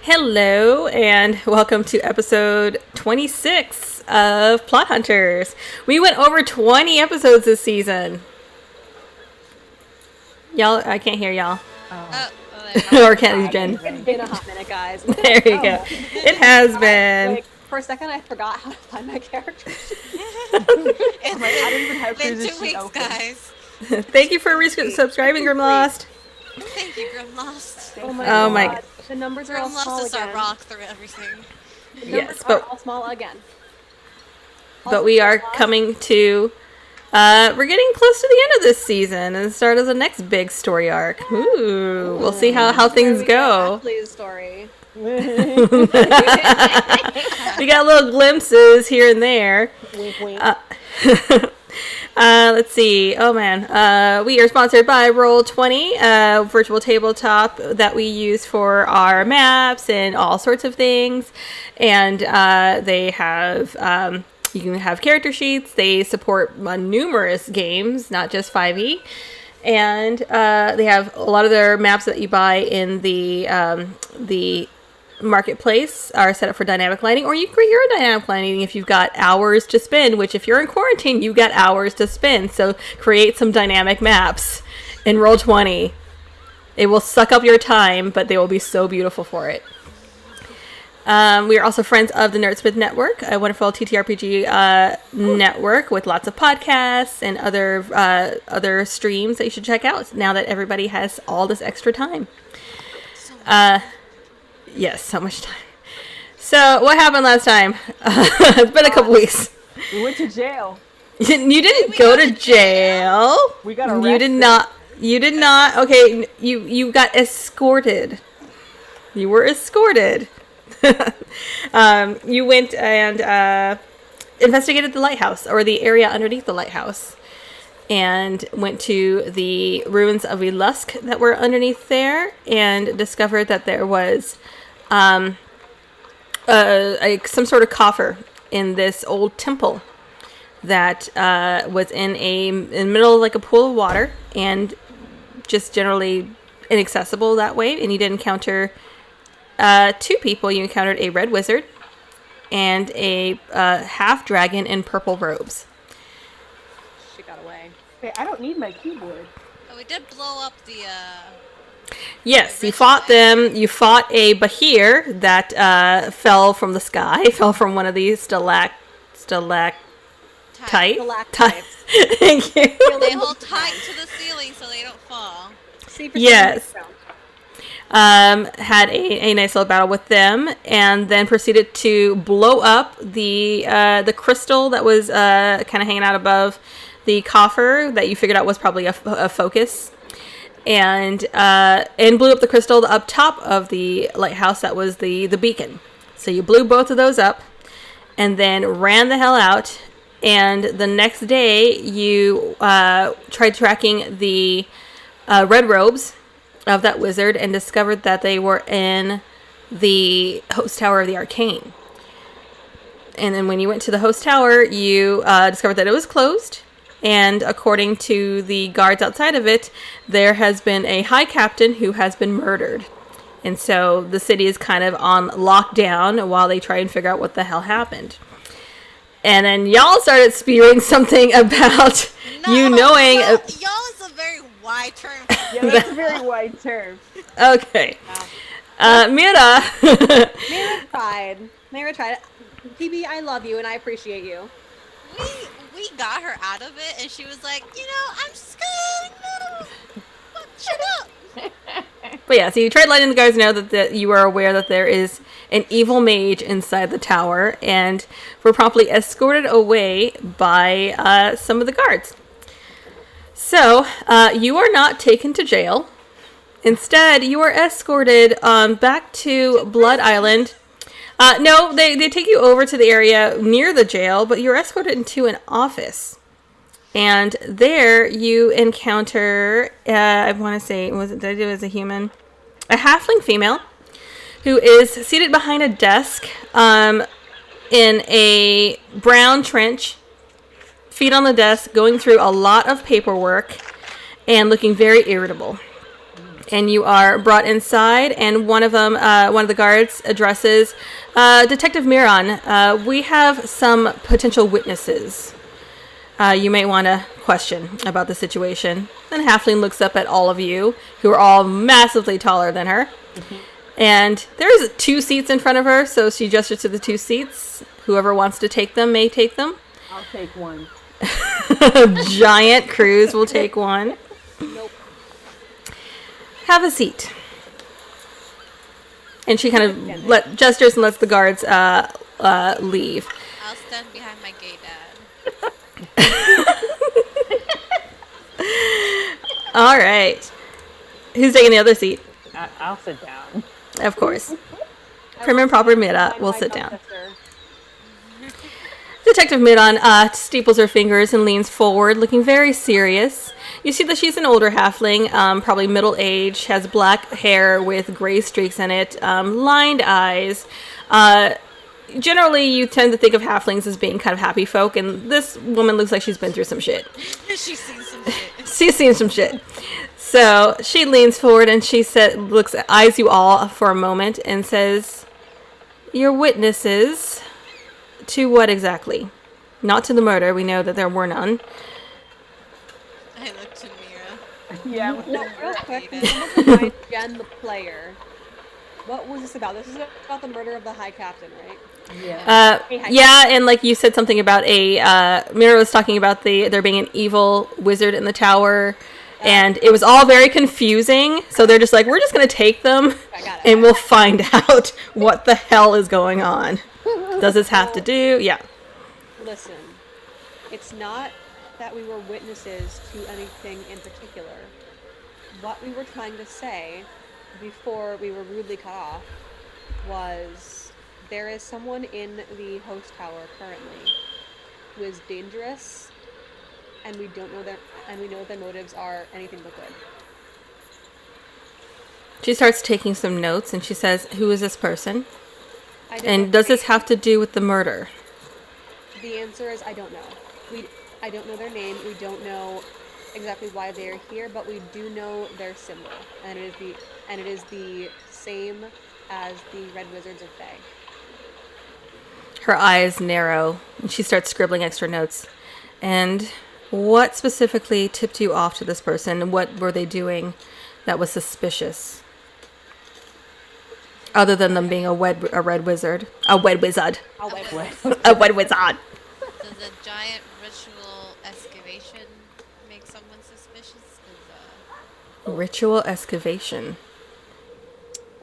Hello, and welcome to episode 26 of Plot Hunters. We went over 20 episodes this season. Y'all, I can't hear y'all. Or can't you, Jen? It's been a hot minute, guys. There you go. It has been. Like, for a second, I forgot how to find my character. I didn't even have been 2 weeks, guys. Thank you for subscribing, Grimlost. Thank you, Grimlost. Oh my god. The numbers are all small Grimlost is again. our rock through everything. The Yes, numbers but are all small again. But we are coming to. We're getting close to the end of this season and the start of the next big story arc. Ooh, we'll see how things go. Ashley's story. We got little glimpses here and there. Wink, wink. Let's see. Oh man, we are sponsored by Roll20, virtual tabletop that we use for our maps and all sorts of things. And they have you can have character sheets. They support numerous games, not just 5e. And they have a lot of their maps that you buy in the marketplace are set up for dynamic lighting, or you can create your own dynamic lighting if you've got hours to spend, which if you're in quarantine, you've got hours to spend. So create some dynamic maps in Roll20. It will suck up your time, but they will be so beautiful for it. We are also friends of the Nerdsmith Network, a wonderful TTRPG network with lots of podcasts and other streams that you should check out now that everybody has all this extra time. Yes, so much time. So, what happened last time? It's been a couple weeks. We went to jail. You didn't go to jail. We got arrested. You did not. Okay, you got escorted. You were escorted. You went and investigated the lighthouse, or the area underneath the lighthouse, and went to the ruins of Elusk that were underneath there, and discovered that there was some sort of coffer in this old temple that was in the middle of like a pool of water, and just generally inaccessible that way. And you did encounter two people. You encountered a red wizard and a half dragon in purple robes. She got away. Hey, I don't need my keyboard. Oh, we did blow up the, Yes, you fought them. You fought a Bahir that fell from the sky, fell from one of these stalactites. Thank you. They hold tight to the ceiling so they don't fall. Yes. Had a nice little battle with them, and then proceeded to blow up the crystal that was kind of hanging out above the coffer that you figured out was probably a focus, and blew up the crystal up top of the lighthouse that was the beacon. So you blew both of those up, and then ran the hell out. And the next day, you tried tracking the red robes of that wizard and discovered that they were in the host tower of the arcane. And then when you went to the host tower, you discovered that it was closed, and according to the guards outside of it, there has been a high captain who has been murdered. And so the city is kind of on lockdown while they try and figure out what the hell happened. And then y'all started spewing something about knowing... Y'all is a very wide term. Yeah, that's a very wide term. Okay. Mira. Mira tried. PB, I love you and I appreciate you. We got her out of it, and she was like, I'm just gonna shut up. But yeah, so you tried letting the guys know that you are aware that there is an evil mage inside the tower, and were promptly escorted away by some of the guards. So, you are not taken to jail. Instead, you are escorted back to Blood Island. No, they take you over to the area near the jail, but you're escorted into an office. And there you encounter, I want to say, did I do it as a human? A halfling female who is seated behind a desk in a brown trench, feet on the desk, going through a lot of paperwork and looking very irritable. and you are brought inside, and one of the guards addresses Detective Miron. We have some potential witnesses you may want to question about the situation. And Halfling looks up at all of you, who are all massively taller than her. And there's 2 seats in front of her, so she gestures to the 2 seats. Whoever wants to take them may take them. I'll take one. Giant Cruz will take one. Nope. Have a seat. And she kind of gestures and lets the guards leave. I'll stand behind my gay dad. All right. Who's taking the other seat? I'll sit down. Of course. Prim and proper Mira will sit down. Detective Miran steeples her fingers and leans forward, looking very serious. You see that she's an older halfling, probably middle age, has black hair with gray streaks in it, lined eyes. Generally, you tend to think of halflings as being kind of happy folk, and this woman looks like she's been through some shit. She's seen some shit. She's seen some shit. So she leans forward and she eyes you all for a moment and says, "Your witnesses to what exactly? Not to the murder. We know that there were none." I look to Mira. Yeah. No, real quick, remind Jen, the player. What was this about? This is about the murder of the High Captain, right? Yeah. Yeah, and like you said something about Mira was talking about there being an evil wizard in the tower, and it was all very confusing. So they're just like, we're just gonna take them, I got it. and we'll find out what the hell is going on. Does this have to do? Yeah. Listen, it's not that we were witnesses to anything in particular. What we were trying to say before we were rudely cut off was there is someone in the host tower currently who is dangerous, and we know their motives are anything but good. She starts taking some notes, and she says, "Who is this person? I don't And know does their this have to do with the murder?" The answer is I don't know. I don't know their name. We don't know exactly why they are here, but we do know their symbol, and it is the same as the Red Wizards of Fae. Her eyes narrow, and she starts scribbling extra notes. "And what specifically tipped you off to this person? What were they doing that was suspicious? Other than them being a red wizard. A wed wizard. I'll wait. A wed wizard." Does a giant ritual excavation make someone suspicious? 'Cause, Ritual excavation.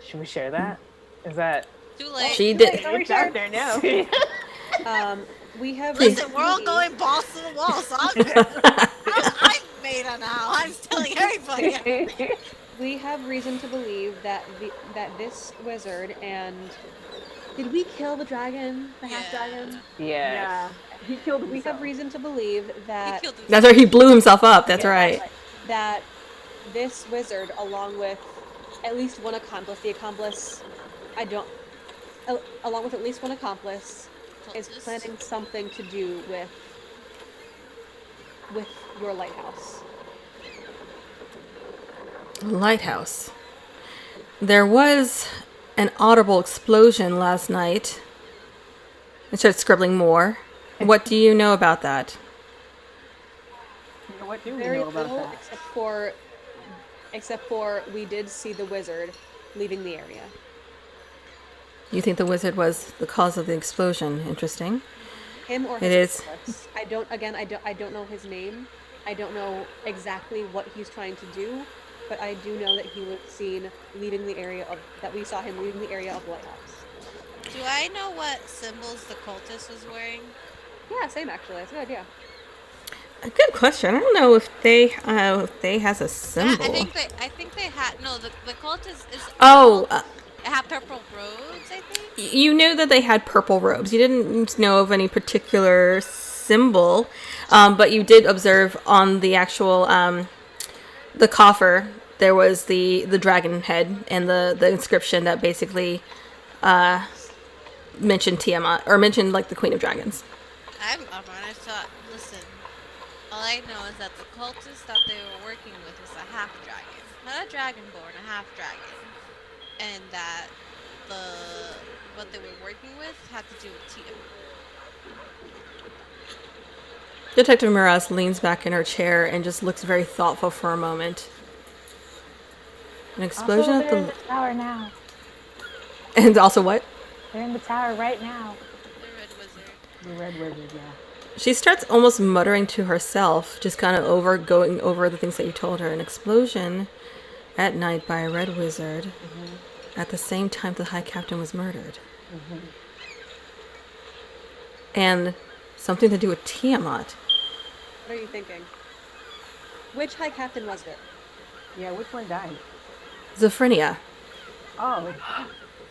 Should we share that? Is that? too late. She did. It's out there now. We have Listen, we're all going balls to the wall, so I'm made on now. I'm telling everybody. We have reason to believe that this wizard and did we kill the dragon, the half dragon? Yeah. He killed himself. We have reason to believe that That's where he blew himself up. That's right. that this wizard, along with at least one accomplice, along with at least one accomplice, is planning something to do with your lighthouse. Lighthouse. There was an audible explosion last night. I started scribbling more. What do you know about that? What do we Very know about little, that? except for we did see the wizard leaving the area. You think the wizard was the cause of the explosion? Interesting. Him or It his is. accomplice. I don't know his name. I don't know exactly what he's trying to do, but I do know that he was seen leaving the area that we saw him leaving the area of the lighthouse. Do I know what symbols the cultist was wearing? Yeah, same actually. That's a good idea. A good question. I don't know if they has a symbol. I think they had the cultist is have purple robes, I think. You knew that they had purple robes. You didn't know of any particular symbol, but you did observe on the actual the coffer there was the dragon head and the inscription that basically mentioned Tiamat or mentioned like the Queen of Dragons. I'm honest. Listen, All I know is that the cultist that they were working with was a half dragon, not a dragonborn, a half dragon, and that what they were working with had to do with Tia. Detective Miraz leans back in her chair and just looks very thoughtful for a moment. An explosion Also, at they're in the... the tower now. And also what? They're in the tower right now. The Red Wizard. The Red Wizard, yeah. She starts almost muttering to herself, just kind of going over the things that you told her. An explosion at night by a red wizard at the same time the High Captain was murdered. And something to do with Tiamat. What are you thinking? Which High Captain was it? Yeah, which one died? Zophrenya. Oh.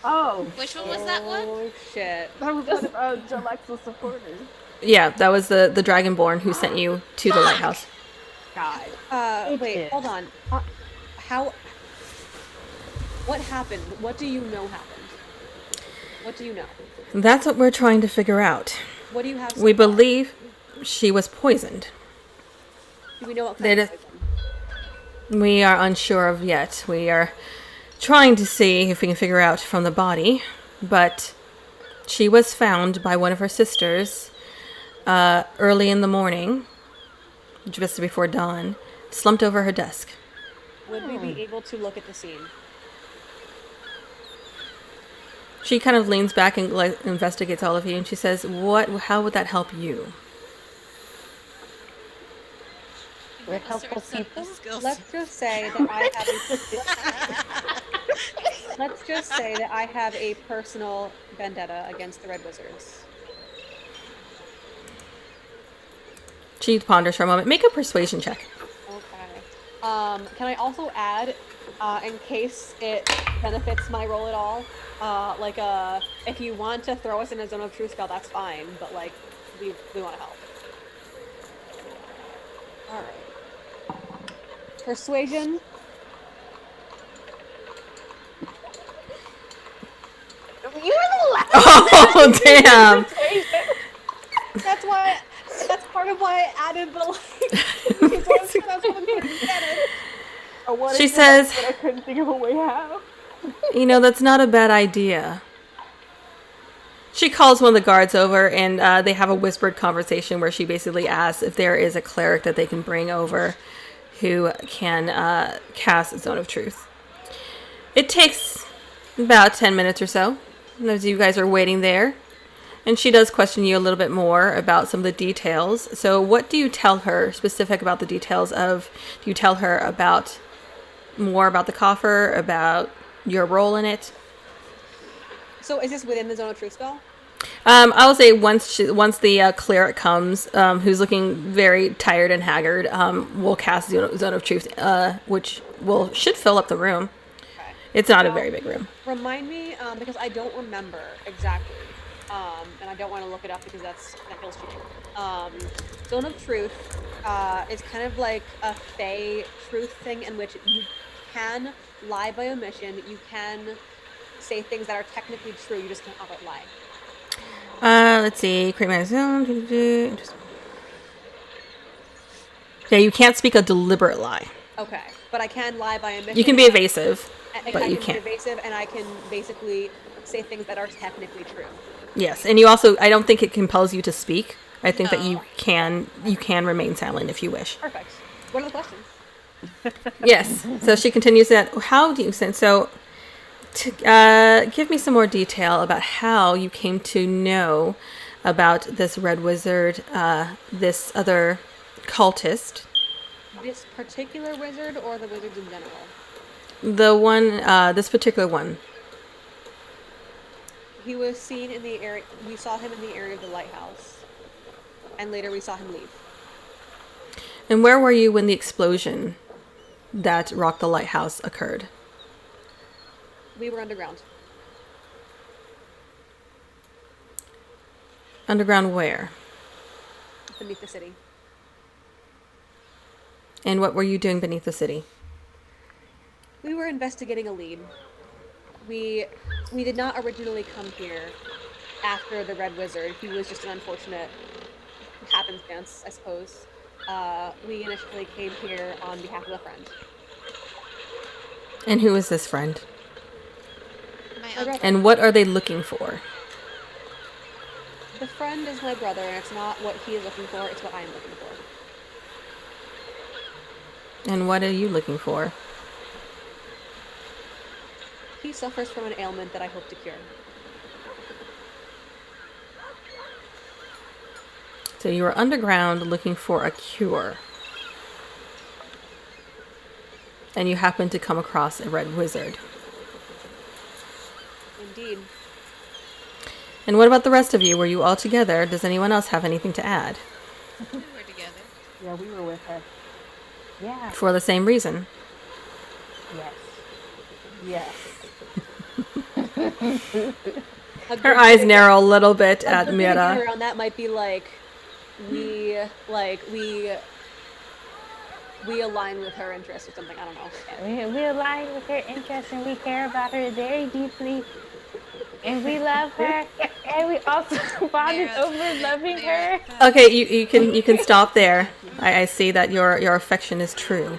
Oh. Which one was that one? Oh shit. That was one of Jalex's supporters. Yeah, that was the Dragonborn who sent you to the lighthouse. God. Wait, hold on. How... What happened? What do you know happened? What do you know? That's what we're trying to figure out. What do you have so We far? believe she was poisoned. Do we know what kind of poison? We are unsure of yet. We are trying to see if we can figure out from the body, but she was found by one of her sisters early in the morning, just before dawn, slumped over her desk. Would we be able to look at the scene? She kind of leans back and investigates all of you, and she says, how would that help you? We're helpful Set of people. skills. Let's just say that I have Let's just say that I have a personal vendetta against the Red Wizards. She ponders for a moment. Make a persuasion check. Okay. Can I also add, in case it benefits my role at all, if you want to throw us in a zone of truth spell, that's fine, but like, we want to help. All right. Persuasion. You were the last. Oh, damn. That's part of why I added the like. She says, But I couldn't think of a way out. that's not a bad idea. She calls one of the guards over, and they have a whispered conversation where she basically asks if there is a cleric that they can bring over who can cast Zone of Truth. It takes about 10 minutes or so, as you guys are waiting there. And she does question you a little bit more about some of the details. So what do you tell her specific about the details of... Do you tell her about more about the coffer, about your role in it? So is this within the zone of truth spell? I will say once the cleric comes, who's looking very tired and haggard, we'll cast Zone of Truth, which should fill up the room. Okay. It's not a very big room. Remind me, because I don't remember exactly, and I don't want to look it up because that feels cheating. Zone of Truth is kind of like a fey truth thing in which you can lie by omission, you can say things that are technically true, you just can't outright lie. Let's see. Create my zone. Yeah, you can't speak a deliberate lie. Okay, but I can lie by omission. You can be evasive, but you I can can't. be evasive, and I can basically say things that are technically true. Yes, and you also, I don't think it compels you to speak. I think that you can remain silent if you wish. Perfect. What are the questions? Yes. So she continues that. How do you sense? So, give me some more detail about how you came to know about this Red Wizard, this other cultist. This particular wizard or the wizards in general? The one, this particular one. He was seen in the area. We saw him in the area of the lighthouse, and later we saw him leave. And where were you when the explosion that rocked the lighthouse occurred? We were underground. Underground where? Beneath the city. And what were you doing beneath the city? We were investigating a lead. We did not originally come here after the Red Wizard. He was just an unfortunate happenstance, I suppose. we initially came here on behalf of a friend. And who is this friend? My My uncle. brother. And what are they looking for? The friend is my brother, and it's not what he is looking for, it's what I am looking for. And what are you looking for? He suffers from an ailment that I hope to cure. So you are underground looking for a cure. And you happen to come across a red wizard. Indeed. And what about the rest of you? Were you all together? Does anyone else have anything to add? We were together. Yeah, we were with her. Yeah. For the same reason. Yes. Her eyes narrow a little bit at A good way to get Mira. around that might be we align with her interests or something. I don't know. We align with her interests and we care about her very deeply. And we love her. And we also bonded Mira- over loving her. Mira, Okay, you can stop there. I see that your affection is true.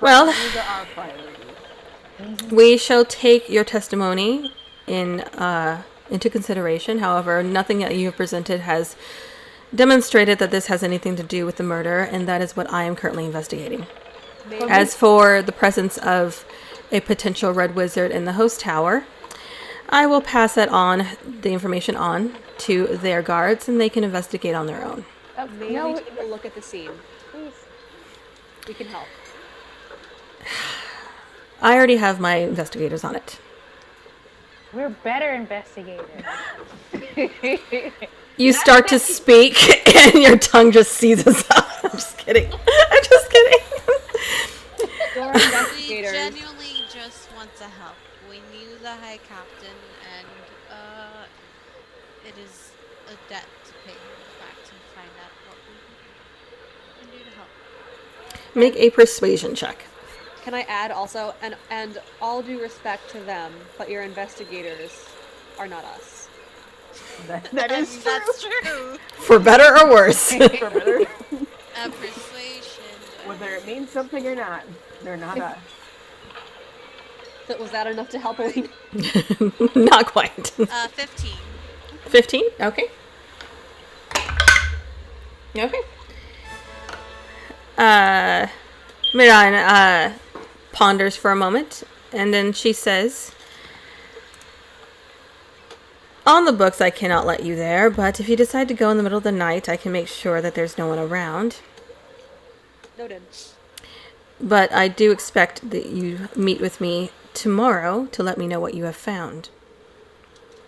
Well, These are our priorities. we shall take your testimony into consideration. However, nothing that you have presented has demonstrated that this has anything to do with the murder, and that is what I am currently investigating. Maybe. As for the presence of a potential red wizard in the host tower, I will pass the information on to their guards, and they can investigate on their own. Maybe No, take a look at the scene. please. We can help. I already have my investigators on it. We're better investigators. You start to speak, and your tongue just seizes up. I'm just kidding. I'm just kidding. Your we investigators. genuinely just want to help. We knew the High Captain, and it is a debt to pay him back to find out what we can do to help. Make a persuasion check. Can I add also, and all due respect to them, but your investigators are not us. That is true. That's true. For better or worse. Persuasion. Whether it means something or not, they're not us. So was that enough to help Aline? Not quite. 15. 15? Okay. Okay. Miran ponders for a moment, and then she says, on the books, I cannot let you there, but if you decide to go in the middle of the night, I can make sure that there's no one around. Noted. But I do expect that you meet with me tomorrow to let me know what you have found.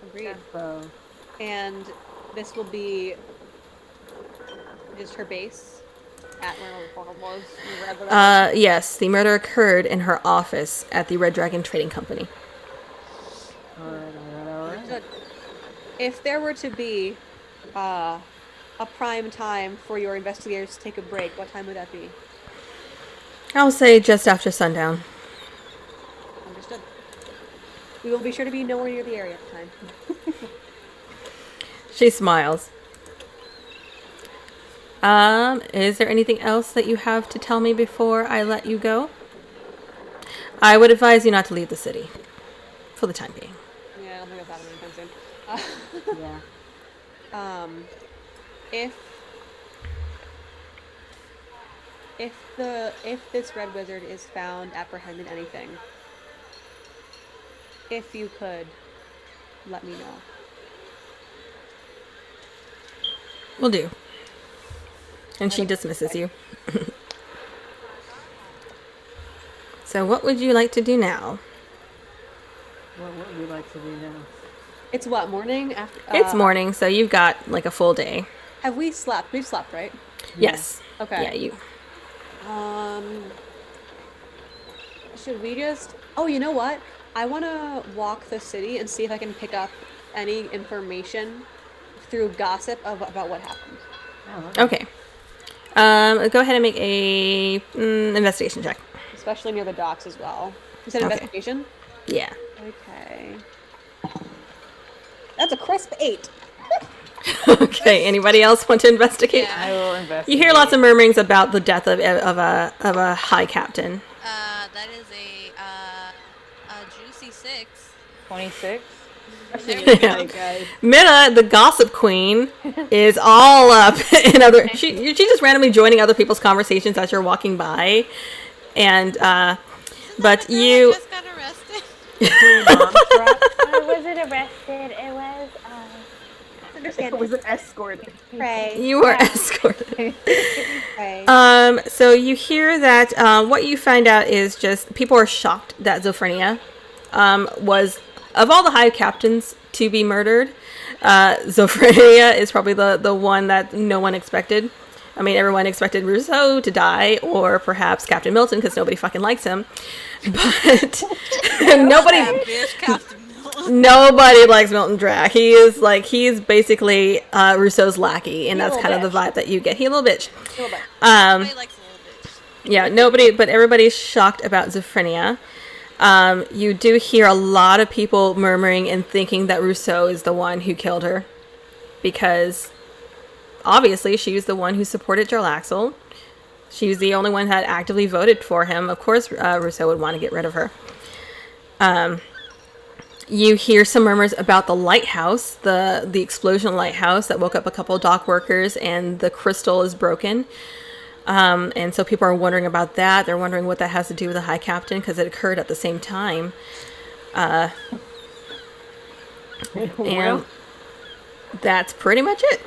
Agreed. So, And this will be just her base at where the portal was. wherever that was. Yes, the murder occurred in her office at the Red Dragon Trading Company. alright. Understood. If there were to be a prime time for your investigators to take a break, what time would that be? I'll say just after sundown. Understood. We will be sure to be nowhere near the area at the time. She smiles. Is there anything else that you have to tell me before I let you go? I would advise you not to leave the city. For the time being. Yeah, I don't think that's happening anytime soon. Yeah. If this red wizard is found, apprehended, anything, if you could, let me know. Will do. And she dismisses you. So what would you like to do now? What would we like to do now? It's what, morning? After, It's morning, so you've got like a full day. Have we slept? We've slept, right? Yes. Okay. Yeah, you. Should we just... Oh, you know what? I want to walk the city and see if I can pick up any information through gossip about what happened. Oh, Okay. Go ahead and make a investigation check. Especially near the docks as well. You said Okay. investigation? Yeah. Okay. That's a crisp 8. Okay. Anybody else want to investigate? Yeah. I will investigate. You hear lots of murmurings about the death of a high captain. That is a juicy 6. 26. There we go. Yeah. Minna, the gossip queen, is all up in other. She's just randomly joining other people's conversations as you're walking by, and but you. Just got arrested. I wasn't arrested. It was. It was an escort. Pray. You were escorted. Pray. So you hear that what you find out is just people are shocked that Zophrenya was, of all the high captains to be murdered, Zophrenya is probably the one that no one expected. I mean, everyone expected Rousseau to die, or perhaps Captain Milton, because nobody fucking likes him. But nobody... Bitch, Captain Milton. Nobody likes Milton Drack. He's basically Rousseau's lackey, and that's kind of the vibe that you get. He's a little bitch. Nobody likes a little bitch. Yeah, nobody, but everybody's shocked about Zophrenya. You do hear a lot of people murmuring and thinking that Rousseau is the one who killed her, because obviously she was the one who supported Jarlaxle. She was the only one that actively voted for him. Of course, Rousseau would want to get rid of her. You hear some murmurs about the lighthouse, the explosion lighthouse that woke up a couple of dock workers, and the crystal is broken. And so people are wondering about that. They're wondering what that has to do with the High Captain, because it occurred at the same time. And that's pretty much it.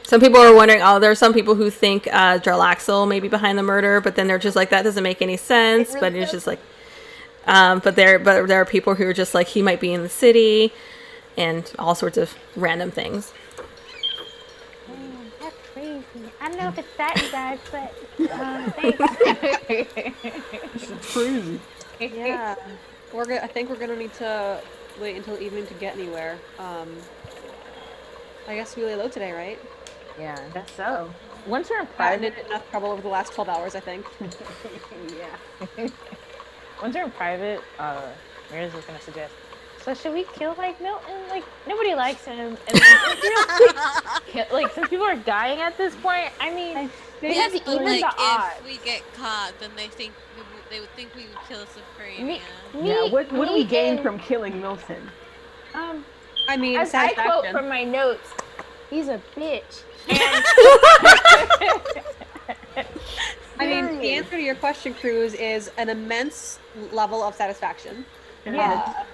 Some people are wondering, there are some people who think Jarlaxle may be behind the murder, but then they're just like, that doesn't make any sense. But it's just like, but there are people who are just like, he might be in the city, and all sorts of random things. Man, that's crazy. I don't know if it's that, you guys, but thanks. It's crazy. Yeah. I think we're gonna need to wait until evening to get anywhere. I guess we lay low today, right? Yeah, I guess so. Once we're in I've been private, in enough trouble over the last 12 hours, I think. yeah. Once we're in private, Mira's just gonna suggest. So should we kill like Milton? Like nobody likes him, and like since people are dying at this point, I mean, they have to But even like, the odds. if we get caught, then they would think we would kill Zophrenya. Yeah, what do we gain from killing Milton? I mean, As I quote satisfaction. from my notes, he's a bitch. I mean, the answer to your question, Cruz, is an immense level of satisfaction. Yeah.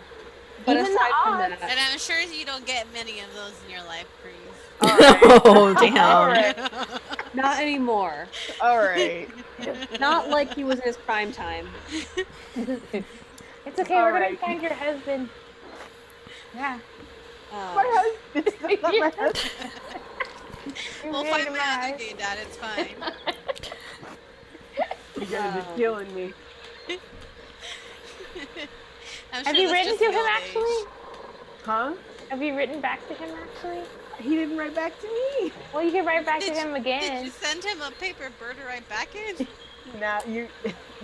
But Even the aside from odds. that, And I'm sure you don't get many of those in your life, Cruz. Oh, damn. Alright. not anymore. Alright. Not like he was in his prime time. It's okay. We're gonna Alright. find your husband. Yeah. My husband. It's not my husband. We'll find my other gay dad, it's fine. You guys are killing me. I'm Have sure you that's written just to the him old actually? age. Huh? Have you written back to him actually? He didn't write back to me. Well, you can write back to Did him you again. send him a paper bird to write back in? Now you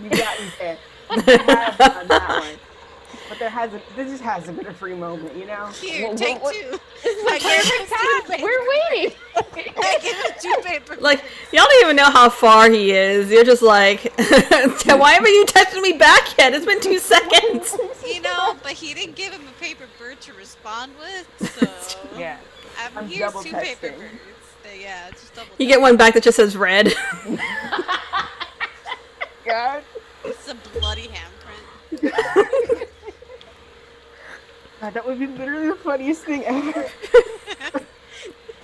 got me there. I have done that one. But there just hasn't been a free moment, you know? Here, What- take what- 2. This is the I gave him perfect 2 time. papers. We're waiting. I gave him 2 papers. Like, y'all don't even know how far he is. You're just like, why haven't you texted me back yet? It's been 2 seconds. You know, but he didn't give him a paper bird to respond with, so Yeah. I'm here's double 2 paper texting. birds. Yeah, just double. You get one back that just says red. God. It's a bloody handprint. God, that would be literally the funniest thing ever.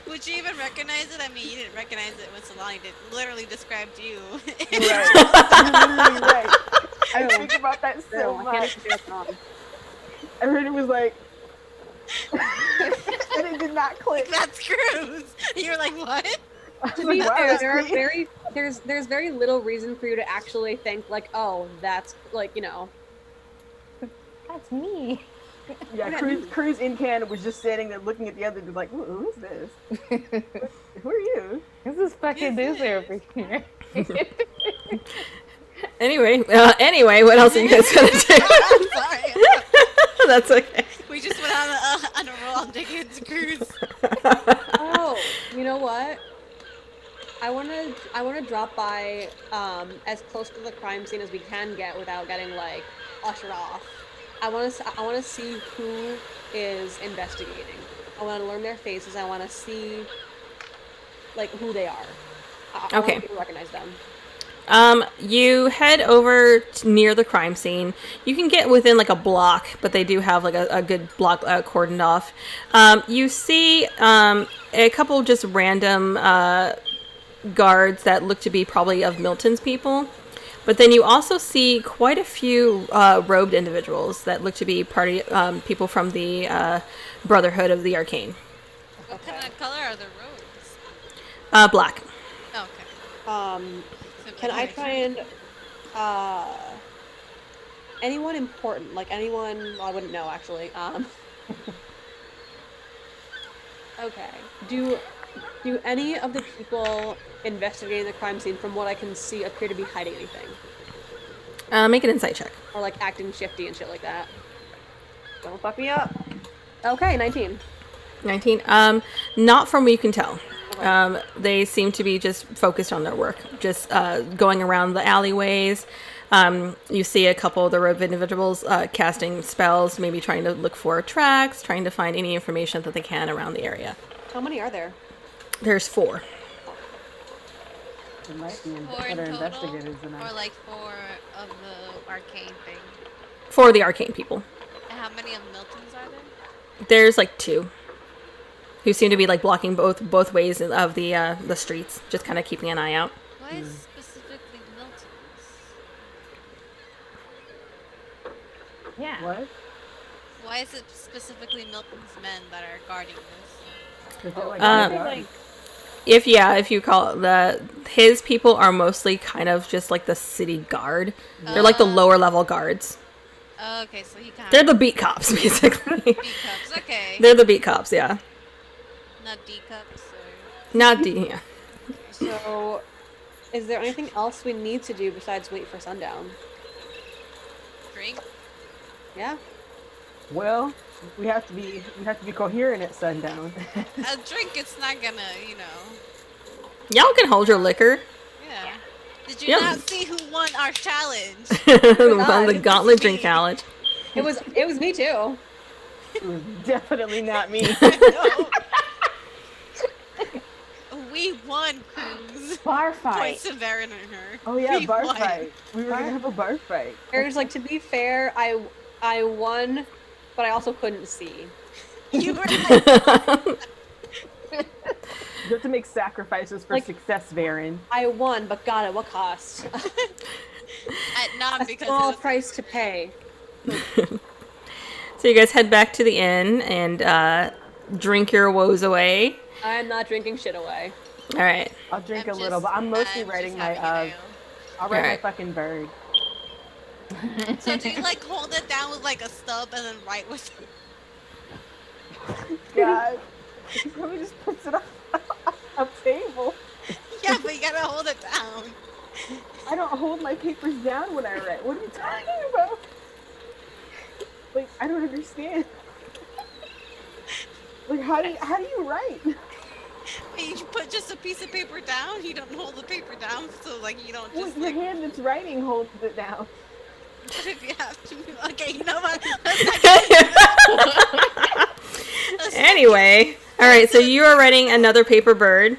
Would you even recognize it? I mean, you didn't recognize it when Solani literally described you. Right. You're literally right. I think about that so No, I can't much. do it wrong. I heard it was like, and it did not click. That's Cruz. You're like, what? To be Wow, fair, that's there are great. there's very little reason for you to actually think like, oh, that's like, you know. That's me. Yeah, Cruz in Canada was just standing there looking at the other dude like, who's this? Who are you? This is fucking loser over here. Anyway, what else are you guys gonna do? I'm sorry. That's okay. We just went on a roll on Dickens cruise. Oh, you know what? I wanna drop by as close to the crime scene as we can get without getting like ushered off. I wanna see who is investigating. I wanna learn their faces. I wanna see like who they are. I Okay. want to recognize them. You head over near the crime scene. You can get within like a block, but they do have like a good block cordoned off. You see a couple of just random guards that look to be probably of Milton's people. But then you also see quite a few robed individuals that look to be party people from the Brotherhood of the Arcane. What kind of color are the robes? Black. Oh, okay. Can I try and anyone important, like anyone? Well, I wouldn't know actually. Okay. Do any of the people investigating the crime scene, from what I can see, appear to be hiding anything, Make an insight check. or like acting shifty and shit like that? Don't fuck me up. Okay, 19. 19. Not from what you can tell. They seem to be just focused on their work, just going around the alleyways. You see a couple of the robed individuals casting spells, maybe trying to look for tracks, trying to find any information that they can around the area. How many are there? There's 4. There might be 4 better in total, investigators than or us. like 4 of the arcane thing. 4 of the arcane people. And how many of Milton's are there? There's like 2 who seem to be like blocking both ways of the streets, just kind of keeping an eye out. Why is specifically Milton's? Yeah. What? Why is it specifically Milton's men that are guarding this? 'Cause they're like, Um, guards. If you call it his people are mostly kind of just like the city guard. They're like the lower level guards. Oh, okay, so he kind They're of the beat cops, basically. B cups. Okay, They're the beat cops, yeah. not D cups. Or... Not D. Yeah. So, is there anything else we need to do besides wait for sundown? Drink. Yeah. Well, we have to be coherent at sundown. A drink, it's not gonna, you know. Y'all can hold your liquor. Yeah. Did you Yeah. not see who won our challenge? On the God. gauntlet drink challenge. It was me too. It was definitely not me. No. We won, Cruz. Bar fight. Points to Varen and her. Oh yeah, We bar won. fight. We were gonna have a bar fight. There's like, to be fair, I won, but I also couldn't see. You were like, You have to make sacrifices for Like- success, Varen. I won, but God, at what cost? not A because small it was price to pay. So you guys head back to the inn and drink your woes away. I'm not drinking shit away. All right. I'll drink I'm a little, but I'm mostly just writing my having an I'll write my Alright. fucking bird. ale. So do you like hold it down with like a stub and then write with? God. He probably just puts it on a table. Yeah, but you gotta hold it down. I don't hold my papers down when I write. What are you talking about? Like, I don't understand. Like, how do you write? You put just a piece of paper down. You don't hold the paper down, so like you don't Well, just your like. hand that's writing holds it down. What if you have to? Okay, you know what? Anyway, all right. So you are writing another paper bird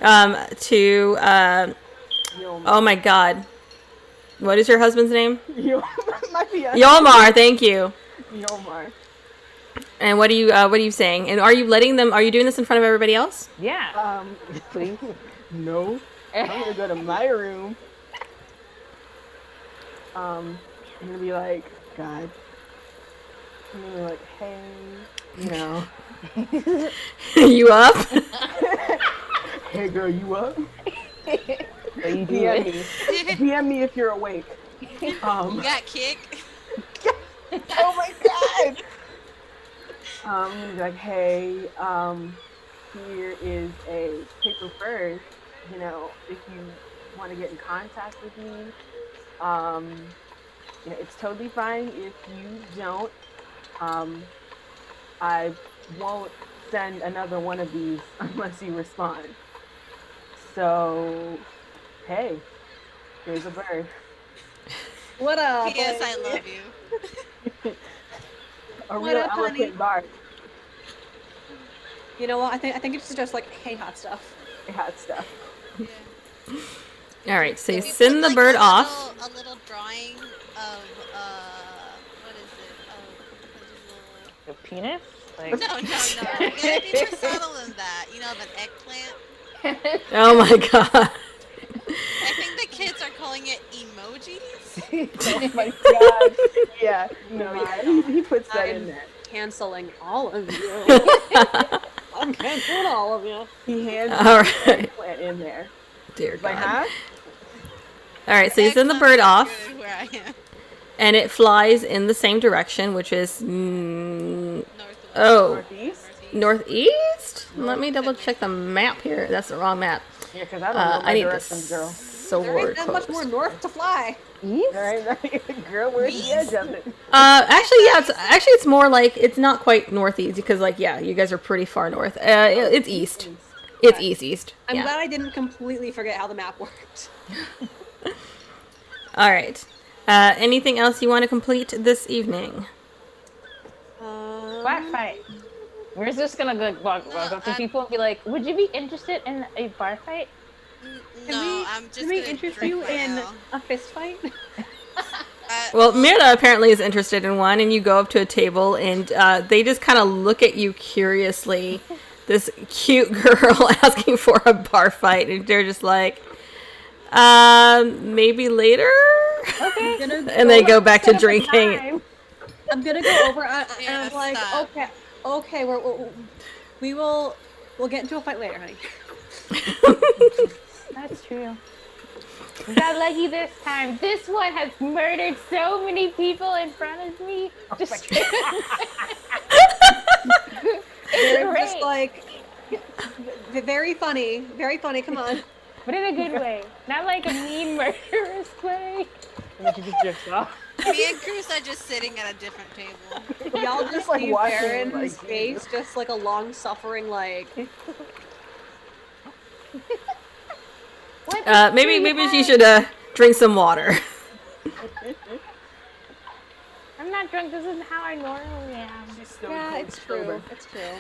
to. Oh my God. What is your husband's name? Might be us. Yolmar. Thank you. Yomar. And what are you saying? And are you letting them? Are you doing this in front of everybody else? Yeah. Please. No. I'm gonna go to my room. I'm gonna be like, God. I'm gonna be like, hey, you know. You up? Hey girl, you up? So you do DM it. me. DM me if you're awake. You got kicked. Oh my God. I'm gonna be like, hey, here is a paper bird. You know, if you want to get in contact with me, you know, it's totally fine if you don't. I won't send another one of these unless you respond. So, hey, here's a bird. What up? P.S. I baby? love you. A What real up, honey? elephant bark. You know what? I think it's just like, hey, hot stuff. Hot stuff. Yeah. All right, so you Maybe send put, the like, bird a off. little, a little drawing of what is it? A penis? Like, No. You gotta be more subtle than that. You know, of an eggplant. Oh my god. I think the kids are calling it emojis. Oh my god. Yeah, no, yeah, he puts that in I'm there. canceling all of you. I'm canceling all of you. He hands All the right. eggplant in there. Dear Like, God. huh? All right, so you send the bird Eggplant is off, good where I am. and it flies in the same direction, which is Northwest. Northeast? northeast. Let me double check the map here. That's the wrong map. Yeah, because I don't know my I need directions, the girl. There ain't sword that much more closed. north to fly. East? Alright, girl, where's the edge of it? Actually, yeah, it's more like it's not quite northeast because, like, yeah, you guys are pretty far north. It's east. It's east. I'm Yeah. glad I didn't completely forget how the map worked. All right. Anything else you want to complete this evening? Bar fight. We're just gonna go walk up to people and be like, would you be interested in a bar fight? No, I'm just Can we gonna interest drink you my in ale. a fist fight? Well, Mirna apparently is interested in one, and you go up to a table, and they just kind of look at you curiously. This cute girl asking for a bar fight, and they're just like, maybe later? Okay. And they go back to drinking. I'm gonna go over and Yeah, I'm like, stop. okay, we'll get into a fight later, honey. That's true. We got lucky this time. This one has murdered so many people in front of me. Just They're just great. like, very funny, come on. But in a good way. Not like a mean murderous way. And then she just drifts off. Me and Cruz are just sitting at a different table. Y'all just like see watching, Baron's like, face, just like a long-suffering, like, Maybe she should drink some water. I'm not drunk. This is how I normally am. She's still yeah, it's true, sober. it's true.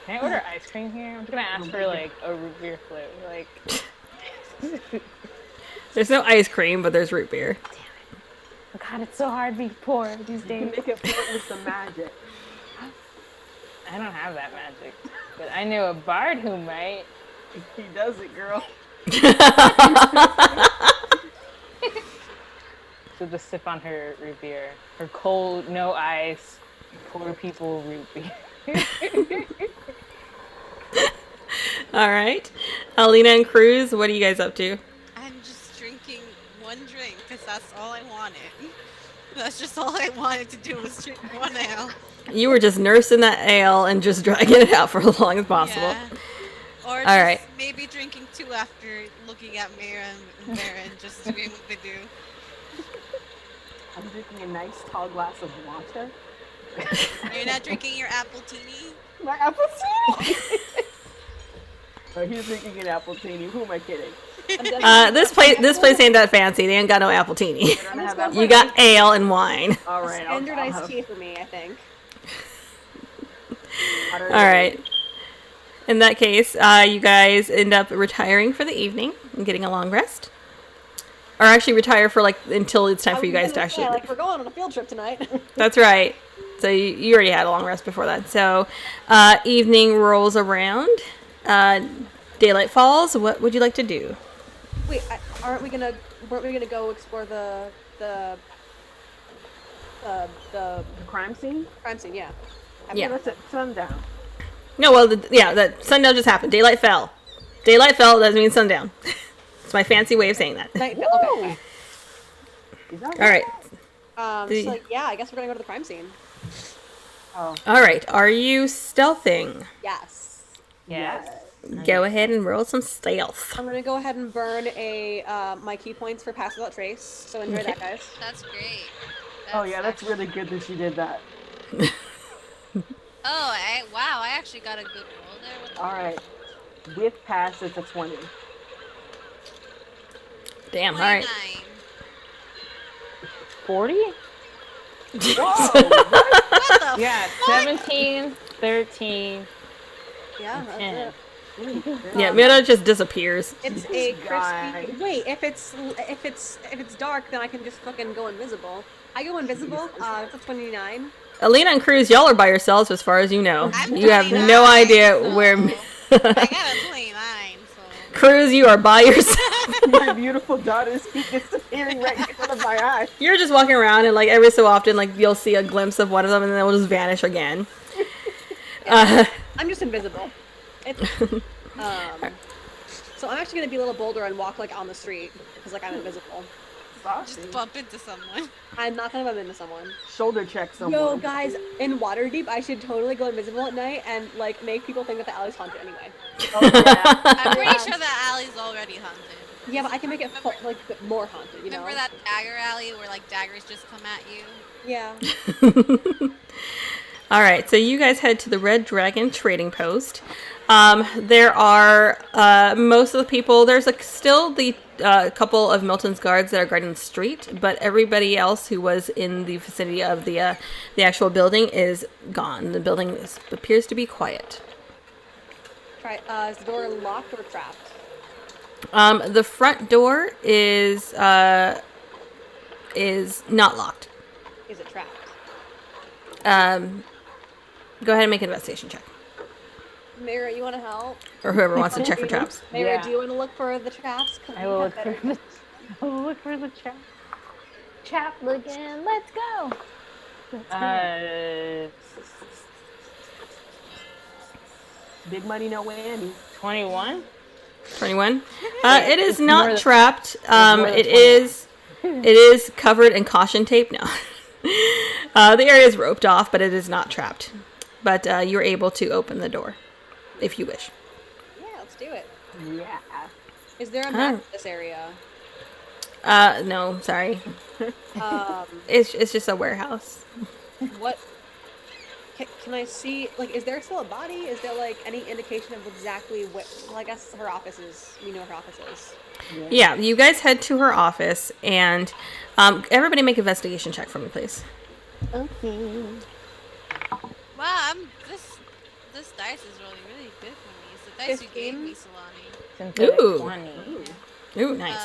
Can I order ice cream here? I'm just gonna ask for like a root beer float. Like, There's no ice cream, but there's root beer. oh God, it's so hard being poor these You days. make it float with some magic. I don't have that magic, but I know a bard who might. He does it, girl. So just sip on her root beer, her cold, no ice, poor people root beer. All right. Alina and Cruz, what are you guys up to? I'm just drinking one drink because that's all I wanted. That's just all I wanted to do was drink one ale. You were just nursing that ale and just dragging it out for as long as possible. Yeah. Or just right. maybe drinking two after looking at Mira and Baron, just doing what they do. I'm drinking a nice tall glass of water. You're not drinking your apple teeny? My apple tea. Oh, he's drinking an apple teeny. Who am I kidding? This place ain't that fancy. They ain't got no apple-tini. I don't have apple You got ale and wine. All right. I'll Standard have iced tea for me, I think. water. All right. In that case, you guys end up retiring for the evening and getting a long rest. Or actually retire for like until it's time for you guys to actually like, leave. we're going on a field trip tonight. That's right. So you already had a long rest before that. So evening rolls around. Daylight falls. What would you like to do? Wait, weren't we gonna go explore the crime scene. crime scene? Yeah. Yeah. That's at sundown. No, well, that sundown just happened. Daylight fell. Daylight fell doesn't mean sundown. It's my fancy way of saying that. Okay. Is that All right. So like, yeah, I guess we're gonna go to the crime scene. Oh. All right. Are you stealthing? Yes. Yes. Go ahead and roll some stealth. I'm gonna go ahead and burn my key points for pass without trace. So enjoy that, guys. That's great. Oh yeah, that's really good that she did that. Wow, I actually got a good roll there. What the All right, with pass, it's a 20. Damn. All right. 29. 40? Whoa! What the Yeah, fuck? 17, 13, Yeah, and that's 10. it. Yeah, Mira just disappears. It's This a guy. crispy. Wait, if it's dark, then I can just fucking go invisible. I go invisible. It's a 29. Alina and Cruz, y'all are by yourselves as far as you know. I'm You have 29, no idea so where. I got a 29, so. Cruz, you are by yourself. My beautiful daughters keep disappearing right in front of my eyes. You're just walking around, and like every so often, like you'll see a glimpse of one of them, and then they'll just vanish again. I'm just invisible. It's, so I'm actually gonna be a little bolder and walk like on the street because like I'm invisible. Just bump into someone. I'm not gonna bump into someone. Shoulder check someone. Yo, guys, in Waterdeep, I should totally go invisible at night and like make people think that the alley's haunted anyway. Oh, yeah. I'm pretty sure that alley's already haunted. Yeah, but I can make it like a bit more haunted. You know? Remember that dagger alley where like daggers just come at you? Yeah. All right, so you guys head to the Red Dragon Trading Post. There are most of the people. There's like still the couple of Milton's guards that are guarding the street, but everybody else who was in the vicinity of the actual building is gone. The building appears to be quiet. Try. Is the door locked or trapped? The front door is not locked. Is it trapped? Go ahead and make an investigation check, Mara, you want to help? or whoever wants to check for traps. Mara, Yeah. do you want to look for the traps? 'Cause I we will have look better- for the I will look for the trap. Trap looking. Let's go. Big money, no whammies. 21. 21. It is more not than- trapped. more than It 20. is covered in caution tape now. The area is roped off, but it is not trapped. But you're able to open the door if you wish. Yeah, let's do it. Yeah. Is there a map of this area? No, sorry. Um, It's just a warehouse. what? Can I see? Like, is there still a body? Is there like any indication of exactly what? Well, I guess her office is. We know her office is. Yeah, you guys head to her office, and everybody make an investigation check for me, please. Okay. Wow, this dice is really good for me. It's the dice you gave me, Solani. Synthetic Ooh. 20. Ooh, nice.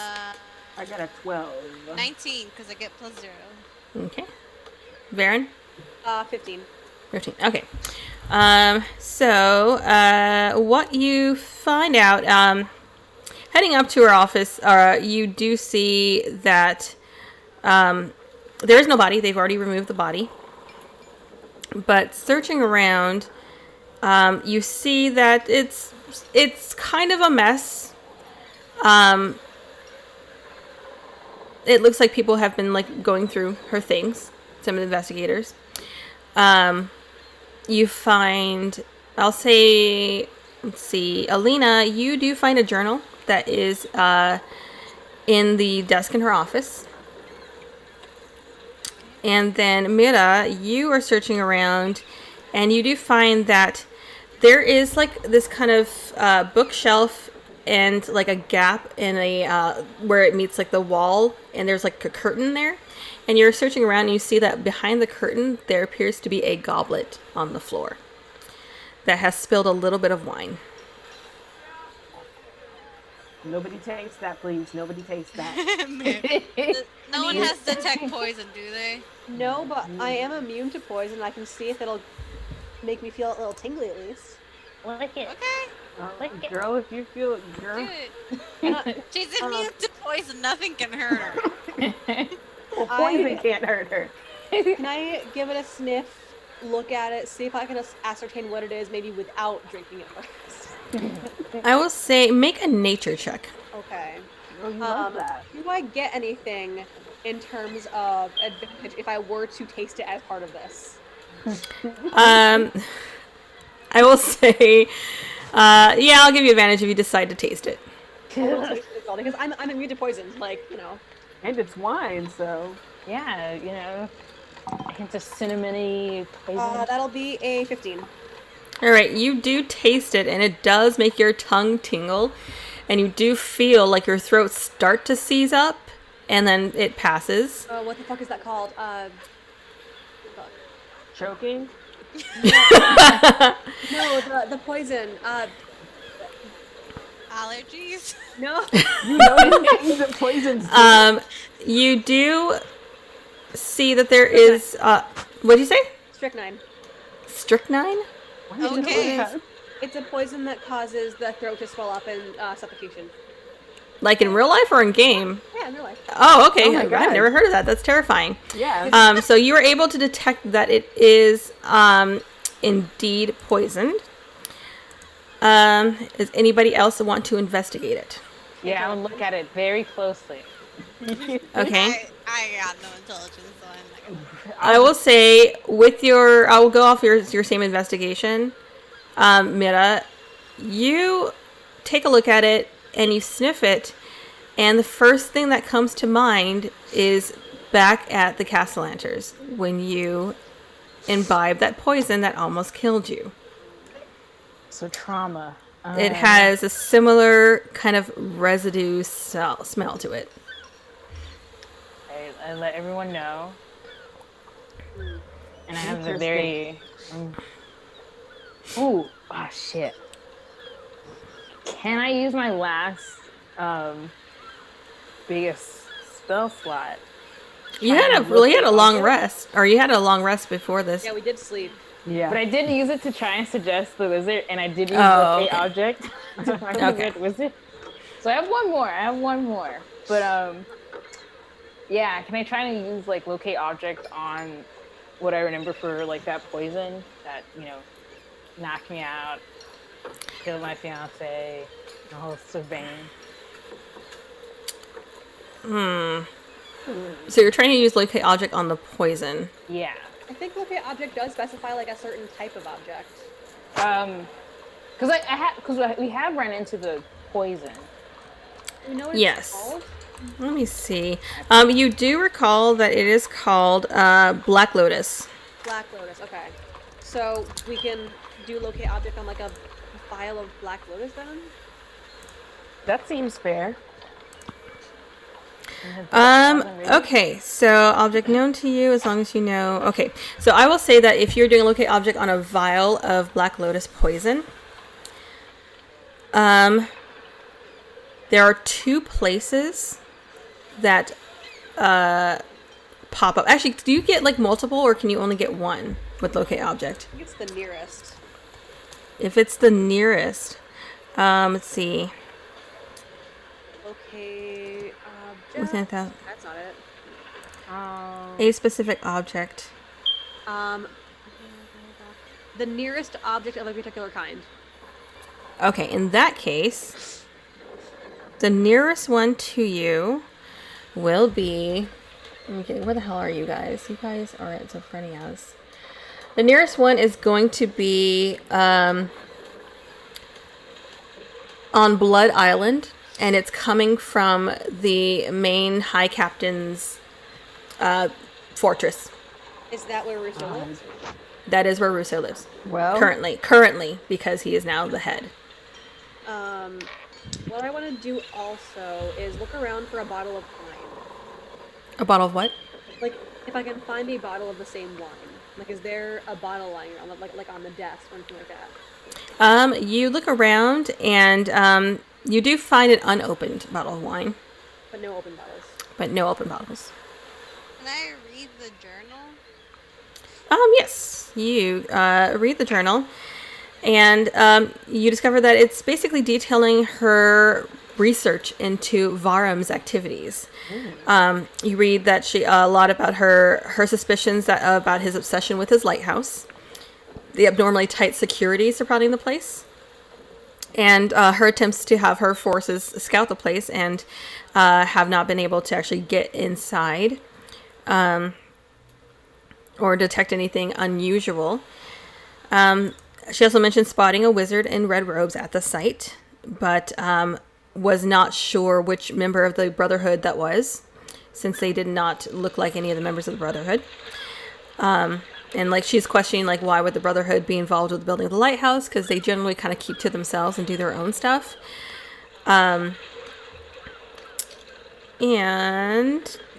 I got a 12. 19, because I get +0. Okay. Varen? 15. 15. Okay. So what you find out, heading up to her office, you do see that there is no body. They've already removed the body. But searching around, you see that it's kind of a mess. It looks like people have been like going through her things. Some of the investigators. You find, I'll say, let's see, Alina, you do find a journal that is in the desk in her office. And then Mira, you are searching around, and you do find that there is like this kind of bookshelf and like a gap in a where it meets like the wall, and there's like a curtain there. And you're searching around, and you see that behind the curtain there appears to be a goblet on the floor that has spilled a little bit of wine. Nobody tastes that, please. Nobody tastes that. No one has detect poison, do they? No, but I am immune to poison. I can see if it'll make me feel a little tingly at least. Lick it. Okay, Lick it. Girl, if you feel it, do girl. it. She's immune to poison. Nothing can hurt her. Well, poison can't hurt her. Can I give it a sniff, look at it, see if I can ascertain what it is, maybe without drinking it first? I will say make a nature check. Okay. Girl, you love that. Do I get anything in terms of advantage if I were to taste it as part of this? I will say, yeah, I'll give you advantage if you decide to taste it. I will taste it as well, because I'm immune to poison, like, you know. And it's wine, so. Yeah, you know, a hint of cinnamony poison. That'll be a 15. All right, you do taste it, and it does make your tongue tingle, and you do feel like your throat start to seize up, and then it passes. What the fuck is that called? Fuck. Choking? No, the poison. Allergies? No. You know things that poisons do. You do see that there is. What did you say? Strychnine. Strychnine? Why did you Okay. know that? It's a poison that causes the throat to swell up and suffocation. Like in real life or in game? Yeah, in real life. Oh, okay. Oh my I've God. never heard of that. That's terrifying. Yeah. So you were able to detect that it is indeed poisoned. Does anybody else want to investigate it? Yeah, I would look at it very closely. Okay. I got no intelligence, so I'm not gonna. I will say I will go off your same investigation. Mira, you take a look at it and you sniff it, and the first thing that comes to mind is back at the Castellanters when you imbibed that poison that almost killed you. So trauma. It has a similar kind of residue smell to it. I let everyone know. And I have a Interesting. very... Ooh, shit. Can I use my last biggest spell slot? You had a long rest, or you had a long rest before this. Yeah, we did sleep. Yeah. But I did use it to try and suggest the wizard, and I did use Oh, locate okay. object to find Okay. the wizard. So I have one more. But yeah, can I try and use like locate object on what I remember for like that poison that, knocked me out, killed my fiance, a host of bane. So you're trying to use locate object on the poison. Yeah. I think locate object does specify like a certain type of object. Because we have run into the poison. Do we know what Yes. it's called? Let me see. You do recall that it is called Black Lotus. Black Lotus. Okay. So we can do locate object on like a vial of Black Lotus then? That seems fair. Okay, so object known to you as long as you know. Okay, so I will say that if you're doing a locate object on a vial of Black Lotus poison, there are two places that pop up. Actually, do you get like multiple, or can you only get one with locate object? I think it's the nearest. If it's the nearest, let's see. Locate object. Within 1,000. That's not it. A specific object. The nearest object of a particular kind. Okay, in that case, the nearest one to you will be... Okay, where the hell are you guys? You guys are at Zophrenya's. The nearest one is going to be on Blood Island, and it's coming from the main High Captain's fortress. Is that where Russo lives? That is where Russo lives. Well, Currently, because he is now the head. What I want to do also is look around for a bottle of wine. A bottle of what? Like, if I can find a bottle of the same wine. Like, is there a bottle lying around, like on the desk or anything like that? You look around, and you do find an unopened bottle of wine, But no open bottles. but no open bottles. Can I read the journal? Yes, you read the journal, and you discover that it's basically detailing her research into Varum's activities. You read that she a lot about her suspicions about his obsession with his lighthouse, the abnormally tight security surrounding the place, and her attempts to have her forces scout the place and have not been able to actually get inside or detect anything unusual. She also mentioned spotting a wizard in red robes at the site, but was not sure which member of the Brotherhood that was, since they did not look like any of the members of the Brotherhood. And like she's questioning like why would the Brotherhood be involved with the building of the lighthouse, because they generally kind of keep to themselves and do their own stuff. And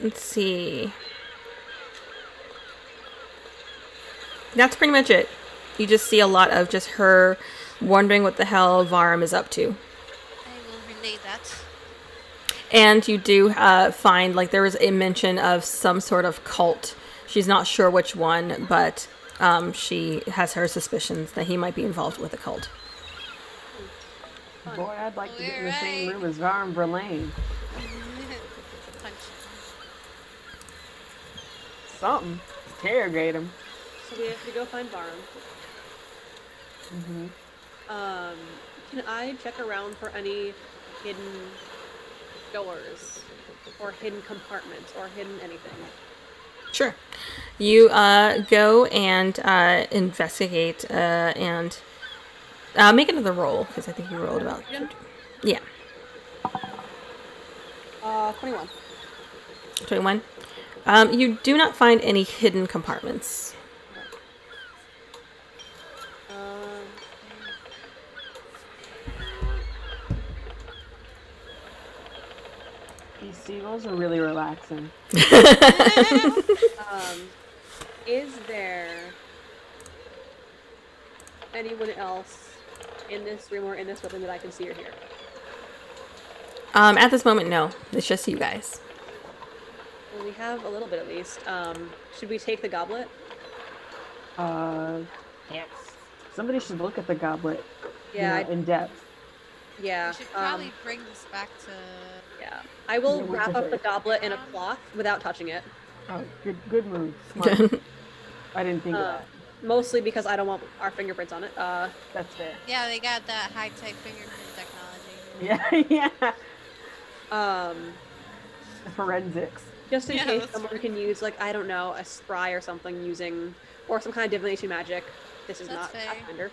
let's see. That's pretty much it. You just see a lot of just her wondering what the hell Varm is up to. I will relay that. And you do find, like, there was a mention of some sort of cult. She's not sure which one, but she has her suspicions that he might be involved with a cult. Boy, I'd like to get in the We're same right. room as Varm Verlaine. Punch. Something. Interrogate him. So we have to go find Varm. Mm-hmm. Can I check around for any hidden doors or hidden compartments or hidden anything? Sure. You go and investigate and make another roll, because I think you rolled about... Yeah. 21. 21. You do not find any hidden compartments. These seagulls are really relaxing. Is there anyone else in this room or in this building that I can see or hear? At this moment, no. It's just you guys. Well, we have a little bit at least. Should we take the goblet? Yes. Somebody should look at the goblet. Yeah, you know, in depth. Yeah. We should probably bring this back to. Yeah. I will Yeah, wrap up the whichever. goblet in a cloth without touching it. Oh, good move. Smart. I didn't think of that. Mostly because I don't want our fingerprints on it. That's fair. Yeah, they got that high-tech fingerprint technology. Yeah. The forensics. Just in Yeah, case that's someone right. can use, like, I don't know, a spry or something using, or some kind of divination magic. This is That's not fair. Pathfinder.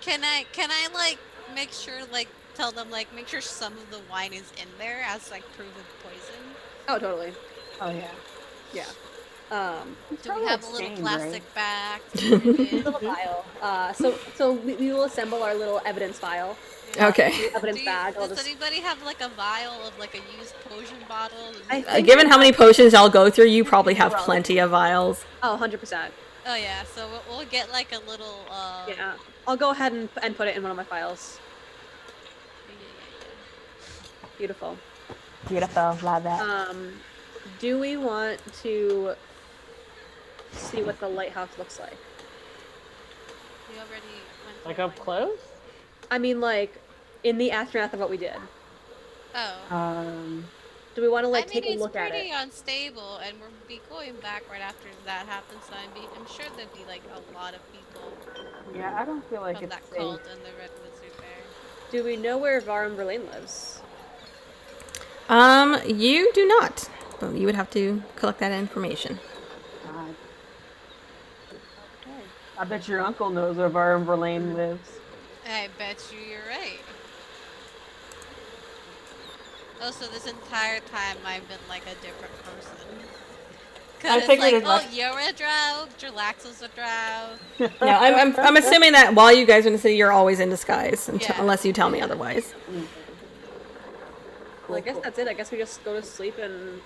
Can I like make sure like tell them like make sure some of the wine is in there as like proven poison? Oh, totally. Oh yeah. Yeah. It's Do we probably have a like little stained, plastic bag? Little vial. So we will assemble our little evidence file. Okay. Evidence bag. I'll Does just... anybody have like a vial of like a used potion bottle? I think Given how many potions y'all go through, you probably have plenty of vials. Oh, 100%. Oh yeah, so we'll get like a little. Yeah. I'll go ahead and put it in one of my files. Beautiful. Beautiful. Love that. Do we want to see what the lighthouse looks like? We already went. Like through up wine. close? I mean, like, in the aftermath of what we did. Oh. Do we want to, like, I mean, take a look at it's it? pretty unstable, and we'll be going back right after that happens. So I'm sure there'd be like a lot of people Yeah, I don't feel like from it's that safe. cult and the Red Wizard there. Do we know where Varm Verlaine lives? You do not. But you would have to collect that information. God. Okay. I bet your uncle knows where Varm Verlaine lives. I bet you're right. Also, this entire time I've been like a different person. I Cause it's figured like, as much. oh, you're a drow, Dralax's a drow. No, I'm assuming that while you guys are in the city, you're always in disguise, Yeah. unless you tell me otherwise. Well, I guess that's it. I guess we just go to sleep and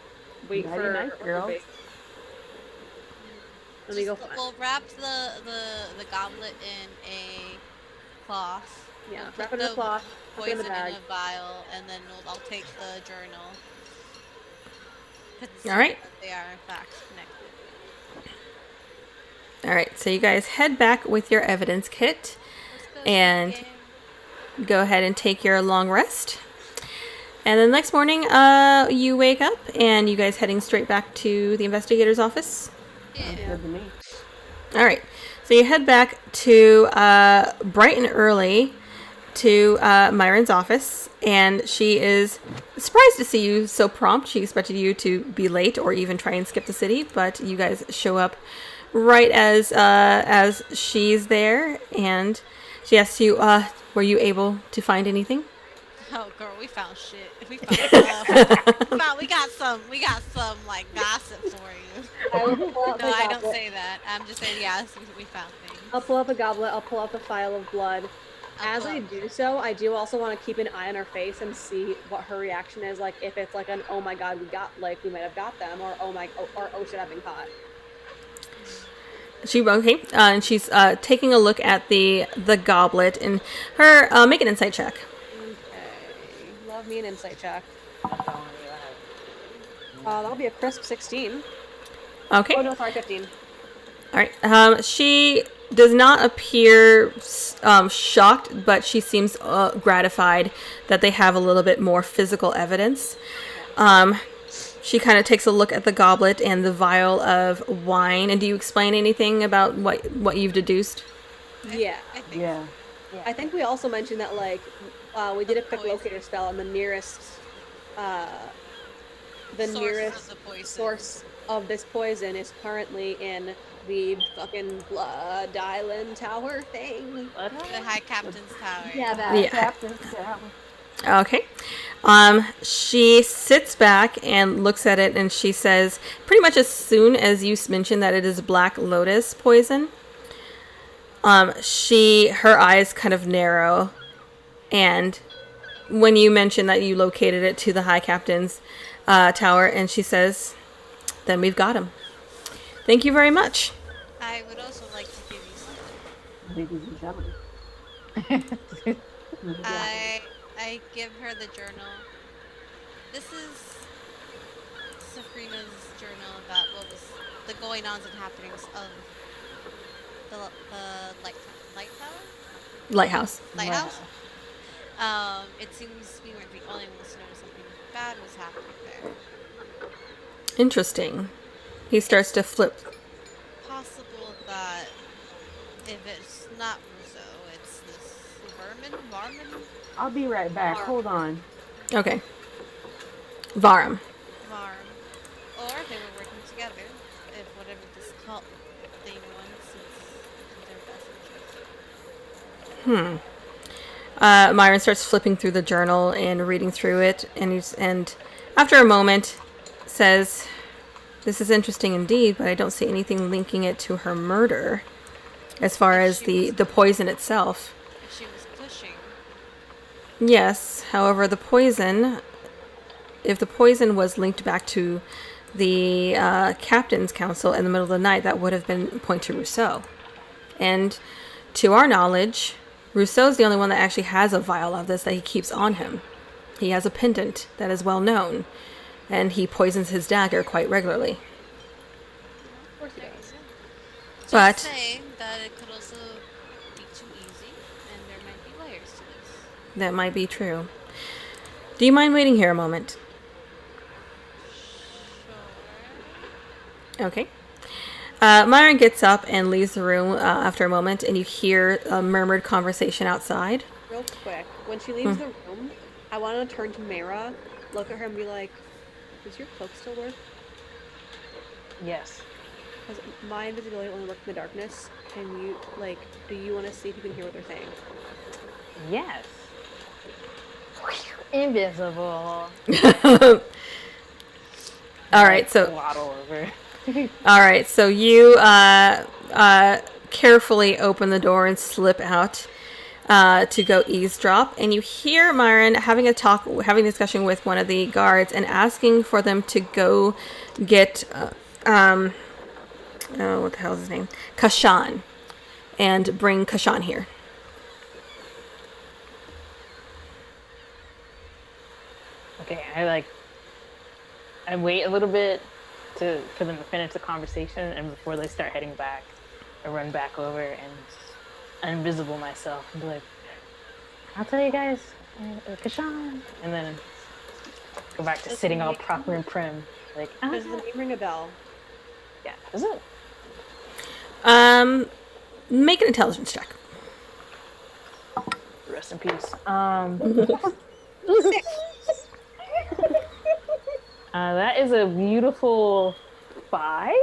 wait Nighty for... night, girls. Let me go Just- find... we'll wrap the goblet in a cloth. Yeah, We'll wrap put it in a the cloth, put it in Poison the in bag. a vial, and then I'll take the journal. 'Cause it's All right. that they are in fact connected. All right, so you guys head back with your evidence kit. Let's go And- again. Go ahead and take your long rest. And then next morning, you wake up and you guys heading straight back to the investigator's office. Yeah. Good to me. All right, so you head back to bright and early to Myron's office, and she is surprised to see you so prompt. She expected you to be late or even try and skip the city, but you guys show up right as she's there, and she asks you, "Were you able to find anything?" Oh, girl, we found shit. We found stuff. We got some like gossip for you. I will pull out No, the I don't goblet. say that. I'm just saying, yes, we found things. I'll pull out the goblet. I'll pull out the phial of blood. I'll As pull I out- do so, I do also want to keep an eye on her face and see what her reaction is. Like, if it's like an "oh my god, we might have got them," or "oh shit, I've been caught." And she's taking a look at the goblet, and her make an insight check. Okay, love me an insight check. I'm telling you, That'll be a crisp 16. Okay. Oh no, sorry, 15. All right. She does not appear shocked, but she seems gratified that they have a little bit more physical evidence. She kind of takes a look at the goblet and the vial of wine. And do you explain anything about what you've deduced? Yeah. I think Yeah. I think we also mentioned that, like, we did a quick poison. locator spell, and the nearest source of the poison. source of this poison is currently in the fucking Blood Island Tower thing. what? The High Captain's Tower. Yeah, that. Yeah. Captain, yeah. Okay. She sits back and looks at it, and she says, pretty much as soon as you mention that it is Black Lotus poison, her eyes kind of narrow, and when you mention that you located it to the High Captain's tower, and she says, then we've got him. Thank you very much. I would also like to give you something. Ladies and gentlemen. I give her the journal. This is Zophrenya's journal about what was the going-ons and happenings of the light tower? Lighthouse. Lighthouse? It seems we weren't the only ones to notice something bad was happening there. Interesting. He starts to flip. Possible that if it's not Rousseau, it's this Varman? I'll be right back. Hold on. Okay. Varum. Varm. Or they were working together, if whatever this cult thing wants is in their best interest. Myron starts flipping through the journal and reading through it, and after a moment says, "This is interesting indeed, but I don't see anything linking it to her murder, as far as the poison itself." If she was pushing, Yes, however, if the poison was linked back to the Captain's Council in the middle of the night, that would have been point to Rousseau. And to our knowledge, Rousseau's the only one that actually has a vial of this that he keeps on him. He has a pendant that is well known, and he poisons his dagger quite regularly. Of course it does. just But saying that it could also be too easy, and there might be layers to this. that might be true. Do you mind waiting here a moment? Sure. Okay. Myron gets up and leaves the room after a moment, and you hear a murmured conversation outside. Real quick, when she leaves the room, I want to turn to Mara, look at her, and be like, "Does your cloak still work? Yes. Because my invisibility only works in the darkness. Can you, like, do you want to see if you can hear what they're saying?" Yes. Invisible. All right, so Waddle over. all right, so you carefully open the door and slip out to go eavesdrop, and you hear Myron having a discussion with one of the guards and asking for them to go get what the hell is his name? Kashan, and bring Kashan here. Okay, I wait a little bit for them to finish the conversation, and before they start heading back, I run back over and invisible myself and be like, "I'll tell you guys, Kashan," and then go back to sitting all proper and prim. Like, Does the name ring a bell? yeah, is it? Make an intelligence check. Rest in peace. That is a beautiful 5.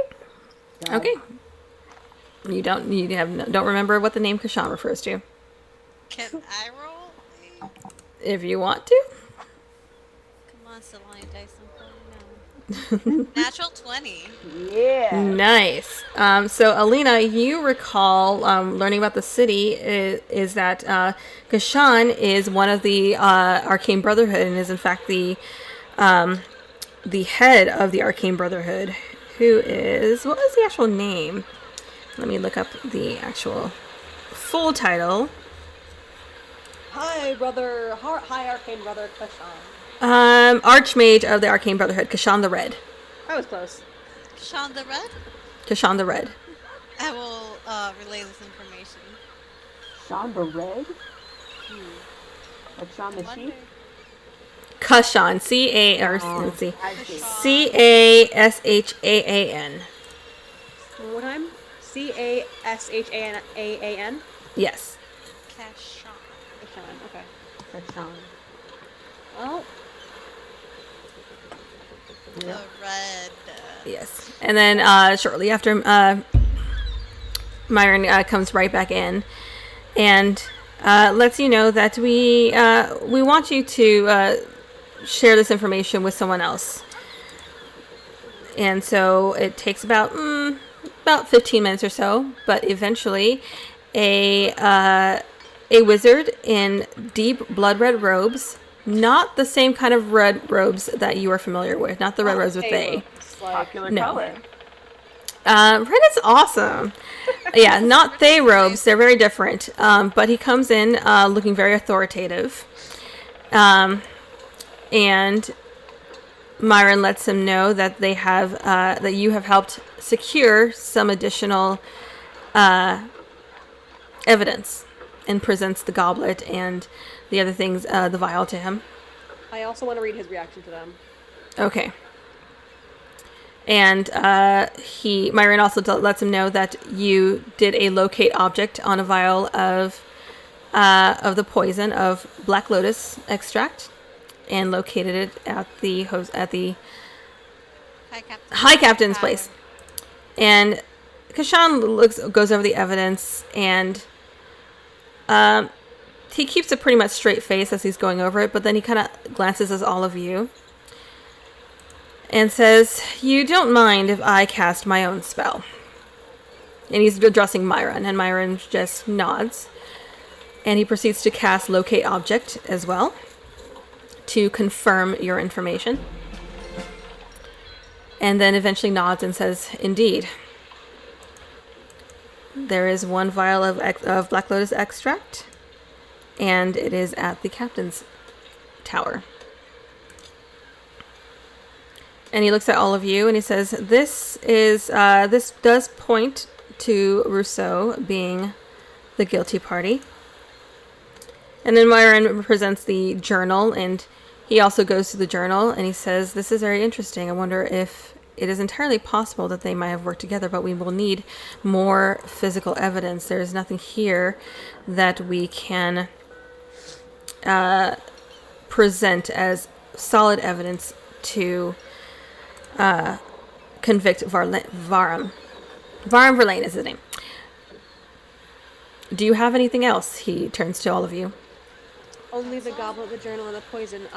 Okay. You don't remember what the name Kashan refers to. Can I roll? If you want to. Come on, Salani Dice, I'm pulling now. Natural 20. Yeah. Nice. So, Alina, you recall learning about the city is that Kashan is one of the Arcane Brotherhood and is, in fact, the head of the Arcane Brotherhood, who is... What was the actual name? Let me look up the actual full title. Hi, brother. Hi, arcane brother Kashan. Archmage of the Arcane Brotherhood, Kashan the Red. I was close. Sean the Red? Kashan the Red. I will relay this information. Sean the Red? Like Sean the Wonder- Sheep? Kashan, C-A, or let's see, I see. C-A-S-H-A-A-N. One more time. Cashan. Yes. Kashan. Kashan. Okay. That's Sean. Well, The Red. Yes. And then shortly after, Myron comes right back in and lets you know that we want you to share this information with someone else. And so it takes about 15 minutes or so, but eventually a wizard in deep blood red robes, not the same kind of red robes that you are familiar with, not the red robes with they. Popular No. color. Red is awesome. Yeah, not they robes. They're very different. But he comes in looking very authoritative. And Myron lets him know that they have that you have helped secure some additional evidence, and presents the goblet and the other things, the vial, to him. I also want to read his reaction to them. Okay. And Myron also lets him know that you did a locate object on a vial of the poison of Black Lotus extract, and located it at the High Captain's place. And Kashan goes over the evidence, and he keeps a pretty much straight face as he's going over it, but then he kind of glances at all of you and says, "You don't mind if I cast my own spell?" And he's addressing Myron, and Myron just nods. And he proceeds to cast Locate Object as well to confirm your information. And then eventually nods and says, "Indeed. There is one vial of Black Lotus extract, and it is at the Captain's tower." And he looks at all of you and he says, this does point to Rousseau being the guilty party. And then Myron presents the journal, and he also goes to the journal and he says, "This is very interesting. I wonder if it is entirely possible that they might have worked together, but we will need more physical evidence. There is nothing here that we can present as solid evidence to convict Varum. Varum Verlaine is his name. Do you have anything else?" He turns to all of you. Only the goblet, the journal, and the poison.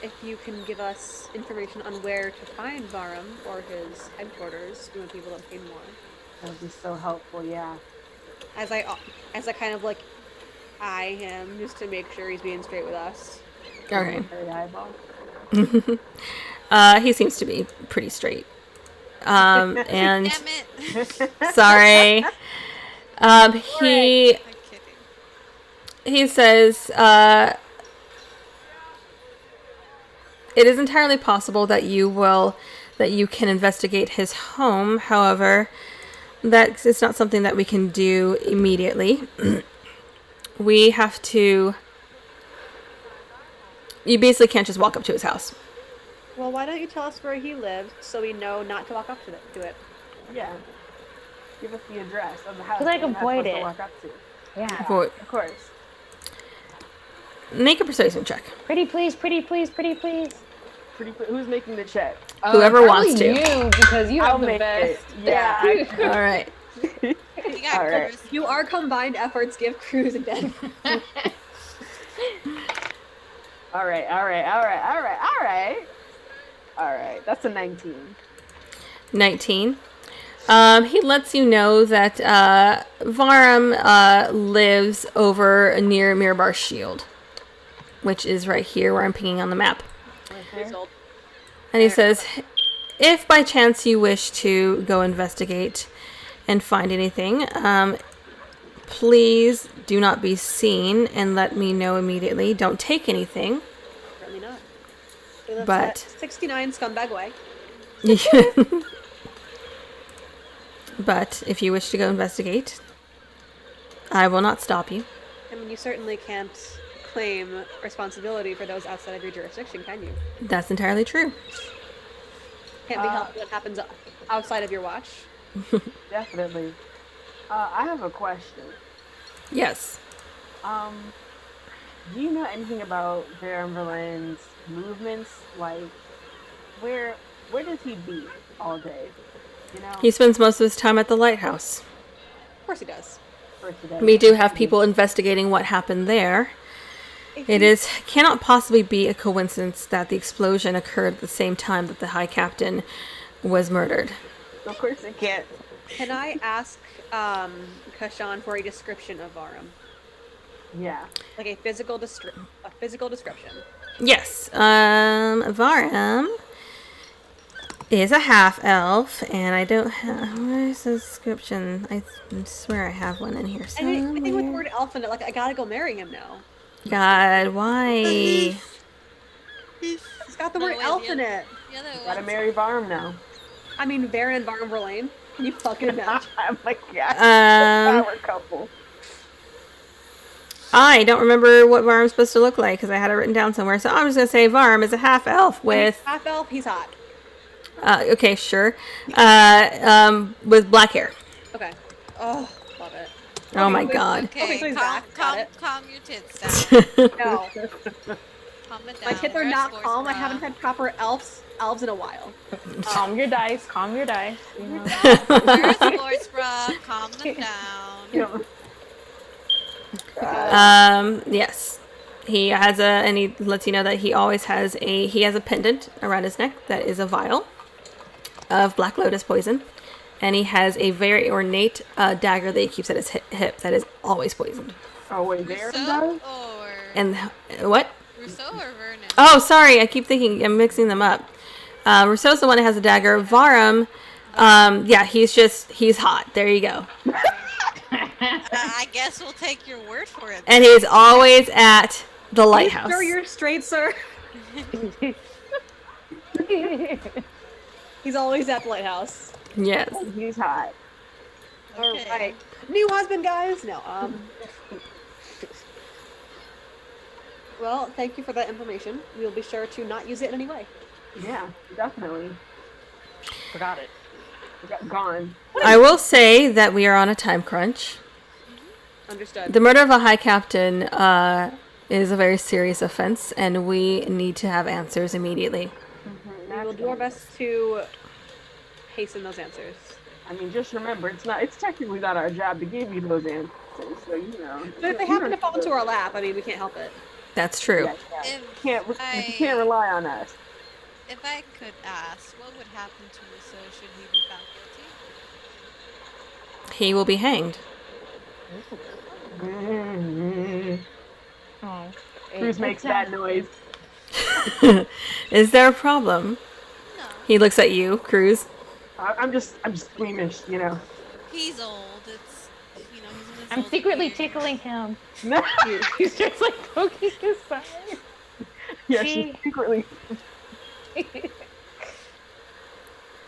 If you can give us information on where to find Varum or his headquarters, we want people to obtain more. That would be so helpful, yeah. As I kind of like eye him just to make sure he's being straight with us. Okay. Very eyeball. He seems to be pretty straight. And Damn it. sorry. I'm kidding. He says, it is entirely possible that you can investigate his home. However, that is not something that we can do immediately. We have to... You basically can't just walk up to his house. Well, why don't you tell us where he lives so we know not to walk up to it? Yeah. Give us the address of the house. Cause I can that we're avoid supposed to it. walk up to. Yeah. Avoid. Of course. Make a persuasion check. Pretty please, pretty please, pretty please. Who's making the check? Whoever wants to. You, because you I'll have the make best. it. Yeah. All right. You got All right. Cruz. You our combined efforts give Cruz a den. All right. That's a 19. 19. He lets you know that Varum lives over near Mirabar Shield, which is right here where I'm pinging on the map. Right there. Result. And he says, if by chance you wish to go investigate and find anything, please do not be seen and let me know immediately. Don't take anything. Certainly not. He lives But- at 69 Scumbag Way. But if you wish to go investigate, I will not stop you. I mean, you certainly can't claim responsibility for those outside of your jurisdiction, can you? That's entirely true. Can't be helped what happens outside of your watch. Definitely. I have a question. Yes. Do you know anything about Vermberland's movements? Like, where does he be all day? You know? He spends most of his time at the lighthouse. Of course he does. First today. We do have people investigating what happened there. It cannot possibly be a coincidence that the explosion occurred at the same time that the High Captain was murdered. Of course it can't. Can I ask Kashan for a description of Varum? Yeah. Like a physical description. Yes. Varum is a half-elf, and I don't have... Where's the description? I swear I have one in here I somewhere. think with the word elf in it, like, I gotta go marry him now. God, why? It's got the No, word wait, elf the in it. The other Gotta one's marry Varm now. I mean, Baron and Varum Verlaine. Can you fucking imagine? I'm like, yeah. Power couple. I don't remember what Varm's supposed to look like because I had it written down somewhere. So I'm just gonna say Varm is a half elf with. Half elf, he's hot. Okay, sure. With black hair. Okay. Oh, love it. Oh my wait, god. Okay, so he's back. Got it. calm your tits down. No, Calm it down. my tits are Wear a not sports calm. I bra. haven't had proper elves in a while. Calm your dice. Calm your dice. You know? Wear a sports bra. Calm them down. Yes. He has and he lets you know that he always has he has a pendant around his neck that is a vial of black lotus poison. And he has a very ornate dagger that he keeps at his hip that is always poisoned. Oh, wait, there Rousseau does? or And what? Rousseau or Vernon? Oh, sorry. I keep thinking I'm mixing them up. Rousseau's the one that has a dagger. Varum, yeah, he's hot. There you go. I guess we'll take your word for it. And he's always at the lighthouse. Sir, you're straight, sir. He's always at the lighthouse. Yes. He's hot. All Okay. right. New husband, guys. No. Well, thank you for that information. We'll be sure to not use it in any way. Yeah, definitely. Forgot it. Gone. I will say that we are on a time crunch. Understood. The murder of a high captain is a very serious offense, and we need to have answers immediately. We will do our best to hasten those answers. I mean, just remember, it's technically not our job to give you those answers, so you know. But if they happen to fall into our lap, I mean, we can't help it. That's true. Yeah. If You can't rely on us. If I could ask, what would happen to Rousseau should he be found guilty? He will be hanged. Oh. Cruz makes that noise. Is there a problem? No. He looks at you, Cruz. I'm just squeamish, you know. He's old. It's, he's in his I'm older secretly years. tickling him. He's just like poking his side. Yeah, she's secretly.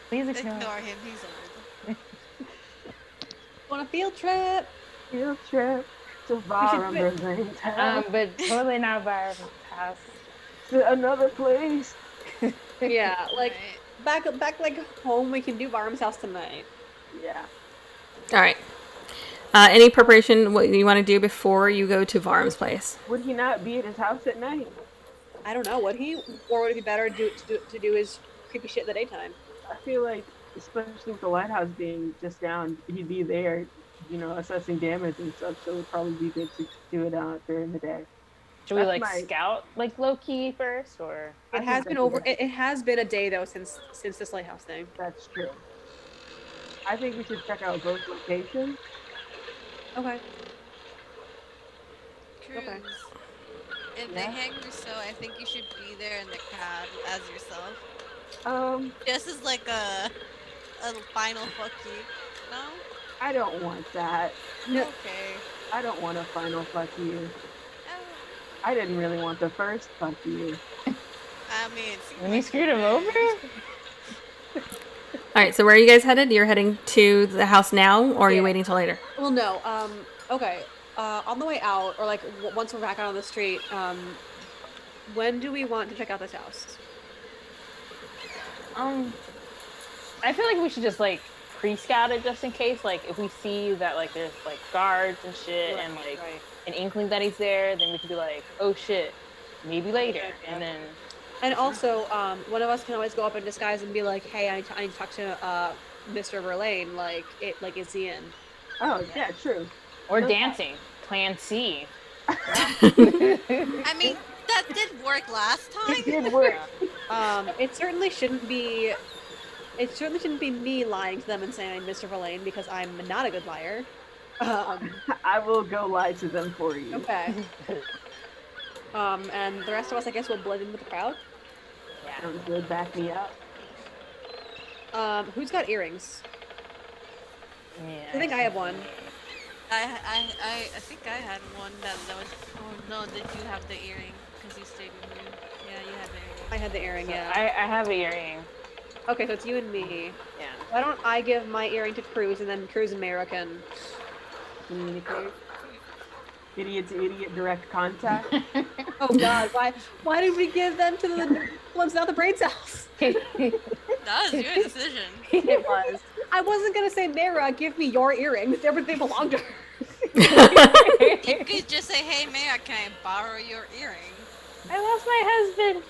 Please ignore. Ignore him. He's old. On a field trip. Field trip to Varumber's house. But totally not Byron's house. To another place. Yeah, like Right. back like home. We can do Varum's house tonight. Yeah. All right. Any preparation what you want to do before you go to Varum's place? Would he not be at his house at night? I don't know. Would he, or would it be better to do his creepy shit in the daytime? I feel like, especially with the lighthouse being just down, he'd be there, you know, assessing damage and stuff. So it would probably be good to do it during the day. Should we That's like my- scout like low key first, or I It think has been that's a over. good- It has been a day though since this lighthouse thing. That's true. I think we should check out both locations. Okay. Cruz. Okay. If they Yeah. hang Rousseau, I think you should be there in the cab as yourself. Just as like a final fuck you. No? I don't want that. Okay. I don't want a final fuck you. Oh, I didn't really want the first fuck you. I mean, it seems when you like screwed him over? All right, so where are you guys headed? You're heading to the house now, or are you Yeah. waiting till later? Well, no. Okay. On the way out, or like once we're back out on the street, when do we want to check out this house? I feel like we should just like pre-scout it just in case. Like if we see that like there's like guards and shit, and like an inkling that he's there, then we could be like, oh shit, maybe later, and then. And also, one of us can always go up in disguise and be like, "Hey, I need to talk to Mr. Verlaine. Like, is he in?" Oh, yeah, true. Or No, dancing. Plan C. I mean, that did work last time. It did work. It certainly shouldn't be. It certainly shouldn't be me lying to them and saying I'm Mr. Verlaine because I'm not a good liar. I will go lie to them for you. Okay. And the rest of us, I guess, will blend in with the crowd. Sounds good. Back me up. Who's got earrings? Yeah. I think I have one. I think I had one that was. Oh no, did you have the earring? Because you stayed with me. Yeah, you had the earring. I had the earring, yeah. I have an earring. Okay, so it's you and me. Yeah. Why don't I give my earring to Cruz, and then Cruz and Mayra can Communicate. Idiot to idiot direct contact. Oh God, why did we give them to the ones without the brain cells? That was your decision. It was. I wasn't gonna say Mayra, give me your earrings. They belong to her. You could just say, "Hey, Maya, can I borrow your earring?" I lost my husband.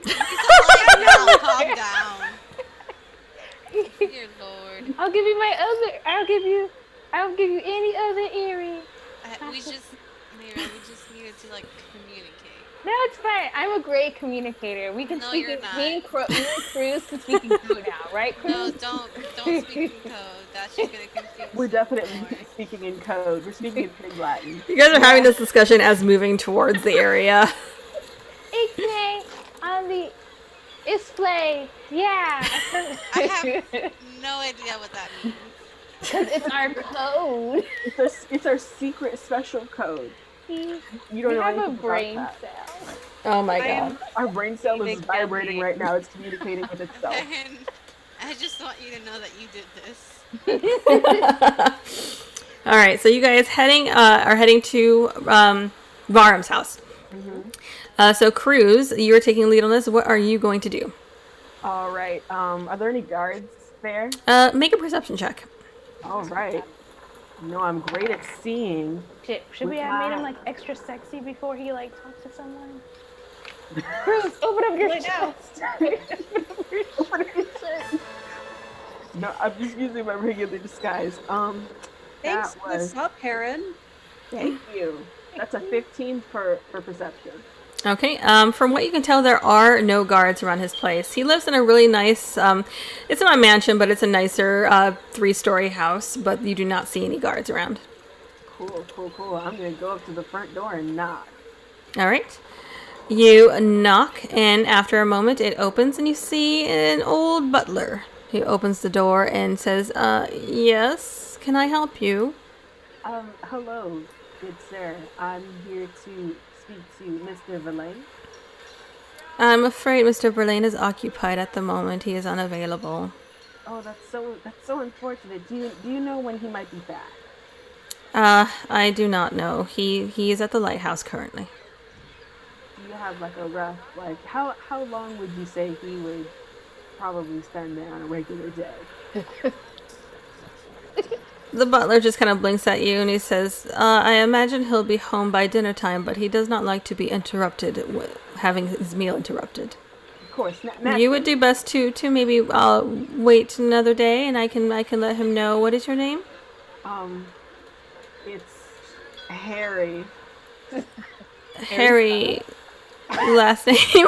He's alive now. Calm down. Dear Lord. I'll give you my other. I'll give you any other earring. We just needed to like communicate. No, it's fine. I'm a great communicator. We can No, speak you're in not. me and Cruz can speak in code now, right, Cruz? No, don't speak in code. That's just gonna confuse. We're definitely more. speaking in code. We're speaking in Pig Latin. You guys are having this discussion as moving towards the area. Ixnay on the display. Yeah. I have no idea what that means. Because it's our code. It's our secret special code. You don't We know have a anything brain about that. cell. Oh my I am- god. Our brain cell is Big vibrating Debbie. right now. It's communicating with itself. And I just want you to know that you did this. All right, so you guys are heading to Varum's house. So Cruz, you are taking lead on this. What are you going to do? All right. Are there any guards there? Make a perception check. All right. No, I'm great at seeing. Shit, should we With have made him my- like extra sexy before he like talks to someone? Cruz, open up your Right now. chest. No, I'm just using my regular disguise. Thanks That for was- the sup, Heron. Thank you. That's a 15 for perception. Okay, from what you can tell, there are no guards around his place. He lives in a really nice, it's not a mansion, but it's a nicer 3-story house, but you do not see any guards around. Cool. I'm gonna go up to the front door and knock. All right. You knock, and after a moment, it opens, and you see an old butler. He opens the door and says, yes, can I help you? Hello, good sir. I'm here to speak to Mr. Verlaine. I'm afraid Mr. Verlaine is occupied at the moment. He is unavailable. Oh, that's so unfortunate. Do you know when he might be back? I do not know. He is at the lighthouse currently. Do you have like a rough how long would you say he would probably spend there on a regular day? The butler just kind of blinks at you and he says, I imagine he'll be home by dinner time, but he does not like to be interrupted, having his meal interrupted. Of course. You would do best to maybe wait another day, and I can let him know. What is your name? It's Harry. Harry last name.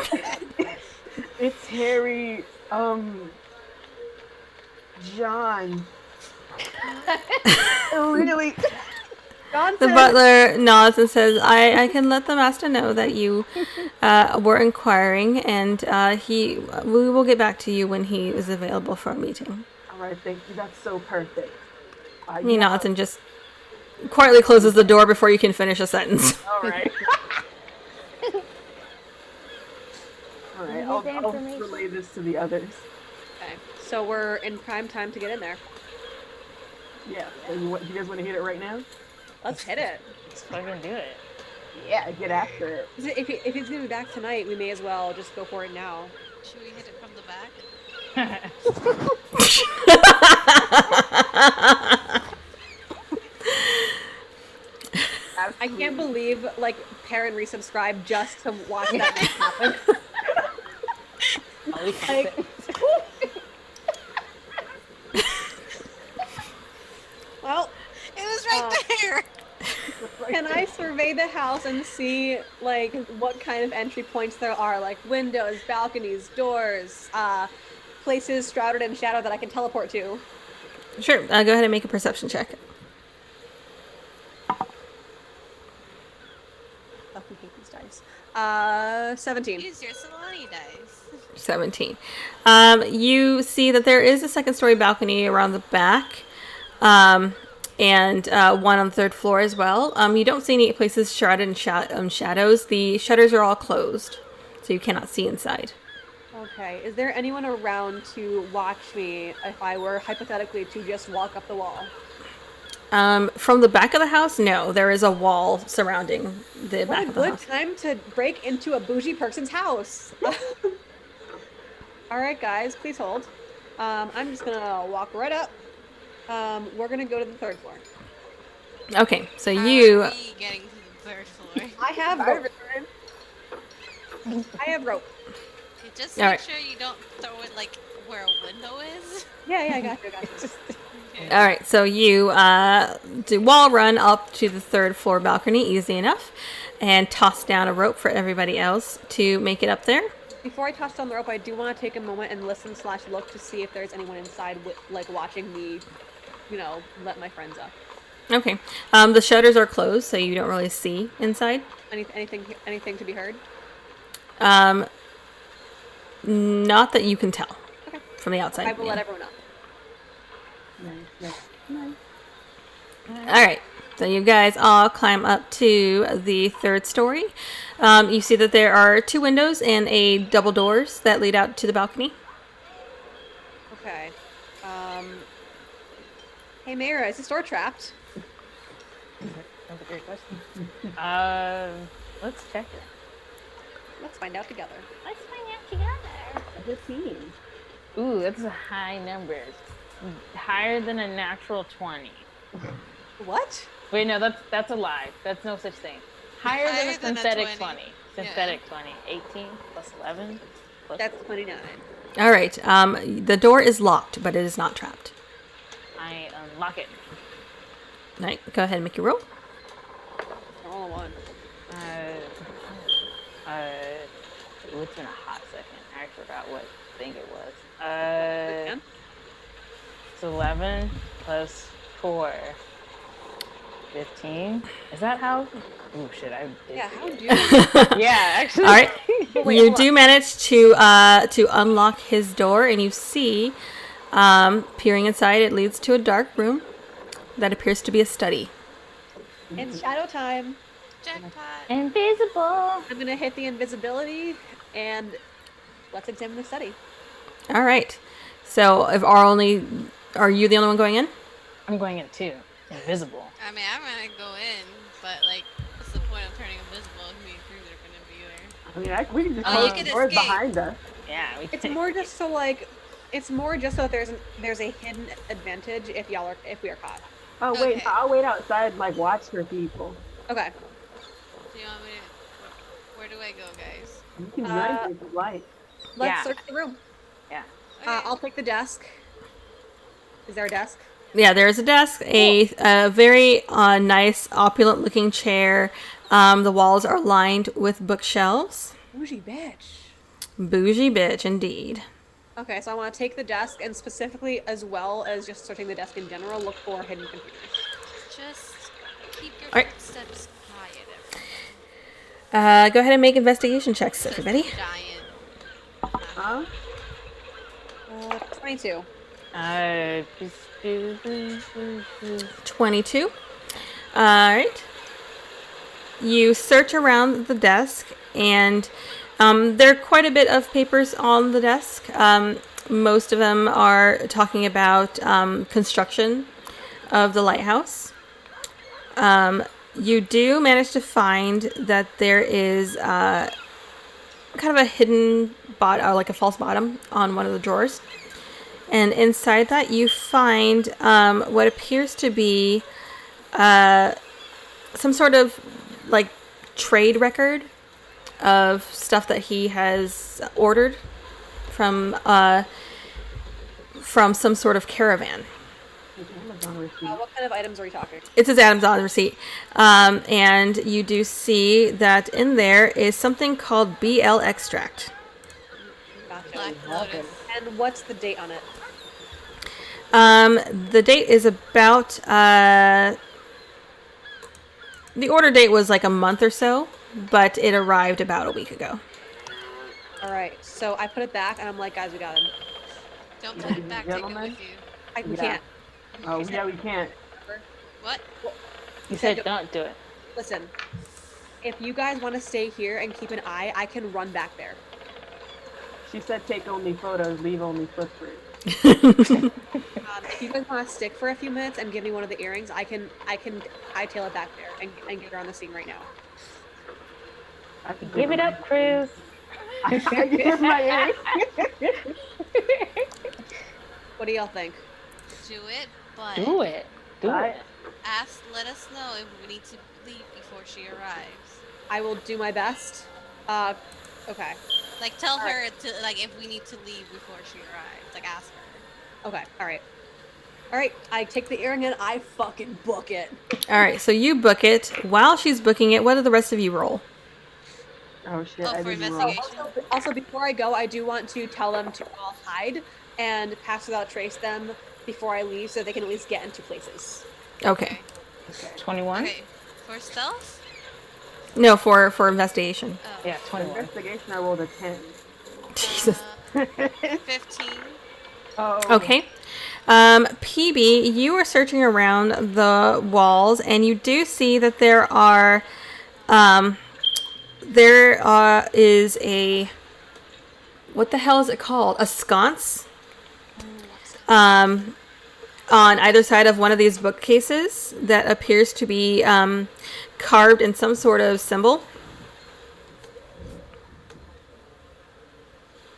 It's Harry, John. Really? The butler nods and says, I can let the master know that you were inquiring, and we will get back to you when he is available for a meeting. All right, thank you. That's so perfect. He nods and just quietly closes the door before you can finish a sentence. All right. All right, I'll relay this to the others. Okay. So we're in prime time to get in there. Yeah. So you guys want to hit it right now? Let's hit it. Let's fucking do it. Yeah, get after it. If he's gonna be back tonight, we may as well just go for it now. Should we hit it from the back? I can't believe like Perrin resubscribed just to watch that happen. Like, well, It was right there. can I survey the house and see like what kind of entry points there are, like windows, balconies, doors, places shrouded in shadow that I can teleport to? Sure, go ahead and make a perception check. Fucking hate these dice. 17. Use your Solani dice. 17. You see that there is a second story balcony around the back, and one on the third floor as well. You don't see any places shrouded in shadows. The shutters are all closed, so you cannot see inside. Okay, is there anyone around to watch me if I were hypothetically to just walk up the wall? From the back of the house, no. There is a wall surrounding the What back a of the good house. time to break into a bougie person's house. All right, guys, please hold. I'm just gonna walk right up. We're gonna go to the third floor. Okay, so How you... are we getting to the third floor? I have rope. I have rope. Okay, just All make right. sure you don't throw it like where a window is. Yeah, I got you. Okay. All right, so you do wall run up to the third floor balcony, easy enough, and toss down a rope for everybody else to make it up there. Before I toss down the rope, I do want to take a moment and listen/look to see if there's anyone inside, like watching me, let my friends up. Okay, the shutters are closed, so you don't really see inside. Anything to be heard? Not that you can tell Okay. from the outside. I will yeah. let everyone know. Nice. All right, so you guys all climb up to the third story. You see that there are 2 windows and a double doors that lead out to the balcony. Okay. Hey, Mayra, is this door trapped? That's a great question. Let's check it. Let's find out together. Let's find out together. As a team. Ooh, that's a high number. Higher than a natural 20. What? Wait, no, that's a lie. That's no such thing. Higher than a Higher than a synthetic 20. 20. Synthetic 20. 18 plus 11 plus That's 29. All right, the door is locked, but it is not trapped. I unlock it. All right, go ahead and make your roll. Roll a 1. It's been a hot second. I forgot what thing it was. Again? It's 11 plus 4. 15. Is that how? Oh shit! I did. Yeah, how do you? Yeah, actually. All right, Wait, you hold do on. manage to unlock his door, and you see, peering inside, it leads to a dark room that appears to be a study. It's shadow time. Jackpot. Invisible. I'm gonna hit the invisibility, and let's examine the study. All right, so are you the only one going in? I'm going in too. Invisible. I mean, I'm gonna go in, but like, what's the point of turning invisible if me and Cruz are gonna be there? I mean, we can just Oh, close you the can doors escape. behind us. Yeah, we can. It's more just so there's a hidden advantage if we are caught. Oh, wait, Okay. I'll wait outside, watch for people. Okay. Do you want me to? Where do I go, guys? You can run if you like. Let's Yeah. search the room. Yeah. Okay. I'll take the desk. Is there a desk? Yeah, there's a desk, a very nice, opulent-looking chair, The walls are lined with bookshelves. Bougie bitch. Bougie bitch, indeed. Okay, so I want to take the desk and specifically, as well as just searching the desk in general, look for hidden computers. Just keep your Alright. footsteps quiet, everyone. Go ahead and make investigation checks, Says everybody. the giant. Huh? 22. 22. Alright. You search around the desk, and there are quite a bit of papers on the desk. Most of them are talking about construction of the lighthouse. You do manage to find that there is kind of a hidden like a false bottom on one of the drawers. And inside that you find what appears to be some sort of like trade record of stuff that he has ordered from some sort of caravan. Amazon receipt. What kind of items are we talking? It says Adam's on the receipt. And you do see that in there is something called BL extract. Gotcha. Black Lotus. And what's the date on it? The date is about the order date was like a month or so, but it arrived about a week ago. All right, so I put it back, and I'm like, guys, we got him. Don't put it back, take it Gentlemen? with you. We Yeah. can't. Oh, yeah, we can't. What? You said don't do it. Listen, if you guys want to stay here and keep an eye, I can run back there. She said take only photos, leave only footprints. If you guys want to stick for a few minutes and give me one of the earrings, I can hightail it back there and get her on the scene right now. I can Give it up, Cruz. I can't give my ears. What do y'all think? Do it, but Do it. Do I- it. let us know if we need to leave before she arrives. I will do my best. Okay. Like, tell her Alright. to, like, if we need to leave before she arrives. Like, ask her. Okay. All right. All right. I take the earring and I fucking book it. All right, so you book it. While she's booking it, what do the rest of you roll? Oh shit! Oh, I for didn't roll. investigation? Also, before I go, I do want to tell them to all hide and pass without trace them before I leave, so they can at least get into places. Okay. 21? Okay. For stealth? No, for investigation. Oh. Yeah, 21. Investigation. I rolled a 10. Jesus. 15. Oh. Okay. PB, you are searching around the walls, and you do see that there is a, what the hell is it called? A sconce. On either side of one of these bookcases that appears to be carved in some sort of symbol.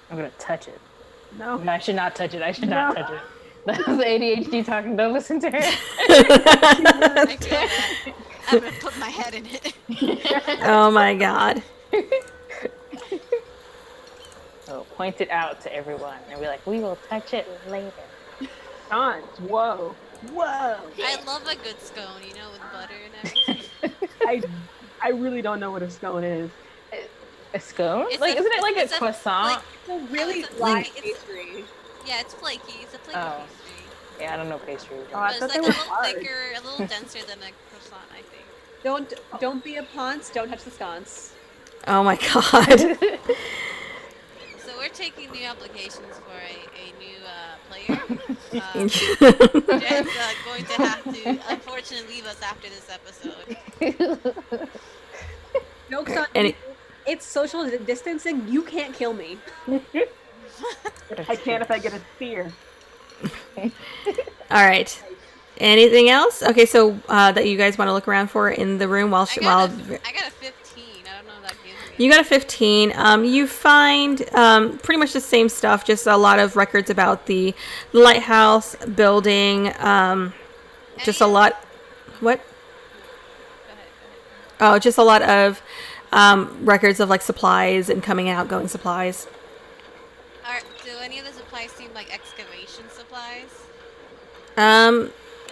I'm gonna touch it. No. No, I should not touch it. I should not touch it. That was ADHD talking. Don't listen to her. I feel that. I'm gonna put my head in it. Oh my god. So point it out to everyone and be like, we will touch it later. Sconce. Whoa. Whoa. I love a good scone, you know, with butter and everything. I really don't know what a scone is. A scone? It's Like, a- isn't it like a it's a- croissant? like- It's a really it's a light flaky- it's- pastry. Yeah, it's flaky. It's a flaky Oh. pastry. Yeah, I don't know pastry. Oh, I But it's thought like they a were little hard. thicker, a little denser than a croissant, I think. Don't be a ponce. Don't touch the sconce. Oh my god. So we're taking new applications for a new player. Jen's going to have to, unfortunately, leave us after this episode. Jokes on And you. It's social distancing. You can't kill me. I can if I get a spear. All right. Anything else? Okay, so that you guys want to look around for in the room while I got a 15. I don't know if that gives me. You got a 15. You find pretty much the same stuff, just a lot of records about the lighthouse building. Just a lot. What? Go ahead. Oh, just a lot of records of like supplies and coming out, going supplies. Do any of the supplies seem like excavation supplies?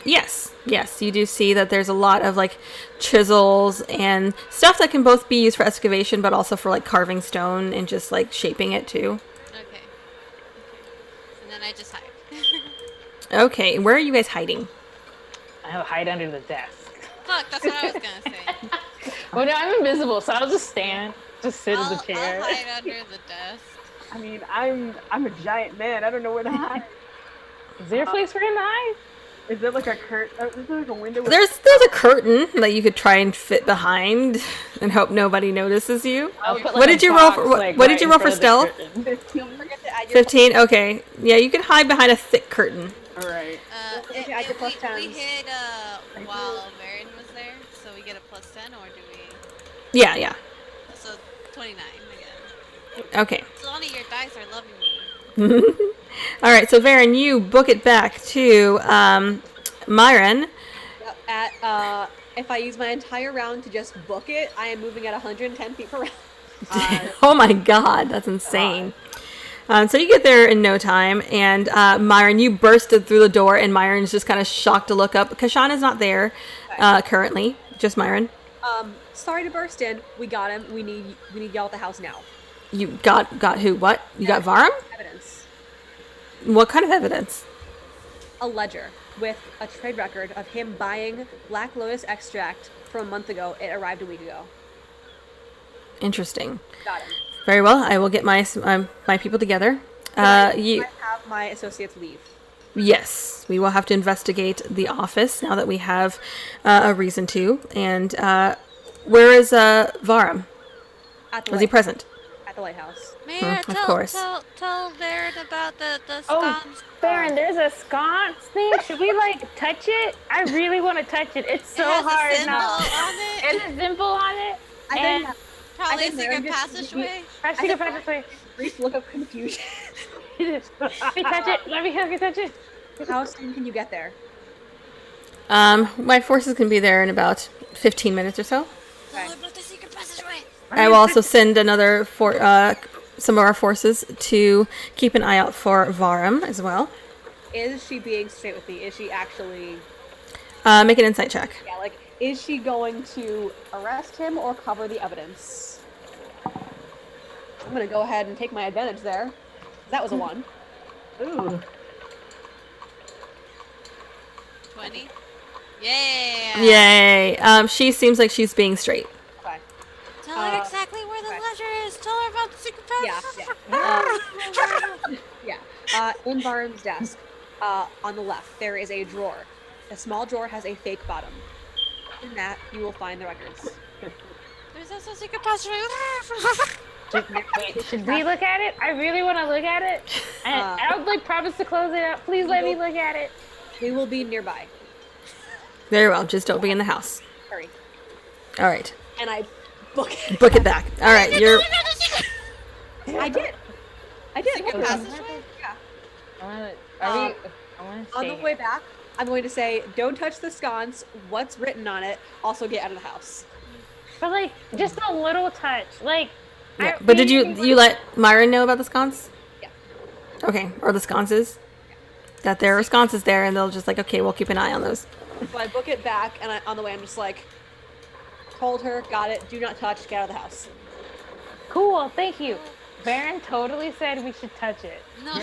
Yes, you do see that there's a lot of like chisels and stuff that can both be used for excavation, but also for like carving stone and just like shaping it too. Okay. And then I just hide. Okay, where are you guys hiding? I'll hide under the desk. Fuck, that's what I was gonna say. Well, no, I'm invisible, so I'll just stand, just sit in the chair. I'll hide under the desk. I mean, I'm a giant man. I don't know where to hide. Is there a place for him to hide? Is there like a is there like a window? There's a curtain that you could try and fit behind and hope nobody notices you. I'll put, like, What did a you roll box, for? like, What right did you in roll for front of the stealth? curtain. 15. Don't forget to add your 15. Okay, yeah, you can hide behind a thick curtain. All right. Okay, I get plus we 10s. hid while Varen was there, so we get a plus 10, or do we? Yeah. So 29 again. Okay. So only your dice are loving me. All right, so Varen, you book it back to Myron. At if I use my entire round to just book it, I am moving at 110 feet per round. Oh my god, that's insane. So you get there in no time, and Myron, you bursted through the door, and Myron's just kind of shocked to look up. Kashan is not there currently, just Myron. Sorry to burst in. We got him. We need y'all at the house now. You got who? What? You got Varum? Evidence. What kind of evidence? A ledger with a trade record of him buying Black Lotus extract from a month ago. It arrived a week ago. Interesting. Got him. Very well. I will get my people together. I have my associates leave. Yes, we will have to investigate the office now that we have a reason to. And where is Varum? At the Was he present? At the lighthouse. Mayor, of course. tell Varen about the Oh, scones. Baron, there's a sconce thing. Should we like touch it? I really want to touch it. It's so It has hard a symbol now. on it. It's a symbol on it. I And think Probably a think secret Varen just- passageway. I see the passageway. brief look of confusion. Let me touch it. Let me touch it. How soon can you get there? My forces can be there in about 15 minutes or so. Tell her about the secret passageway. I will also send some of our forces to keep an eye out for Varum as well. Is she being straight with me? Is she actually... Make an insight check. Yeah, like, is she going to arrest him or cover the evidence? I'm gonna go ahead and take my advantage there. That was a 1. Ooh. 20. Yeah. Yay! She seems like she's being straight. Okay. Tell her exactly where the ledger is. Tell her about the secret Yeah, passageway. yeah. In Varn's desk, on the left, there is a drawer. The small drawer has a fake bottom. In that, you will find the records. There's also a secret passageway. Should we look at it? I really want to look at it. And I would like promise to close it up. Please let me look at it. We will be nearby. Very well. Just don't be in the house. Hurry. All right. And I book it. Book it back. All right. You're. I did. Secret passageway? Yeah. I want to On the way back, I'm going to say, don't touch the sconce. What's written on it? Also get out of the house. But like, just a little touch. Like, Yeah. But did you let Myron know about the sconce? Yeah. Okay. Or the sconces? That there are sconces there, and they'll just like, okay, we'll keep an eye on those. So I book it back, and on the way, I'm just like, told her, got it, do not touch, get out of the house. Cool, thank you. Baron totally said we should touch it. No,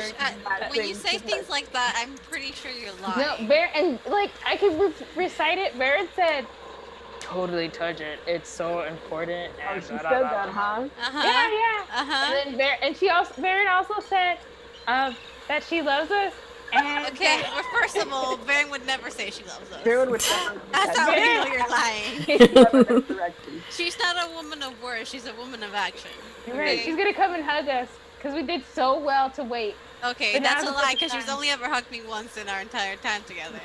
when you say things like that, I'm pretty sure you're lying. No, Baron, and like I could recite it. Baron said, "Totally touch it. It's so important." Oh, And she blah, said blah, blah, that, blah. huh? Uh-huh. Yeah. Uh-huh. And then Baron also said that she loves us. And Okay, well, first of all, Varen would never say she loves us. Baron would never do That's how that. we know you're lying. Never misdirection. She's not a woman of words, she's a woman of action. You're right. She's gonna come and hug us because we did so well to wait. Okay, But that's now's a the lie, perfect because she's time. only ever hugged me once in our entire time together.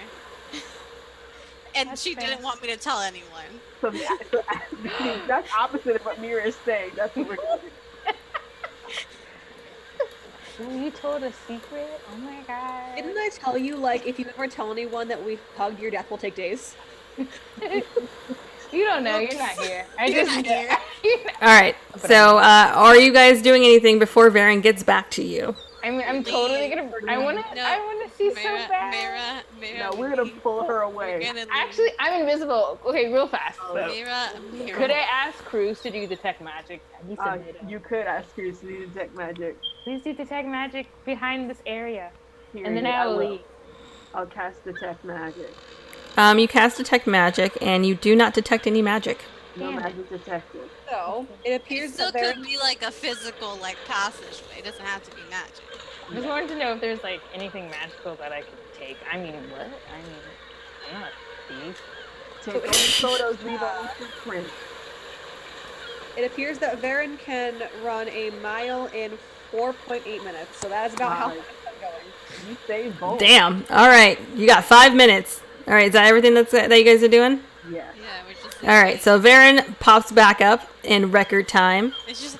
And That's she fair. didn't want me to tell anyone. So the exact opposite of what Mira is saying. That's what we're doing. Ooh, you told a secret? Oh my god. Didn't I tell you, like, if you ever tell anyone that we've hugged, your death will take days? You don't know. You're not here. You're not here. All right. So, are you guys doing anything before Varen gets back to you? I'm totally gonna. I wanna see so bad. No, we're gonna pull her away. Actually, I'm invisible. Okay, real fast. Oh. So. Mira. Could I ask Cruz to do detect magic? He said no. You could ask her to do detect magic. Please do detect magic behind this area, Here, and then I I'll will. leave. I'll cast detect magic. You cast detect magic, and you do not detect any magic. No Damn it. magic detected. So it It appears still that could be like a physical like passageway. It doesn't have to be magic. I just wanted to know if there's like anything magical that I could take. I mean, what? I mean, I'm not a thief. Take only photos, leave only footprints. it appears that Varen can run a mile in 4.8 minutes. So that is about how Wow. fast I'm going. You saved both. Damn. All right, you got 5 minutes. All right, is that everything that you guys are doing? Yeah. Yeah, we're just. All right, so Varen pops back up in record time. It's just.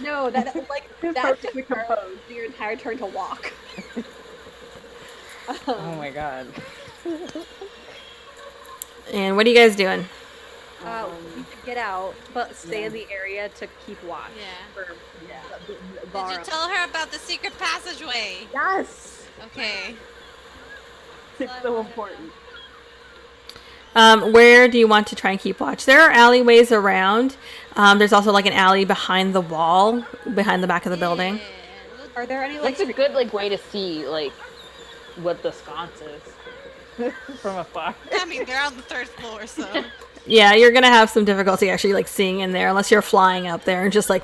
No, that like He's that perfectly took her composed. your entire turn to walk. Oh my god. And what are you guys doing? We could get out, but stay in the area to keep watch. Yeah. For Yeah. Did Vara. you tell her about the secret passageway? Yes. Okay. It's so important. Where do you want to try and keep watch? There are alleyways around. There's also like an alley behind the wall, behind the back of the building. Yeah, Are there any like What's a good like way to see like what the sconce is from afar? I mean, they're on the 3rd floor, so. Yeah, you're gonna have some difficulty actually like seeing in there unless you're flying up there and just like.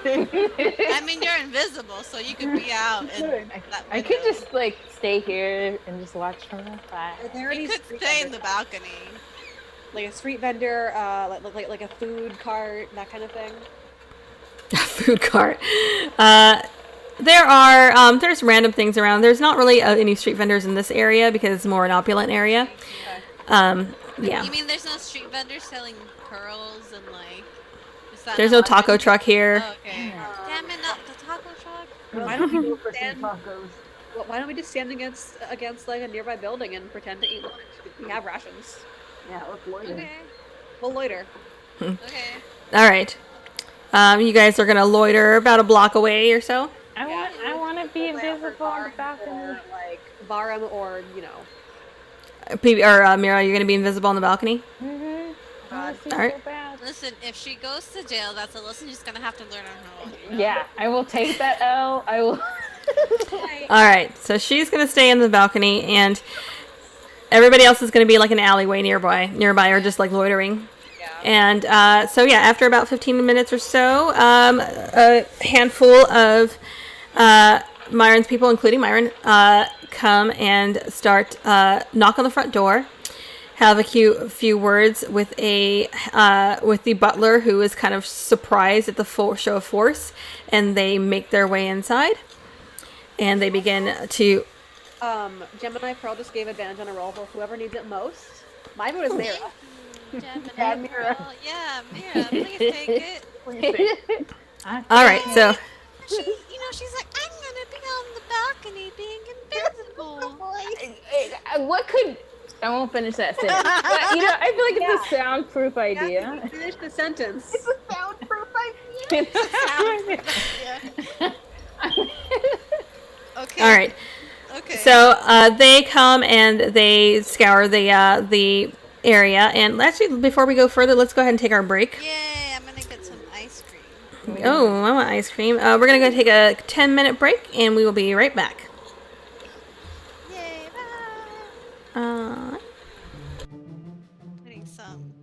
I mean, you're invisible, so you could be out. And I could just like stay here and just watch from afar. Are there any You could street stay in vendors? the balcony. Like a street vendor, like a food cart, that kind of thing. Food cart. There are there's random things around. There's not really any street vendors in this area because it's more an opulent area. Yeah. You mean there's no street vendors selling pearls and like? Is that There's not no what taco it is? truck here. Oh, okay. Damn it, not the taco truck. Why don't we Go just for some stand? tacos. Why don't we just stand against like a nearby building and pretend to eat lunch? We have rations. Yeah, let's loiter. Okay. We'll loiter. Okay. All right. You guys are gonna loiter about a block away or so. I want to be invisible on the balcony. Or, like Varum, or Mira, you're gonna be invisible on the balcony. I wanna see Alright. so bad. Listen, if she goes to jail, that's a lesson she's gonna have to learn on her own. Yeah, I will take that L. I will. All right. So she's gonna stay in the balcony, and everybody else is gonna be like an alleyway nearby, or just like loitering. And so yeah, after about 15 minutes or so, a handful of Myron's people, including Myron, come and start knock on the front door. Have a few words with with the butler, who is kind of surprised at the full show of force, and they make their way inside, and they begin to. Gemini Pearl just gave advantage on a roll for whoever needs it most. My vote is Mira. Yeah, Mira. Yeah, Mira, please take it. All right, so She's like, I'm gonna be on the balcony being invisible. What could? I won't finish that sentence. But, I feel like it's a soundproof idea. Finish the sentence. It's a soundproof idea. Okay. all right. Okay. So they come and they scour the area. And actually, before we go further, let's go ahead and take our break. Yay! I'm gonna get some ice cream. Oh, I want ice cream. We're gonna go take a 10-minute break, and we will be right back. Yay! Bye. Getting some.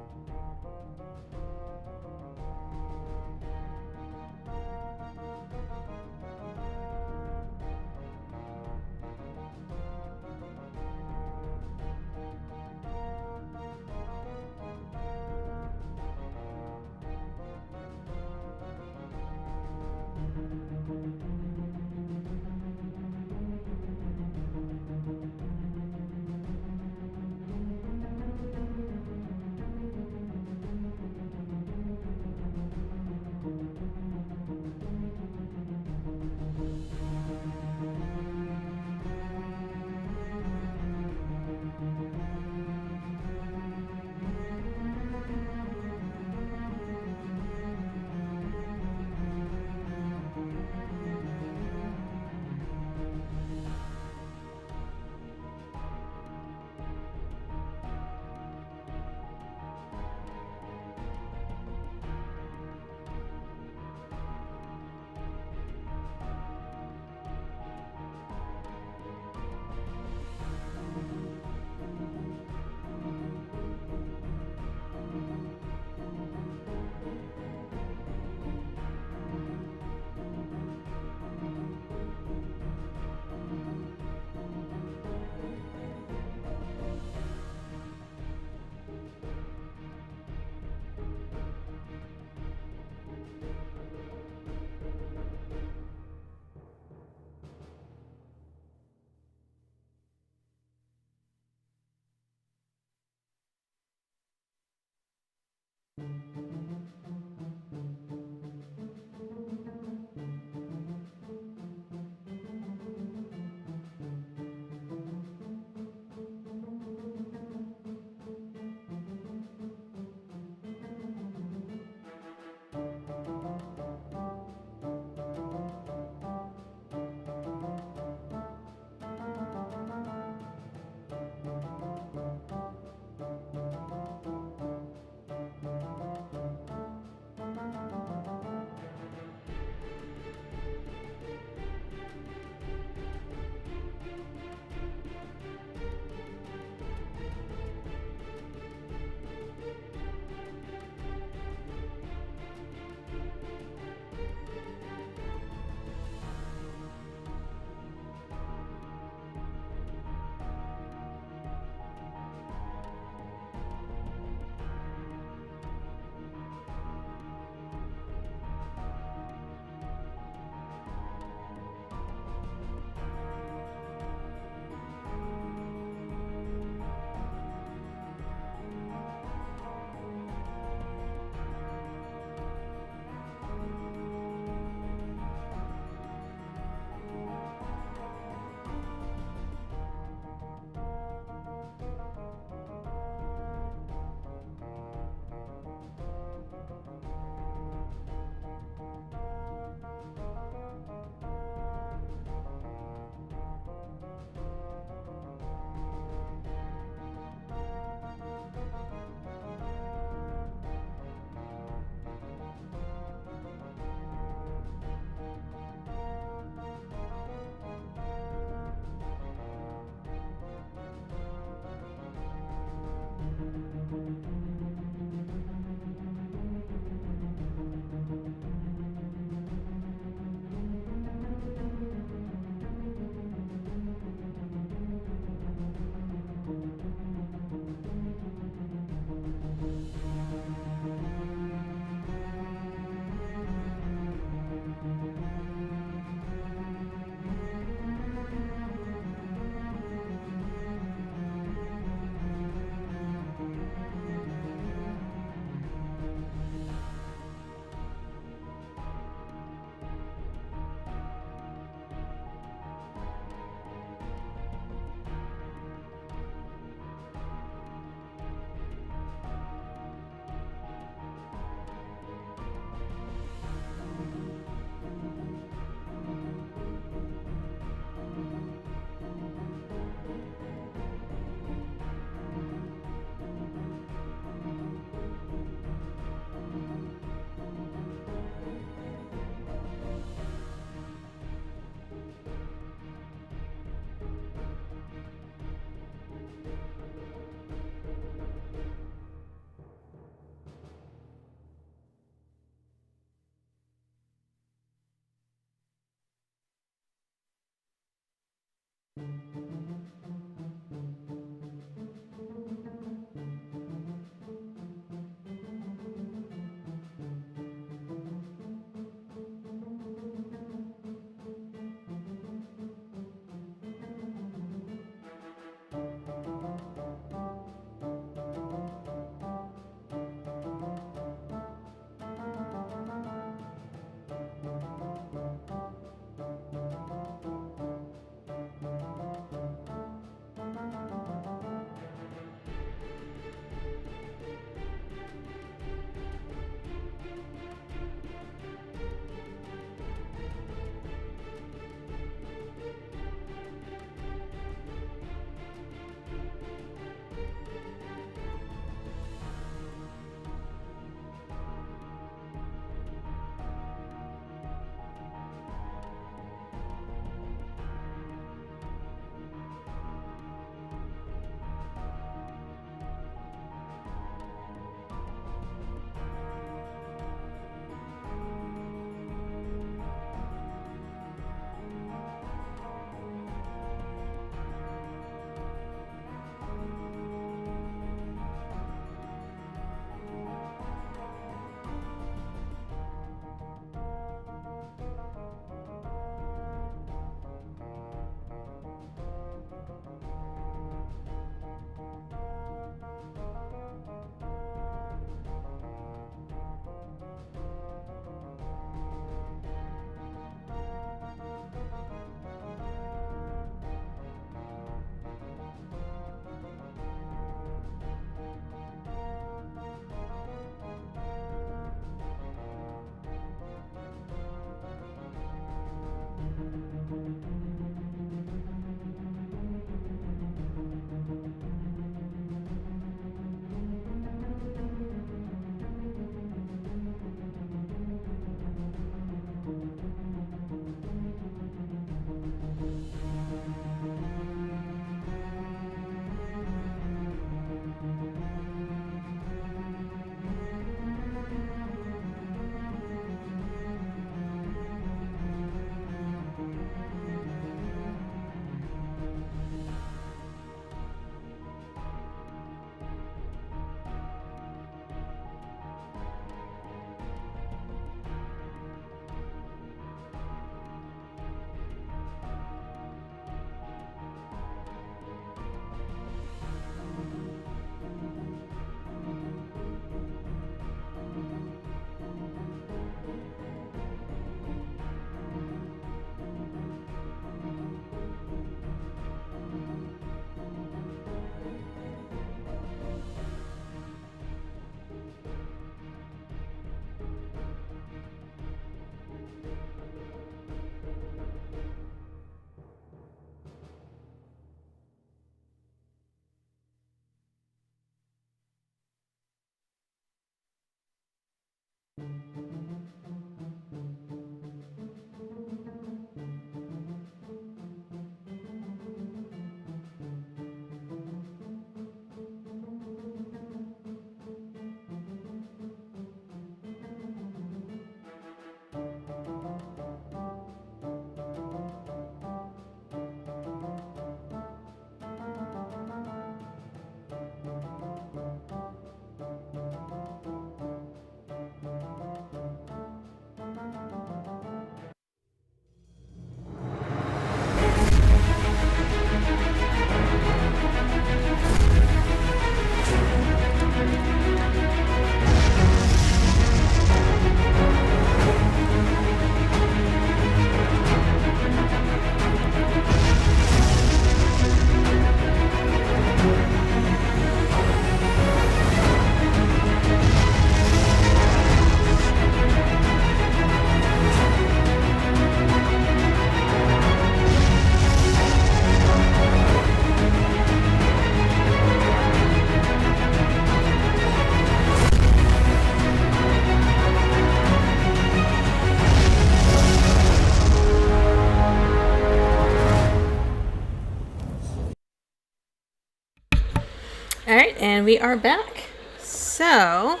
And we are back. So,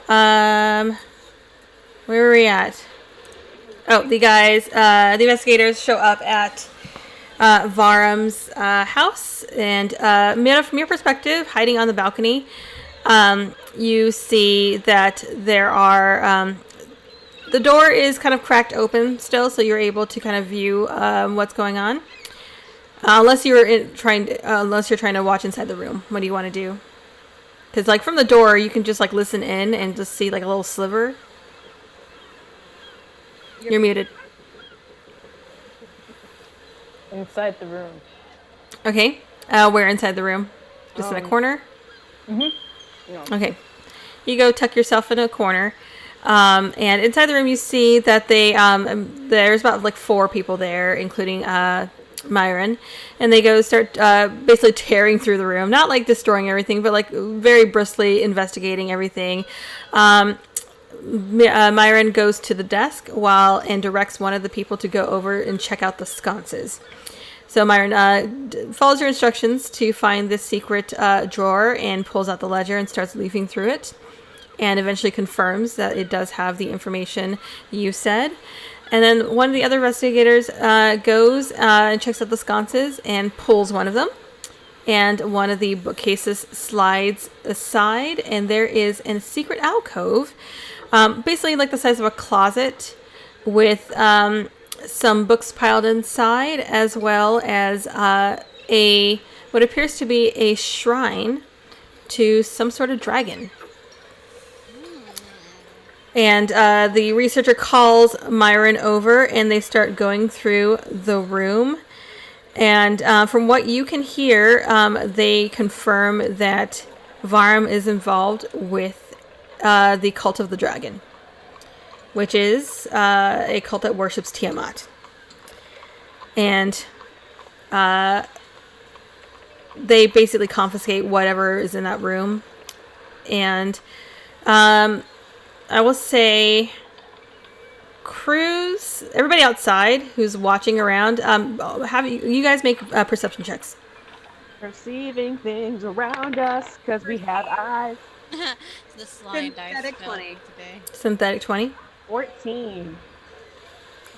where were we at? Oh, the guys, the investigators show up at Varum's house, and from your perspective, hiding on the balcony, you see that there are the door is kind of cracked open still, so you're able to kind of view what's going on. Unless you're trying to watch inside the room. What do you want to do? Because like from the door, you can just like listen in and just see like a little sliver. You're muted. Inside the room. Okay. Where inside the room? Just in a corner? Mm-hmm. Yeah. Okay. You go tuck yourself in a corner. And inside the room, you see that there's about like 4 people there, including Myron, and they go start basically tearing through the room, not like destroying everything, but like very briskly investigating everything. Myron goes to the desk and directs one of the people to go over and check out the sconces. So Myron follows your instructions to find this secret drawer and pulls out the ledger and starts leafing through it, and eventually confirms that it does have the information you said. And then one of the other investigators goes and checks out the sconces and pulls one of them. And one of the bookcases slides aside, and there is a secret alcove, basically like the size of a closet, with some books piled inside, as well as what appears to be a shrine to some sort of dragon. And the researcher calls Myron over, and they start going through the room. And from what you can hear, they confirm that Varum is involved with the Cult of the Dragon, which is a cult that worships Tiamat. And they basically confiscate whatever is in that room. And I will say, Cruz, everybody outside who's watching around, have you guys make perception checks. Perceiving things around us because we have eyes. The slime dice Synthetic fell 20. today. Synthetic 20. 14.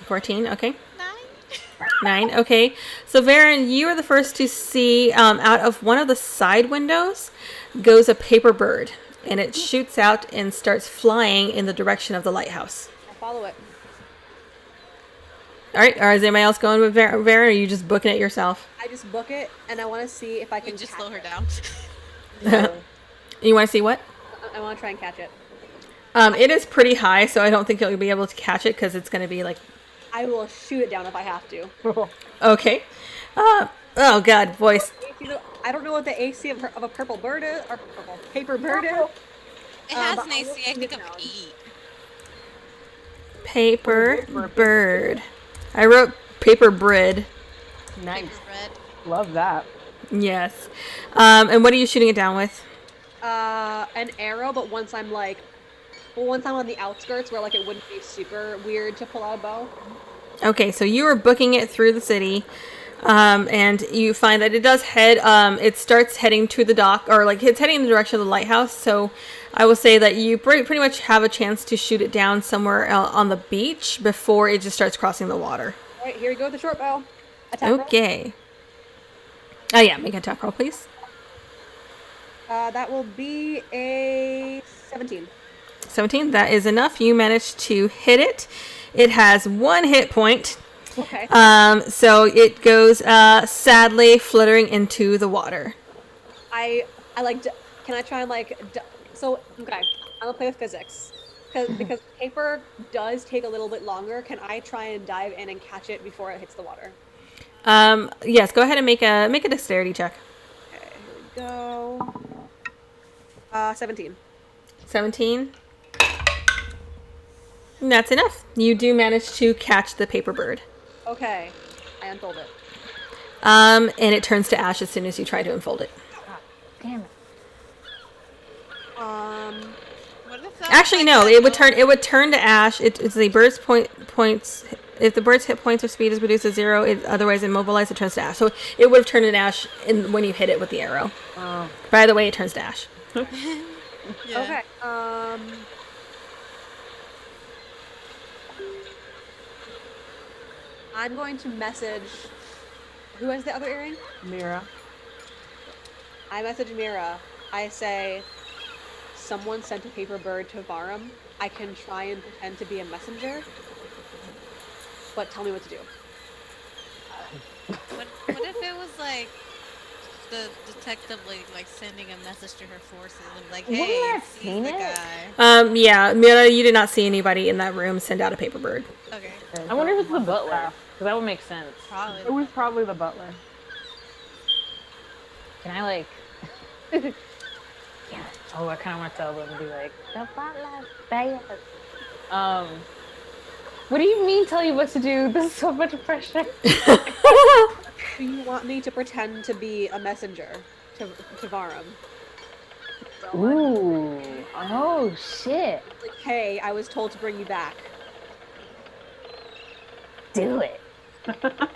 14, okay. 9. 9, okay. So Varen, you are the first to see, out of one of the side windows goes a paper bird. And it shoots out and starts flying in the direction of the lighthouse. I follow it. All right. Or is anybody else going with Varen, or are you just booking it yourself? I just book it, and I want to see if I We can just catch slow her it. down. You want to see what? I want to try and catch it. It is pretty high, so I don't think you'll be able to catch it because it's going to be like... I will shoot it down if I have to. Okay. Oh, God, voice. I don't know what the AC of a purple bird is, or purple paper bird is. It has but an I will AC, I shoot think, it of down. 8. Paper bird. I wrote paper bread. Nice. Paper bread. Love that. Yes. And what are you shooting it down with? An arrow, but once I'm on the outskirts where like it wouldn't be super weird to pull out a bow. Okay, so you were booking it through the city, and you find that it does head, it starts heading to the dock, or like it's heading in the direction of the lighthouse, so I will say that you pretty much have a chance to shoot it down somewhere on the beach before it just starts crossing the water. Alright, here we go with the short bow. Attack roll. Okay. Oh yeah, make an attack roll, please. That will be a 17. 17, that is enough. You managed to hit it. It has 1 hit point. Okay. So it goes sadly fluttering into the water. I like. Can I try and like? So okay, I'm gonna play with physics because paper does take a little bit longer. Can I try and dive in and catch it before it hits the water? Yes, go ahead and make a dexterity check. Okay, here we go. 17. 17. That's enough. You do manage to catch the paper bird. Okay, I unfold it. And it turns to ash as soon as you try to unfold it. Damn it. What if that Actually, was no. like It that would turn to ash. It's the bird's points If the bird's hit points or speed is reduced to 0, otherwise immobilized, it turns to ash. So it would have turned to ash when you hit it with the arrow. By the way, it turns to ash. Yeah. Okay. I'm going to message. Who has the other earring? Mira. I message Mira. I say, someone sent a paper bird to Varum. I can try and pretend to be a messenger, but tell me what to do. What if it was like the detective like sending a message to her forces and like, Wouldn't hey, I have seize seen the it? guy. Yeah, Mira, you did not see anybody in that room send out a paper bird. Okay. I wonder if it's the butler, because that would make sense. Probably. It was probably the butler. Can I like? Yeah. Oh, I kind of want to tell them to be like the butler, bad. What do you mean? Tell you what to do? This is so much pressure. Do you want me to pretend to be a messenger to Varum? Ooh. Oh shit. Like, hey, I was told to bring you back. Do it.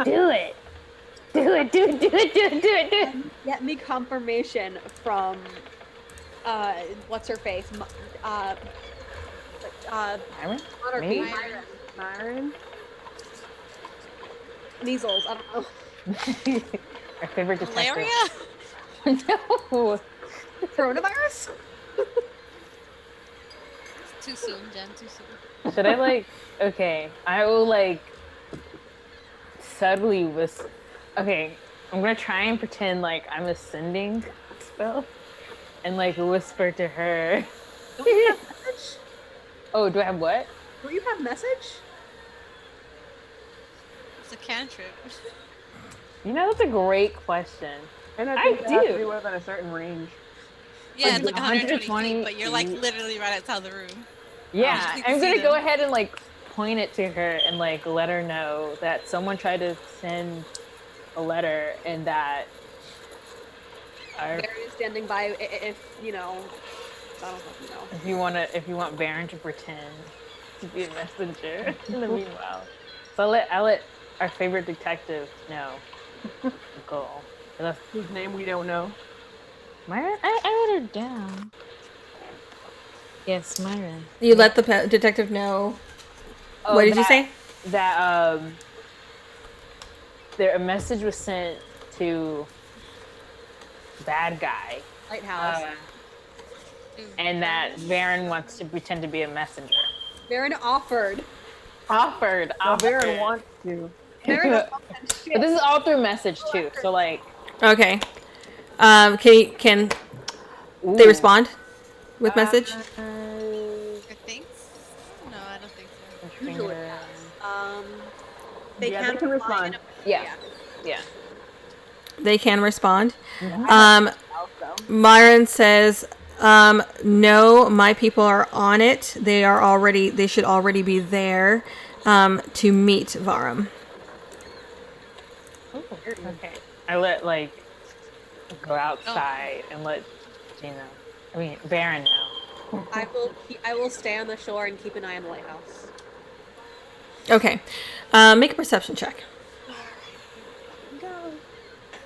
Do it. Do it. Do it. Do it. Do it. Do it. Do it. Get me confirmation from, what's her face? Myron? Monarchy. Me? Myron? Measles, I don't know. Our favorite detective. Malaria? No. Coronavirus? Too soon, Jen. Too soon. Should I like? Okay, I will like subtly whisper. Okay, I'm gonna try and pretend like I'm ascending spell, and like whisper to her. Don't you have message? Oh, do I have what? Don't you have message? It's a cantrip. You know, that's a great question. And I I think it has to do. be within a certain range. Yeah, it's like 120 120 feet, but you're like literally right outside the room. Yeah, you I'm see gonna go them. ahead and like point it to her and like let her know that someone tried to send a letter and that our, Barry is standing by if, you know, I don't fucking know. if you want Baron to pretend to be a messenger in the meanwhile. So I let our favorite detective know. Go. Whose name we don't know. Myron? I wrote her down. Yes, Myron. You let the detective know. Oh, What did you say? That there a message was sent to bad guy, Lighthouse. and that Baron wants to pretend to be a messenger. Baron offered. Offered. Baron wants to. Baron But this is all through message too. So like, Okay. Can they respond with message? I think so. No, I don't think so. Usually they Yeah, they can respond. yeah. Yeah. They can respond. Also. Myron says, no, my people are on it. They should already be there to meet Varum. Okay. I let like go outside and let Baron know. I will stay on the shore and keep an eye on the lighthouse. Okay. Make a perception check.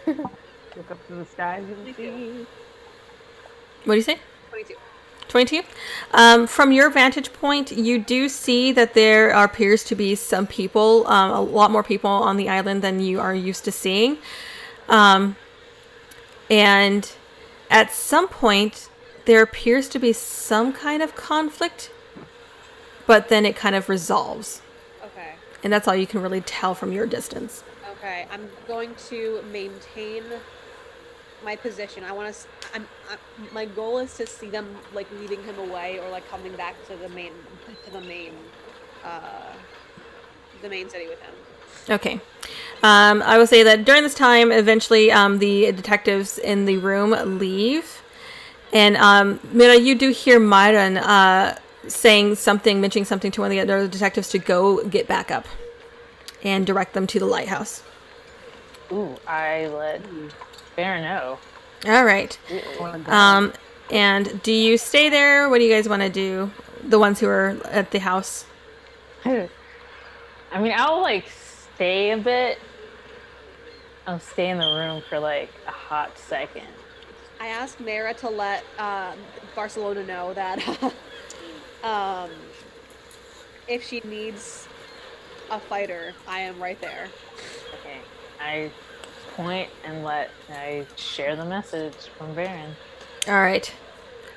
Look up to the skies and see. What do you say? 22. 22. From your vantage point, you do see that there appears to be some people, a lot more people on the island than you are used to seeing. And at some point, there appears to be some kind of conflict, but then it kind of resolves. Okay. And that's all you can really tell from your distance. Okay. I'm going to maintain my position. I want to. My goal is to see them like leading him away or like coming back to the main city with him. Okay. I will say that during this time, eventually, the detectives in the room leave. And, Mira, you do hear Myron mentioning something to one of the other detectives to go get back up and direct them to the lighthouse. Ooh, I let Baron know. All right. And do you stay there? What do you guys want to do? The ones who are at the house. I mean, I'll like stay a bit. I'll stay in the room for like a hot second. I asked Mara to let Barcelona know that um, if she needs a fighter, I am right there. Okay. I point and I share the message from Baron. All right.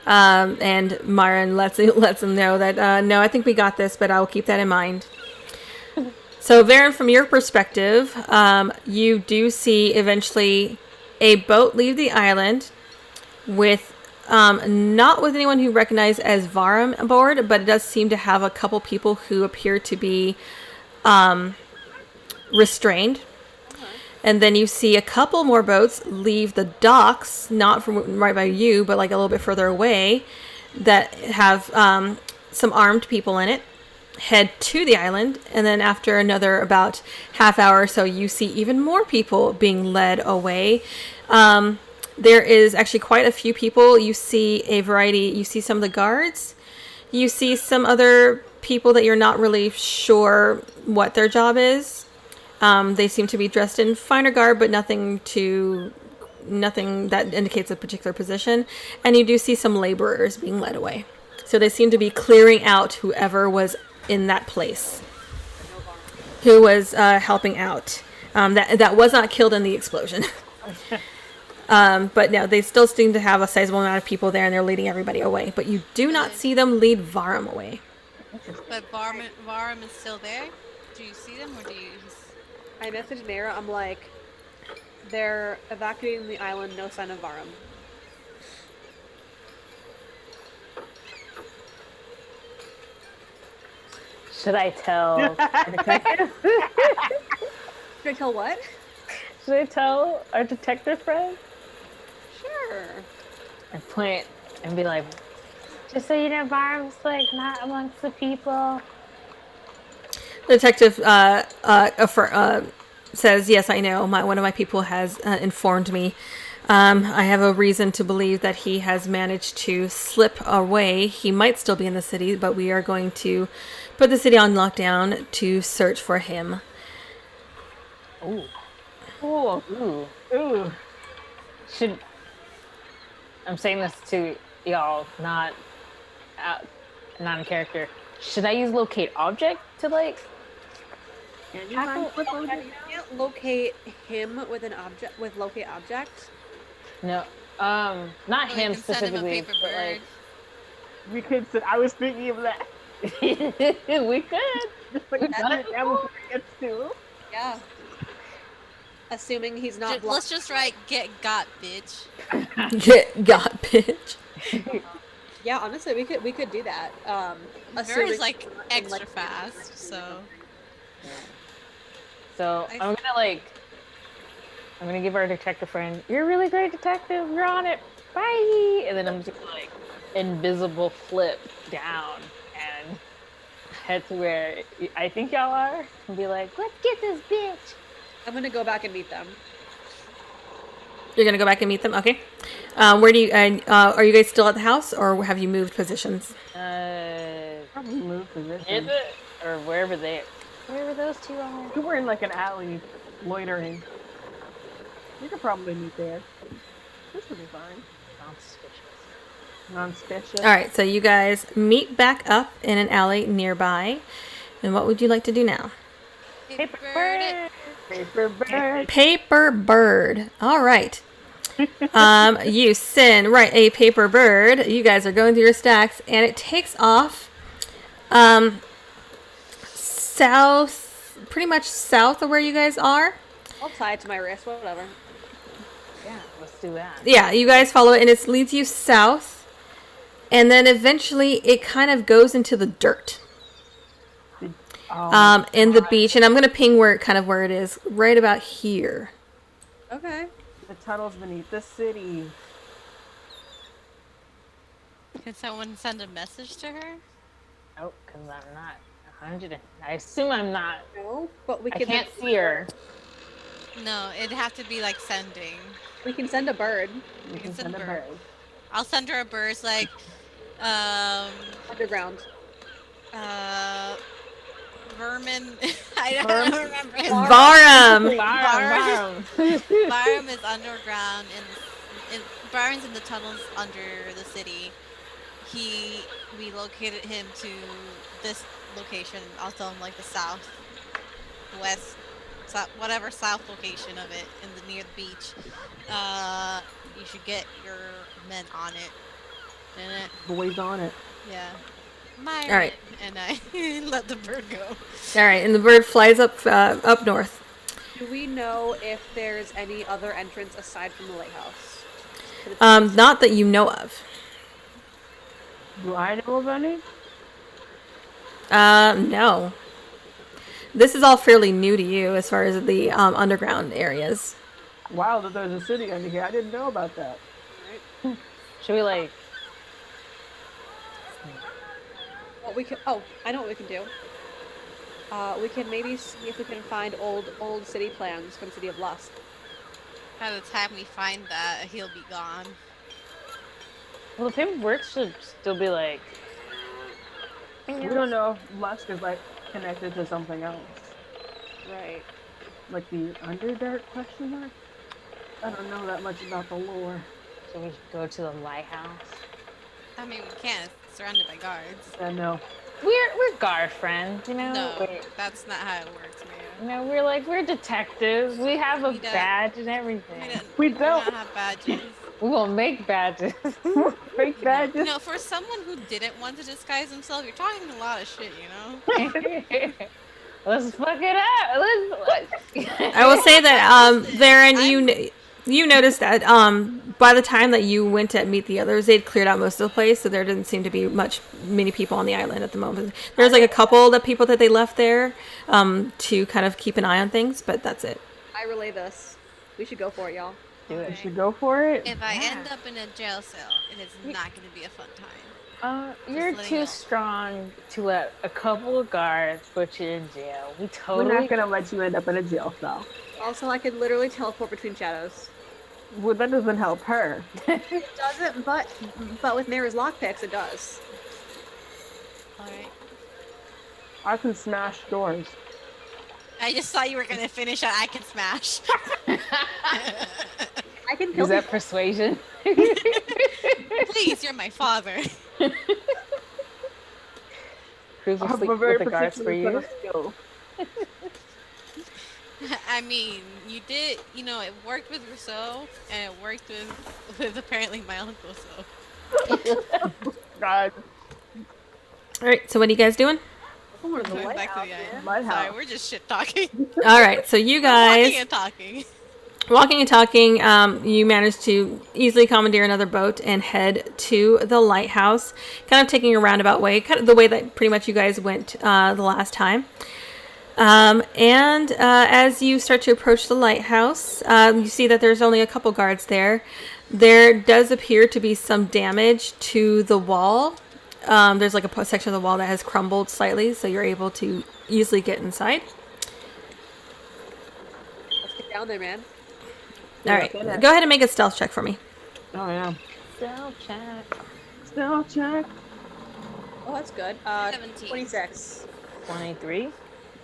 And Myron lets him know that no, I think we got this, but I will keep that in mind. So, Varen, from your perspective, you do see eventually a boat leave the island with not with anyone who recognized as Varum aboard, but it does seem to have a couple people who appear to be restrained. And then you see a couple more boats leave the docks, not from right by you, but like a little bit further away, that have some armed people in it, head to the island. And then after another about half hour or so, you see even more people being led away. There is actually quite a few people. You see a variety. You see some of the guards. You see some other people that you're not really sure what their job is. They seem to be dressed in finer garb, but nothing that indicates a particular position. And you do see some laborers being led away. So they seem to be clearing out whoever was in that place, who was helping out. That was not killed in the explosion. But no, they still seem to have a sizable amount of people there, and they're leading everybody away. But you do not see them lead Varum away. But Varum is still there? Do you see them, or do you... I messaged Mara, I'm like, they're evacuating the island, no sign of Varum. Should I tell our detective? Should I tell what? Should I tell our detective friend? Sure. And point and be like, just so you know, Varum's like not amongst the people. The detective says, yes, I know. One of my people has informed me. I have a reason to believe that he has managed to slip away. He might still be in the city, but we are going to put the city on lockdown to search for him. Ooh. Ooh. Ooh. Ooh. I'm saying this to y'all, not in character. Should I use locate object to like... You can't locate him with an object, with locate object? No, not him specifically, but like... We could. I was thinking of that. We could. Just like that before he gets to. Yeah. Assuming he's not. Let's just write "get got, bitch." Get got, bitch. Yeah, honestly, we could do that. Vary's like extra fast, so. So I'm gonna give our detective friend, "You're a really great detective. You're on it. Bye." And then I'm just gonna like invisible flip down and head to where I think y'all are, and be like, "Let's get this bitch." I'm gonna go back and meet them. You're gonna go back and meet them, okay? Where do you? Are you guys still at the house, or have you moved positions? Probably moved positions. Or wherever those two are. We were in like an alley, loitering. You could probably meet there. This would be fine. Non-suspicious. All right, so you guys meet back up in an alley nearby, and what would you like to do now? Paper bird. Paper bird. Paper bird. All right. You write a paper bird. You guys are going through your stacks, and it takes off south, pretty much south of where you guys are. I'll tie it to my wrist, whatever. Yeah, let's do that. Yeah, you guys follow it, and it leads you south, and then eventually it kind of goes into the dirt. In the beach, and I'm gonna ping where it is, right about here. Okay. The tunnels beneath the city. Can someone send a message to her? Oh, because I'm not 100. I assume I'm not. No, but we I can. can't see her. No, it'd have to be like sending. We can send a bird. We can send a bird. bird. I'll send her a bird like, Underground. Vermin. I don't remember his Varum. Byram is underground in Byron's in the tunnels under the city. We located him to this location, also in like the west, whatever south location of it, near the beach. You should get your men on it. Boys on it. Yeah. All right. And I let the bird go. All right, and the bird flies up north. Do we know if there's any other entrance aside from the lighthouse? Not that you know of. Do I know of any? No. This is all fairly new to you as far as the underground areas. Wow, that there's a city under here. I didn't know about that. Right. Should we like? What we can? Oh, I know what we can do. We can maybe see if we can find old city plans from City of Lust. By the time we find that, he'll be gone. Well, the paperwork should still be like. We don't know if Lusk is like connected to something else. Right. Like the Underdark question mark? I don't know that much about the lore. So we should go to the lighthouse. I mean, we can't. It's surrounded by guards. I know. We're guard friends, you know. No, that's not how it works, man. You know, we're detectives. We have a badge and everything. We don't don't. have badges. We will make badges. Fake badges. You know, for someone who didn't want to disguise himself, you're talking a lot of shit, you know? Let's fuck it up. I will say that, Varen, you noticed that by the time that you went to meet the others, they'd cleared out most of the place, so there didn't seem to be many people on the island at the moment. There's like a couple of people that they left there to kind of keep an eye on things, but that's it. I relay this. We should go for it, y'all. Do it. We should go for it. If I end up in a jail cell, it is not going to be a fun time. You're letting you too know. strong to let a couple of guards put you in jail. We We're totally. not gonna let you end up in a jail cell. Also, I could literally teleport between shadows. Well, that doesn't help her. It doesn't, but with Mira's lockpicks, it does. Alright. I can smash doors. I just thought you were going to finish on I can smash. I can kill Is that persuasion? Please, you're my father. Cruise will I have sleep a very with the guards for particular set you. of skills. I mean, you did, you know, it worked with Rousseau, and it worked with apparently my uncle, so. God. All right, so what are you guys doing? We're in the Going back to the lighthouse, island. Lighthouse. Sorry, we're just shit talking. All right, so you guys... Walking and talking. Walking and talking, you manage to easily commandeer another boat and head to the lighthouse, kind of taking a roundabout way, kind of the way that pretty much you guys went the last time. And as you start to approach the lighthouse, you see that there's only a couple guards there. There does appear to be some damage to the wall. There's like a section of the wall that has crumbled slightly, so you're able to easily get inside. Let's get down there, man. All right, go ahead and make a stealth check for me. Oh yeah. Stealth check. Stealth check. Oh, that's good. 17. 26. 23.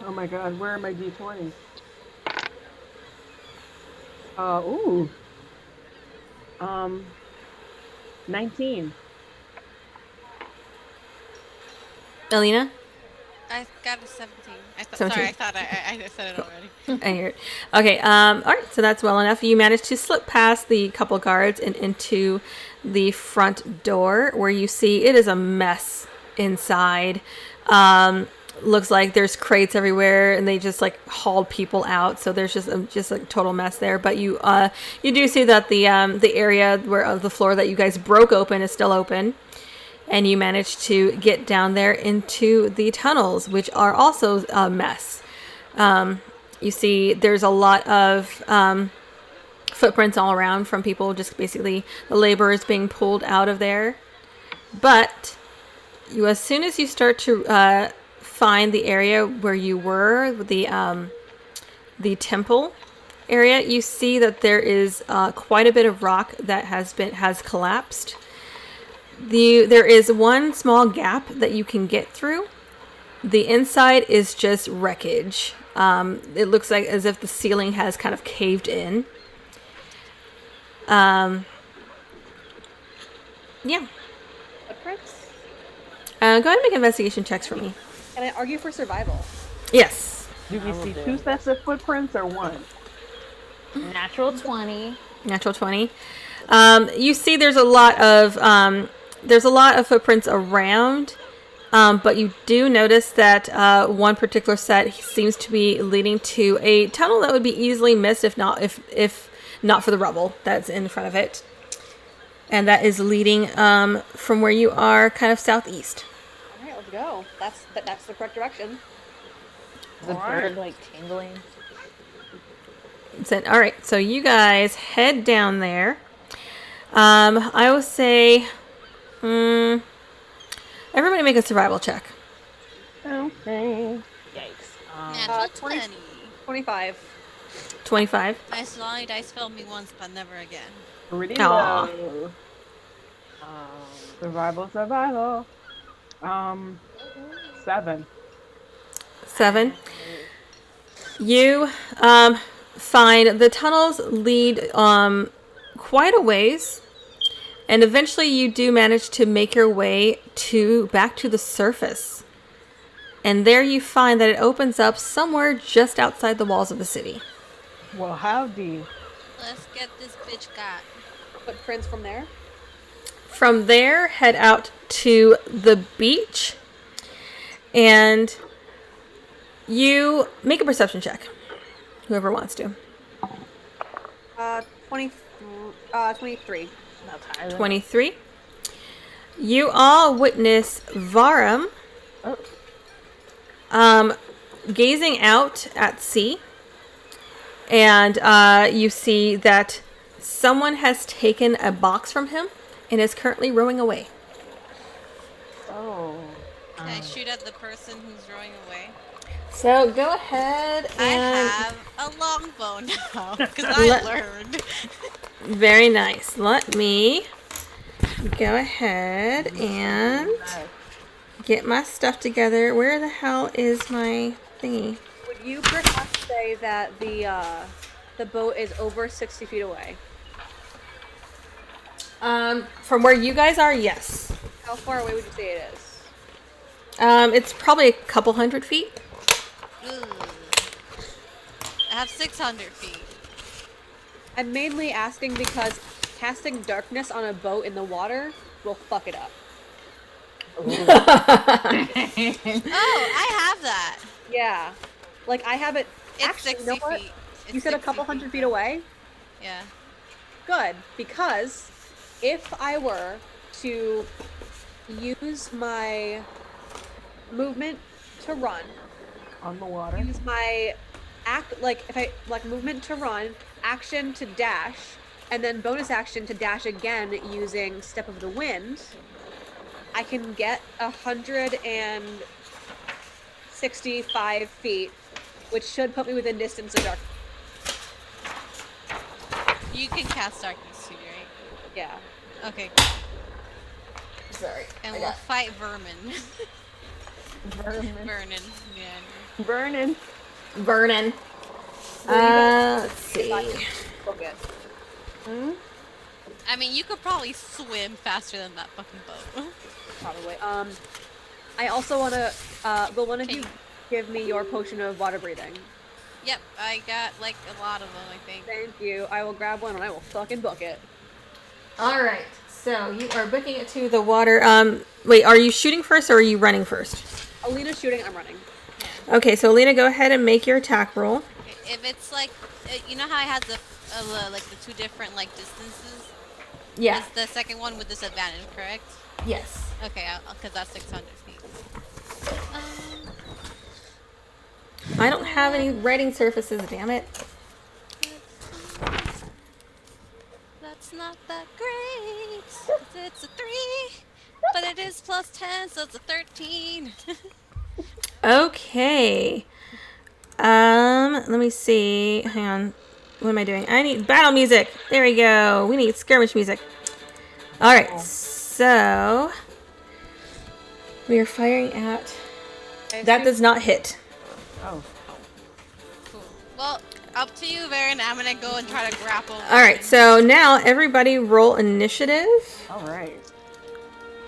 Oh my God, where are my d20s? Ooh. 19. Alina? I got a 17. 17. Sorry, I thought I said it already. I hear it. Okay, all right, so that's well enough. You managed to slip past the couple guards and into the front door where you see it is a mess inside. Looks like there's crates everywhere and they just like hauled people out. So there's just a total mess there. But you do see that the area where the floor that you guys broke open is still open. And you manage to get down there into the tunnels, which are also a mess. You see there's a lot of footprints all around from people, just basically the laborers being pulled out of there. But as soon as you start to find the area where you were, the temple area, you see that there is quite a bit of rock that has collapsed. There is one small gap that you can get through, The inside is just wreckage. It looks like as if the ceiling has kind of caved in. Yeah. Footprints? Go ahead and make investigation checks for me. Can I argue for survival? Yes. Do we see 2 sets of footprints or 1? Natural 20. Natural 20. You see there's a lot of footprints around, but you do notice that one particular set seems to be leading to a tunnel that would be easily missed if not for the rubble that's in front of it. And that is leading from where you are, kind of southeast. All right, let's go. That's the correct direction. The bird like tingling. So, all right, so you guys head down there. I will say, everybody make a survival check. Okay. Yikes. Natural 20. 20. 25. 25. My slowly dice failed me once, but never again. Pretty Aw. low. Survival. 7. 7. You find the tunnels lead quite a ways, and eventually you do manage to make your way back to the surface. And there you find that it opens up somewhere just outside the walls of the city. Well, howdy. Let's get this bitch got. Footprints from there. From there, head out to the beach, and you make a perception check. Whoever wants to. 23. That's higher than 23. You all witness Varum gazing out at sea, and you see that someone has taken a box from him and is currently rowing away. Oh. Can I shoot at the person who's rowing away? So go ahead I and have a longbow now, because I learned. very nice. Let me go ahead and get my stuff together. Where the hell is my thingy? Would you perhaps say that the boat is over 60 feet away? From where you guys are, yes. How far away would you say it is? It's probably a couple hundred feet. Ooh. I have 600 feet. I'm mainly asking because casting darkness on a boat in the water will fuck it up. Oh, I have that. Yeah. Like, I have it... It's Actually, 60 you know what? feet. You said a couple hundred feet away? Yeah. Good, because if I were to use my movement to run, On the water. use my movement to run, action to dash, and then bonus action to dash again using Step of the Wind, I can get 165 feet, which should put me within distance of dark. You can cast darkness too, right? Yeah. Okay. Sorry. And we'll fight vermin. Vernon. Yeah. Burning. Vernon. Let's see. Book it. I mean, you could probably swim faster than that fucking boat. Probably. I also want to, will one of you give me your potion of water breathing? Yep, I got like a lot of them, I think. Thank you. I will grab one and I will fucking book it. All right. So you are booking it to the water. Wait, are you shooting first or are you running first? Alina's shooting, I'm running. Okay, so Alina, go ahead and make your attack roll. If it's like, you know how I had the like the 2 different like distances? Yeah. It's the second one with disadvantage, correct? Yes. Okay, because that's 600 feet. I don't have any writing surfaces, damn it. That's not that great. 'Cause it's a 3, but it is plus 10, so it's a 13. Okay. Let me see. Hang on. What am I doing? I need battle music. There we go. We need skirmish music. All right. So we are firing at That does not hit. Oh. Cool. Well, up to you, Varen. I'm gonna go and try to grapple. All right, so now everybody roll initiative. All right.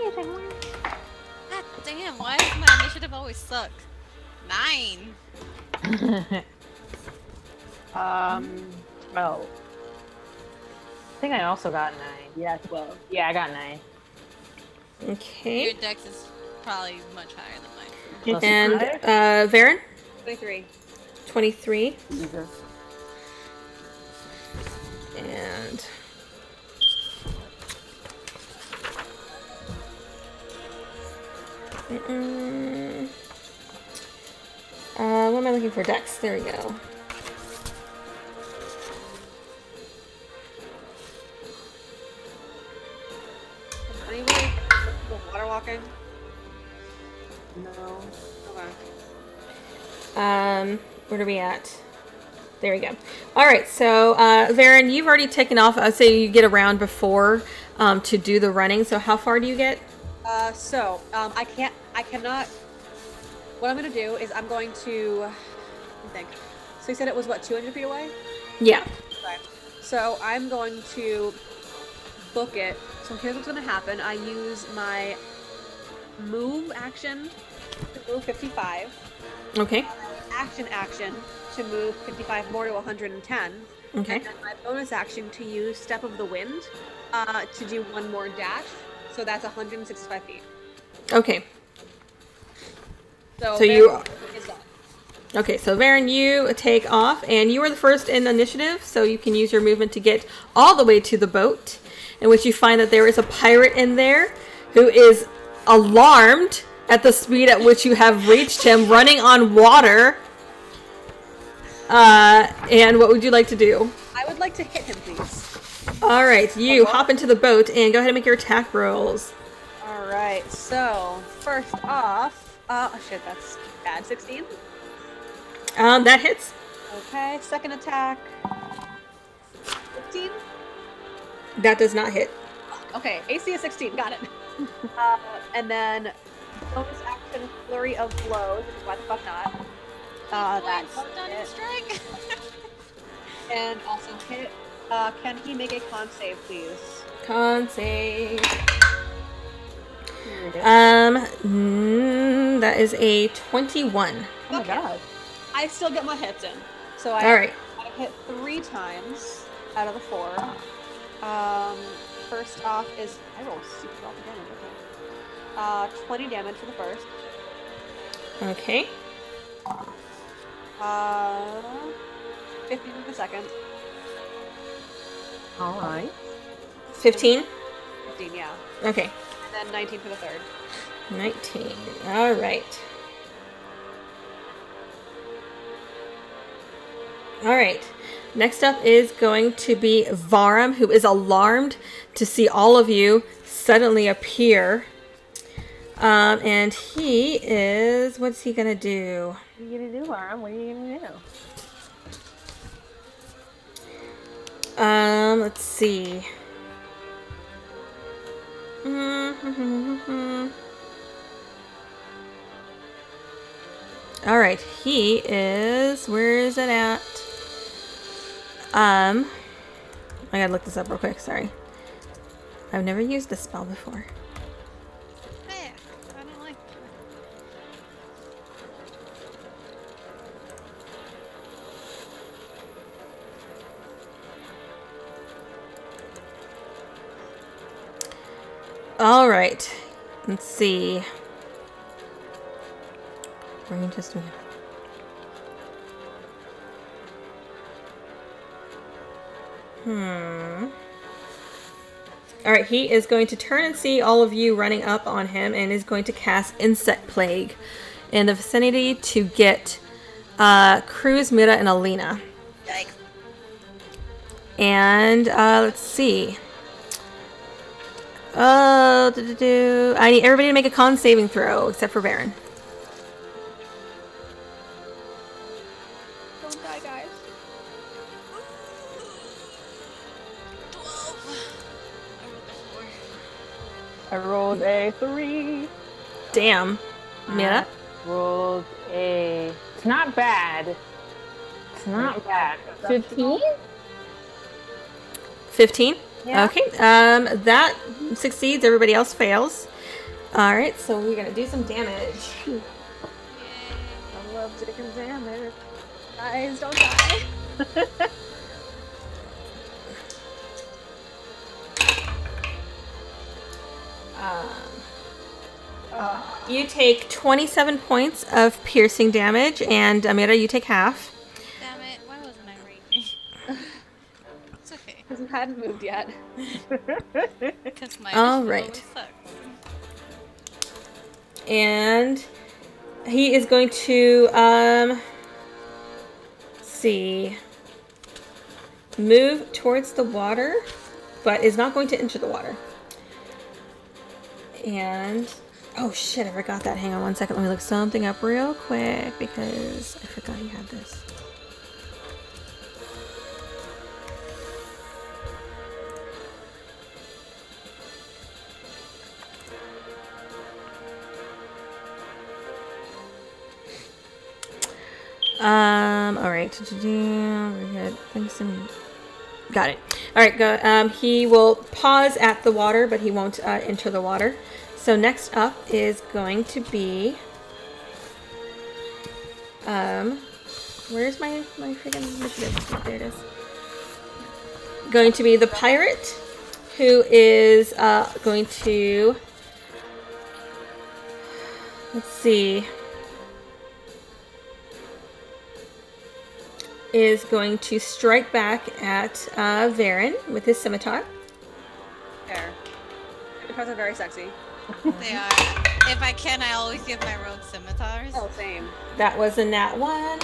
God damn, why does my initiative always suck? 9. 12. I think I also got 9. Yeah, 12. Yeah, I got 9. Okay. Your dex is probably much higher than mine. Plus And 5? Varen, 23. 23. Jesus. And what am I looking for? Dex. There we go. Anybody go water walking? No. Okay. Where are we at? There we go. All right, so Varen, you've already taken off. I'd say you get around before to do the running. So how far do you get? I cannot. What I'm gonna do is I'm going to. Let me think. So you said it was what, 200 feet away? Yeah. Okay. So I'm going to book it. So here's what's gonna happen. I use my move action to move 55. Okay. Action to move 55 more to 110. Okay. And then my bonus action to use Step of the Wind to do one more dash. So that's 165 feet. Okay. So you- is done. Okay, so Varen, you take off, and you are the first in initiative, so you can use your movement to get all the way to the boat, in which you find that there is a pirate in there who is alarmed at the speed at which you have reached him, running on water. And what would you like to do? I would like to hit him, please. All right, you hop into the boat and go ahead and make your attack rolls. All right. So first off, oh shit, that's bad. 16. That hits. Okay. Second attack. 15. That does not hit. Okay. AC is 16. Got it. And then bonus action flurry of blows. Why the fuck not? That's Stunning it. strike. And also hit. Can he make a con save, please? Con save. Here it is. That is a 21. Oh my Okay. god. I still get my hits in. So I All right. hit 3 times out of the 4. First off is I rolled super well damage. Okay. 20 damage for the first. Okay. 15 for the second. All right. 15. 15, yeah. Okay. And then 19 for the third. 19. All right. All right. Next up is going to be Varum, who is alarmed to see all of you suddenly appear. And he is... What's he going to do? What are you gonna do, Aram? What are you gonna do? Let's see. All right, he is. Where is it at? I gotta look this up real quick. Sorry, I've never used this spell before. Hey, I don't like All right, let's see. Brain just. All right, he is going to turn and see all of you running up on him and is going to cast Insect Plague in the vicinity to get Cruz, Mira, and Alina. Yikes. And let's see. I need everybody to make a con saving throw except for Baron. Don't die, guys. 12. I rolled a 3. Damn. Mira? rolled a. It's not bad. It's not bad. 15? 15? Yeah. Okay. That succeeds. Everybody else fails. All right. So we're gonna do some damage. Yay. I love taking damage. Guys, don't die. You take 27 points of piercing damage, and Amira, you take half. Damn it, why wasn't I raging? It's okay. Because we hadn't moved yet. Because my All initiative right. always sucks. And he is going to let's see, move towards the water, but is not going to enter the water. And oh shit, I forgot that. Hang on one second. Let me look something up real quick because I forgot he had this. All right. We're good. Got it. All right. Go. He will pause at the water, but he won't enter the water. So next up is going to be. Where's my freaking initiative? There it is. Going to be the pirate, who is going to. Let's see. Is going to strike back at Varen with his scimitar. Fair. Scimitars are very sexy. They are. If I can, I always give my rogue scimitars. Oh, same. That was a nat 1.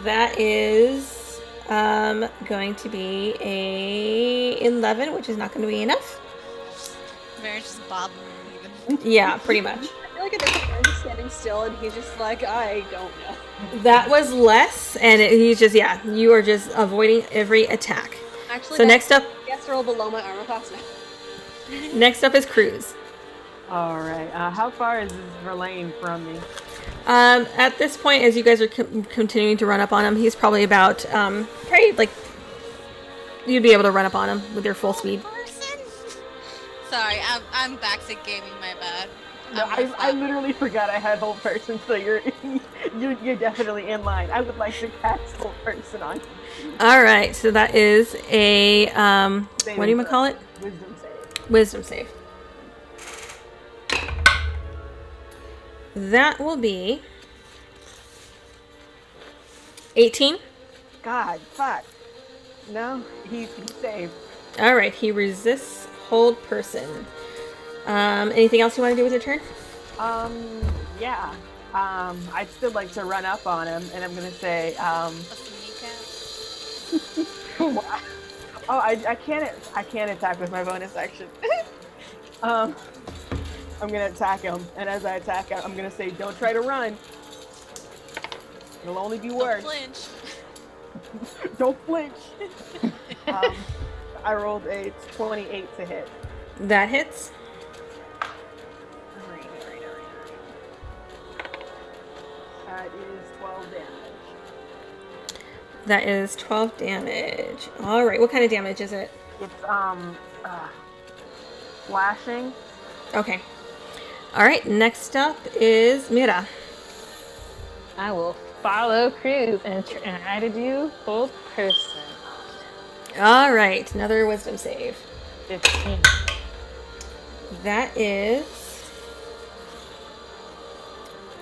That is going to be a 11, which is not going to be enough. Very just bobbing. Yeah, pretty much. I feel like at this point, I'm just standing still, and he's just like, I don't know. That was less, and he's just, yeah, you are just avoiding every attack. Actually, So next up, guess roll below my armor class now. next up is Cruz. All right. How far is Verlaine from me? At this point, as you guys are continuing to run up on him, he's probably about, probably like, you'd be able to run up on him with your full speed. Person? Sorry, I'm back to gaming, my bad. No, I literally forgot I had whole person, so you're definitely in line. I would like to cast whole person on you. All right, so that is a what do you call it? Wisdom save. Wisdom save. That will be 18. God, fuck. No, he's saved. All right, he resists hold person. Anything else you want to do with your turn? Yeah. I'd still like to run up on him, and I'm gonna say, oh, I can't attack with my bonus action. I'm gonna attack him, and as I attack him, I'm gonna say, "Don't try to run. It'll only be worse." Don't flinch. Don't flinch. I rolled a 28 to hit. That hits. That is 12 damage. That is 12 damage. All right, what kind of damage is it? It's slashing. Okay. All right, next up is Mira. I will follow Cruz and try to do hold person. All right, another wisdom save. 15. That is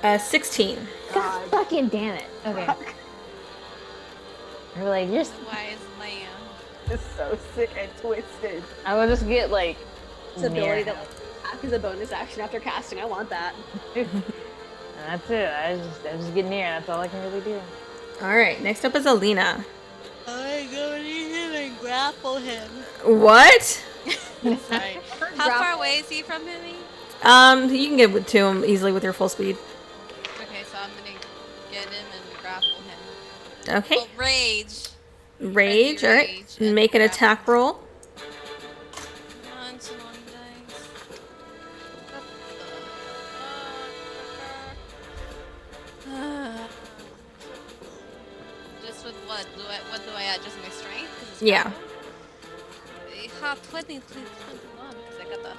16. God fucking damn it. Okay. We're like, you're. Wise lamb. It's so sick and twisted. I will just get like. This ability near that act as a bonus action after casting. I want that. him. That's it. I just get near. That's all I can really do. All right, next up is Alina. I go to him and grapple him. What? Sorry. How far away is he from me? You can get to him easily with your full speed. Okay, so I'm gonna get him and grapple him. Okay. Well, rage. Rage. All right. Rage and Make an grapple. attack roll. Come on, some on dice. What do I add? Just my strength? 'Cause it's Yeah. grappled? I have 21 because I got the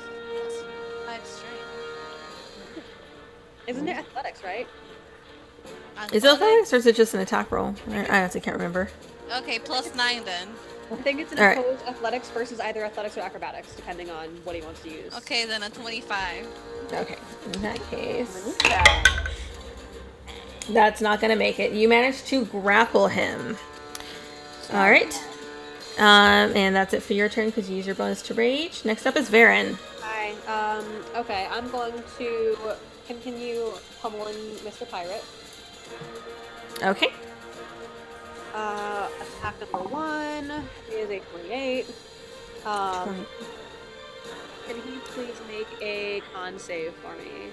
+5 strength. Isn't it athletics, right? Is it athletics or is it just an attack roll? I honestly can't remember. Okay, +9 then. I think it's an All right. opposed athletics versus either athletics or acrobatics, depending on what he wants to use. Okay, then a 25. Okay, in that case, Yeah. that's not gonna make it. You managed to grapple him. All right. And that's it for your turn because you use your bonus to rage. Next up is Varen. Hi. Okay, I'm going to continue pummeling Mr. Pirate. Okay. Attack number 1 is a 28. 20. Can he please make a con save for me?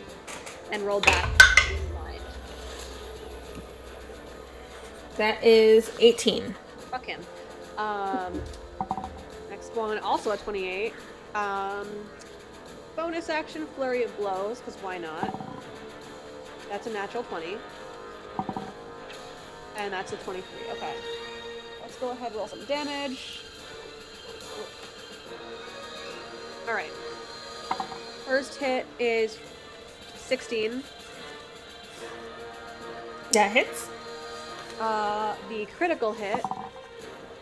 And roll back in line. That is 18. Fuck him. Next one, also a 28. Bonus action, flurry of blows, because why not? That's a natural 20. And that's a 23. Okay. Let's go ahead and roll some damage. Alright. First hit is 16. That hits. The critical hit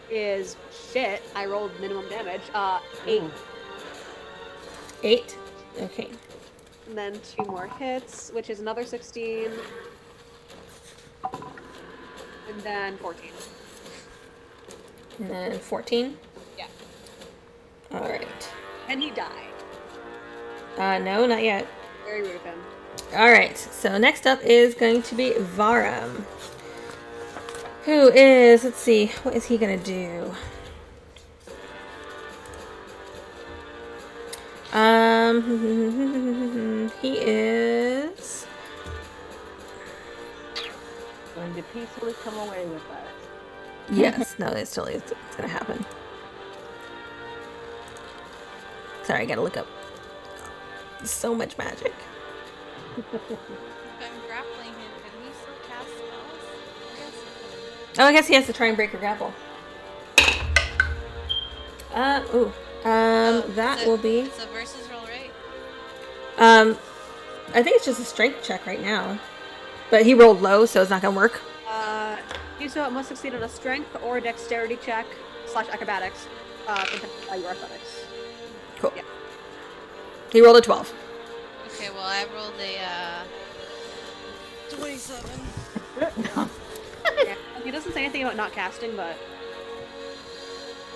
is shit. I rolled minimum damage. 8. 8. Okay. And then 2 more hits, which is another 16. And then 14. And then 14. Yeah. All right. And he died. No, not yet. Very rude of him. All right. So next up is going to be Varam, who is, let's see, what is he gonna do? He is. Going to peacefully come away with us. Yes, no, it's gonna happen. Sorry, I gotta look up. So much magic. If I'm grappling him, can he still cast spells? Oh, I guess he has to try and break her grapple. That will be. It's a versus roll, right? I think it's just a strength check right now. But he rolled low, so it's not gonna work. You so it must succeed on a strength or dexterity check / acrobatics. Your athletics. Cool. Yeah. He rolled a 12. Okay, well I rolled a 27. Yeah. He doesn't say anything about not casting, but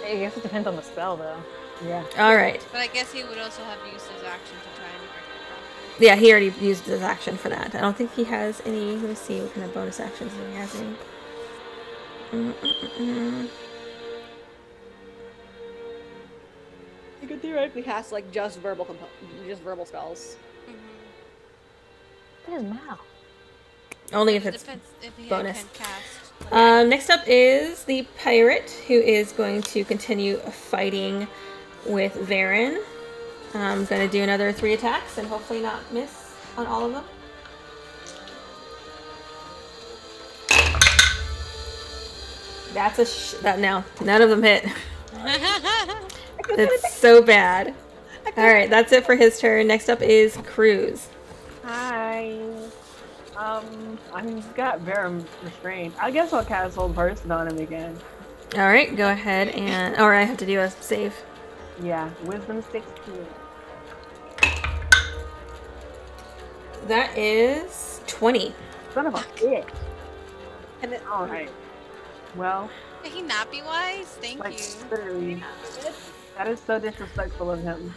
I guess it depends on the spell, though. Yeah. All right. But I guess he would also have used his action to try and break the grapple. Yeah, he already used his action for that. I don't think he has any. Let me see what kind of bonus actions he has any. you could theoretically cast like just verbal spells. What is mouth? Only if It it's depends if he bonus. can cast. Next up is the pirate, who is going to continue fighting with Varen. I'm going to do another 3 attacks and hopefully not miss on all of them. That's now none of them hit. It's so bad. All right, that's it for his turn. Next up is Cruz. Hi. I've got Verum restrained. I guess I'll cast Hold Person on him again. All right, go ahead and. Or I have to do a save. Yeah, Wisdom 16. That is 20. Son of a bitch. And it, Alright. Well, Can he not be wise? Thank like, you. literally, that is so disrespectful of him.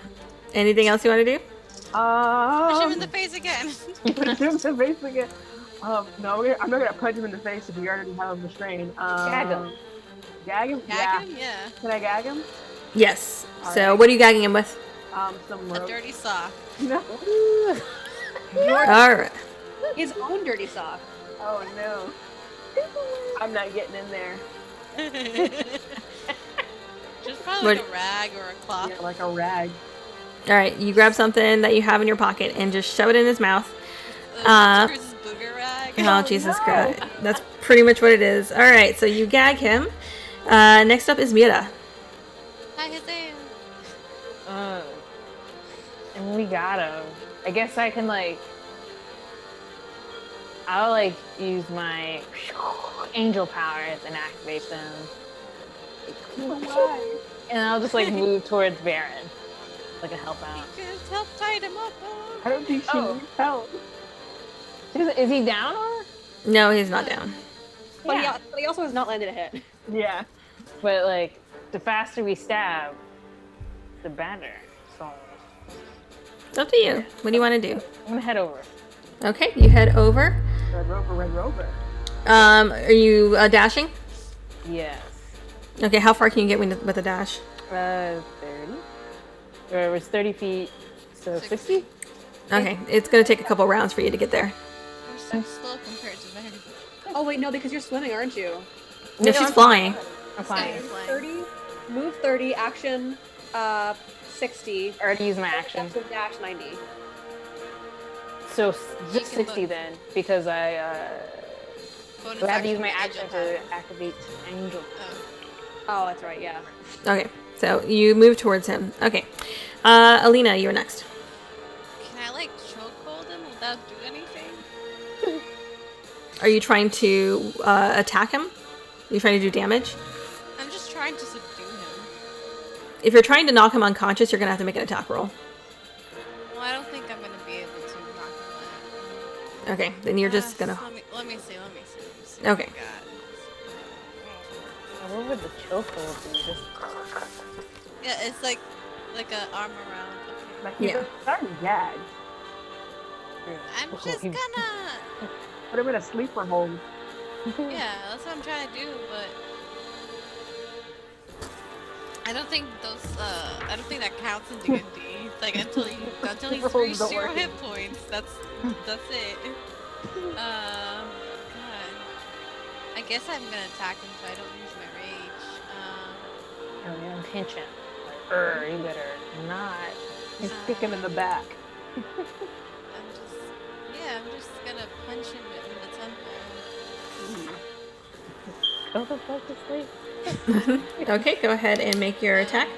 Anything else you want to do? Push him in the face again. Punch him in the face again. No, I'm not gonna punch him in the face if we already have him restrained. Gag him. Gag him? Gag him? Yeah. Can I gag him? Yes. All So right. what are you gagging him with? Some A rope. dirty sock. No. All right. his own dirty sock. Oh no. I'm not getting in there. Just probably like What- a rag or a cloth. Yeah, like a rag. All right. You grab something that you have in your pocket and just shove it in his mouth. Cruz's booger rag. Oh, Jesus no. Christ. That's pretty much what it is. All right, so you gag him. Next up is Mira. Hi, Hussein. And we got him. I guess I can like. I'll like use my angel powers and activate them. And I'll just like move towards Baron. Like a help out. You could help tie him up. I don't think she needs help. Is he down or? No, he's not down. But, Yeah. he also has not landed a hit. Yeah. But like, the faster we stab, the better. So It's up to you. What do you want to do? I'm gonna head over. Okay, you head over. Red Rover, Red Rover. Are you dashing? Yes. Okay, how far can you get with a dash? 30. Or it was 30 feet, so 60? Okay, it's gonna take a couple rounds for you to get there. We're so slow compared to Vanity. Oh wait, no, because you're swimming, aren't you? No, she's flying. I'm fine. You're flying. 30, move 30, action 60. I already used my action. So dash 90. So You just can 60 look. then, because I Bonus have to use action my with action Angel to Powers. activate Angel. Oh. Oh, that's right, yeah. Okay, so you move towards him. Okay, Alina, you're next. Can I like chokehold him without doing anything? Are you trying to attack him? Are you trying to do damage? I'm just trying to subdue him. If you're trying to knock him unconscious, you're gonna have to make an attack roll. Well, I don't think I'm gonna be able to knock him out. Okay, then you're just gonna. Let me see. Okay. What would the chokehold be? Just Yeah, it's like a arm around. Okay. Like he's Yeah. starting gagged. I'm just gonna. Put him in a sleeper hold. Yeah, that's what I'm trying to do, but I don't think that counts in D&D. Like until he's Rolls reached don't 0 work. hit points. That's it. God. I guess I'm gonna attack him so I don't lose my rage. oh yeah, pinch him. You better not. He's kicking in the back. I'm just gonna punch him in the temple. Go the fuck to sleep. Okay, go ahead and make your attack.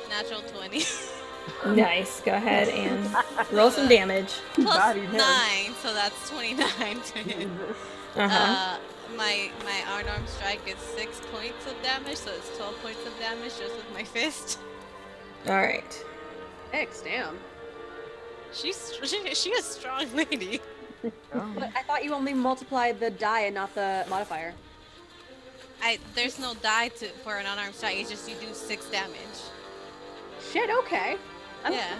Natural 20. Nice. Go ahead and roll some damage. Plus Bodied him. 9, so that's 29 to hit. My unarmed strike is 6 points of damage, so it's 12 points of damage just with my fist. All right. X, damn. She's a strong lady. But I thought you only multiplied the die and not the modifier. There's no die for an unarmed strike. It's just you do 6 damage. Shit, okay. Yeah.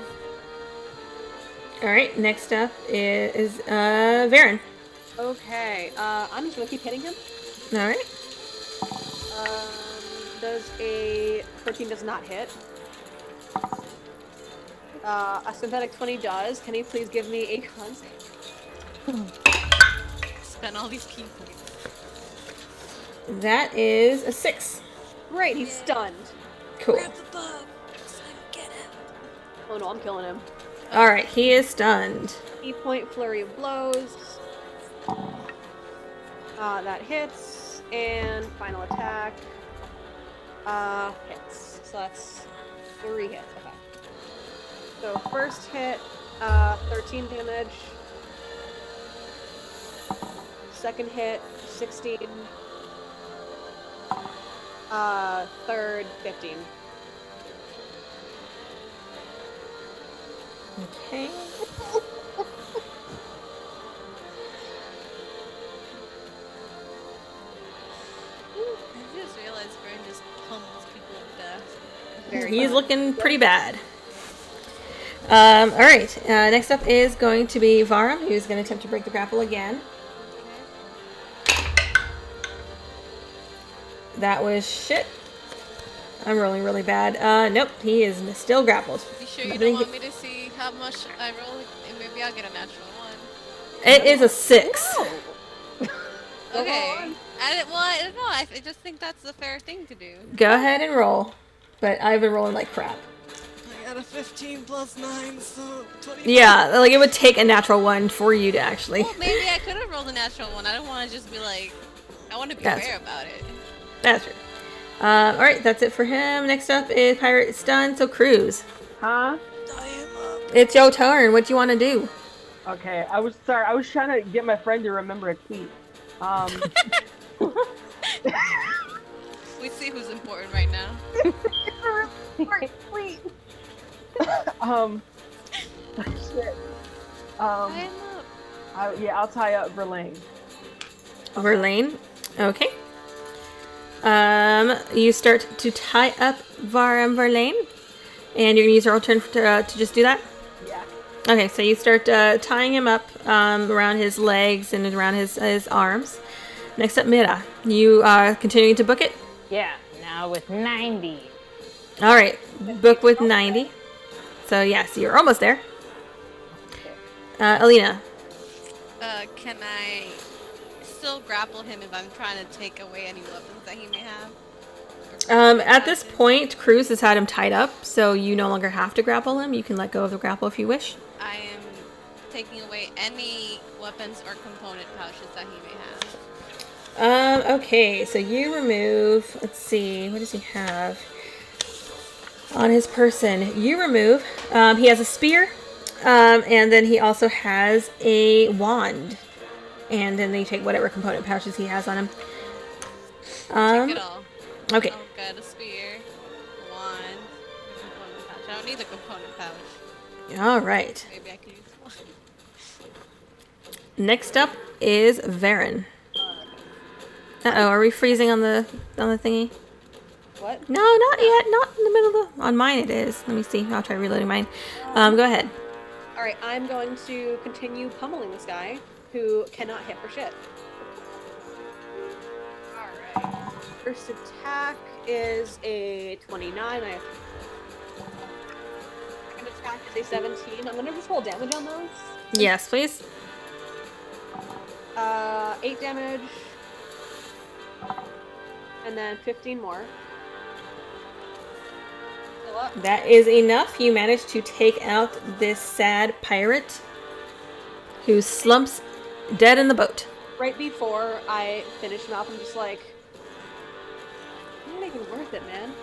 All right. Next up is Varen. Okay, I'm just gonna keep hitting him. All right. Does a 13 does not hit. A synthetic 20 does. Can he please give me a con save? Spend all these key points. That is a 6. Great, he's stunned. Cool. Grab the bug so I can get him. Oh no, I'm killing him. All right. He is stunned. E-point flurry of blows. That hits. And final attack. Hits. So that's 3 hits. Okay. So first hit, 13 damage. Second hit, 16. Third, 15. Okay. I just realized Vern just pummels people to death. Very He's fun. looking pretty bad. All right. Next up is going to be Varum, who's going to attempt to break the grapple again. That was shit. I'm rolling really bad. Nope, he is still grappled. You sure you I don't think want me to see how much I roll? And maybe I'll get a natural 1. it is a 6. Okay. I don't know. I just think that's the fair thing to do. Go ahead and roll. But I've been rolling like crap. got a 15 plus 9, so 20. Yeah, like it would take a natural one for you to actually. Well, maybe I could have rolled a natural one. I don't want to just be like, I want to be That's fair about it. That's true. Alright, that's it for him. Next up is Pirate Stun, so Cruz. Huh? I am up. It's your turn. What do you want to do? Okay, I was trying to get my friend to remember a tweet. We see who's important right now. Tweet. Shit. I am up. I'll tie up Verlaine. Verlaine. Okay. You start to tie up Verlaine, and you're gonna use your turn to just do that. Yeah. Okay, so you start tying him up around his legs and around his arms. Next up, Mira. You are continuing to book it. Yeah, now with 90. All right, book with 90. So yes, you're almost there. Alina. Can I still grapple him if I'm trying to take away any weapons that he may have? At this point, Cruz has had him tied up, so you no longer have to grapple him. You can let go of the grapple if you wish. I am taking away any weapons or component pouches that he may have. Okay, so you remove, let's see, what does he have on his person? You remove, he has a spear, and then he also has a wand. And then they take whatever component pouches he has on him. Take it all. Okay. Oh, got a spear, a wand, a component pouch. I don't need a component pouch. All right. Maybe I could use one. Next up is Varen. Uh-oh, are we freezing on the thingy? What? No, not yet. Not in the middle of the... On mine it is. Let me see. I'll try reloading mine. Go ahead. Alright, I'm going to continue pummeling this guy who cannot hit for shit. Alright. First attack is a 29. Second attack is a 17. I'm gonna just roll damage on those. Yes, please. 8 damage. And then 15 more. Still up. That is enough. You managed to take out this sad pirate who slumps dead in the boat. Right before I finish him off, I'm just like, not even worth it, man.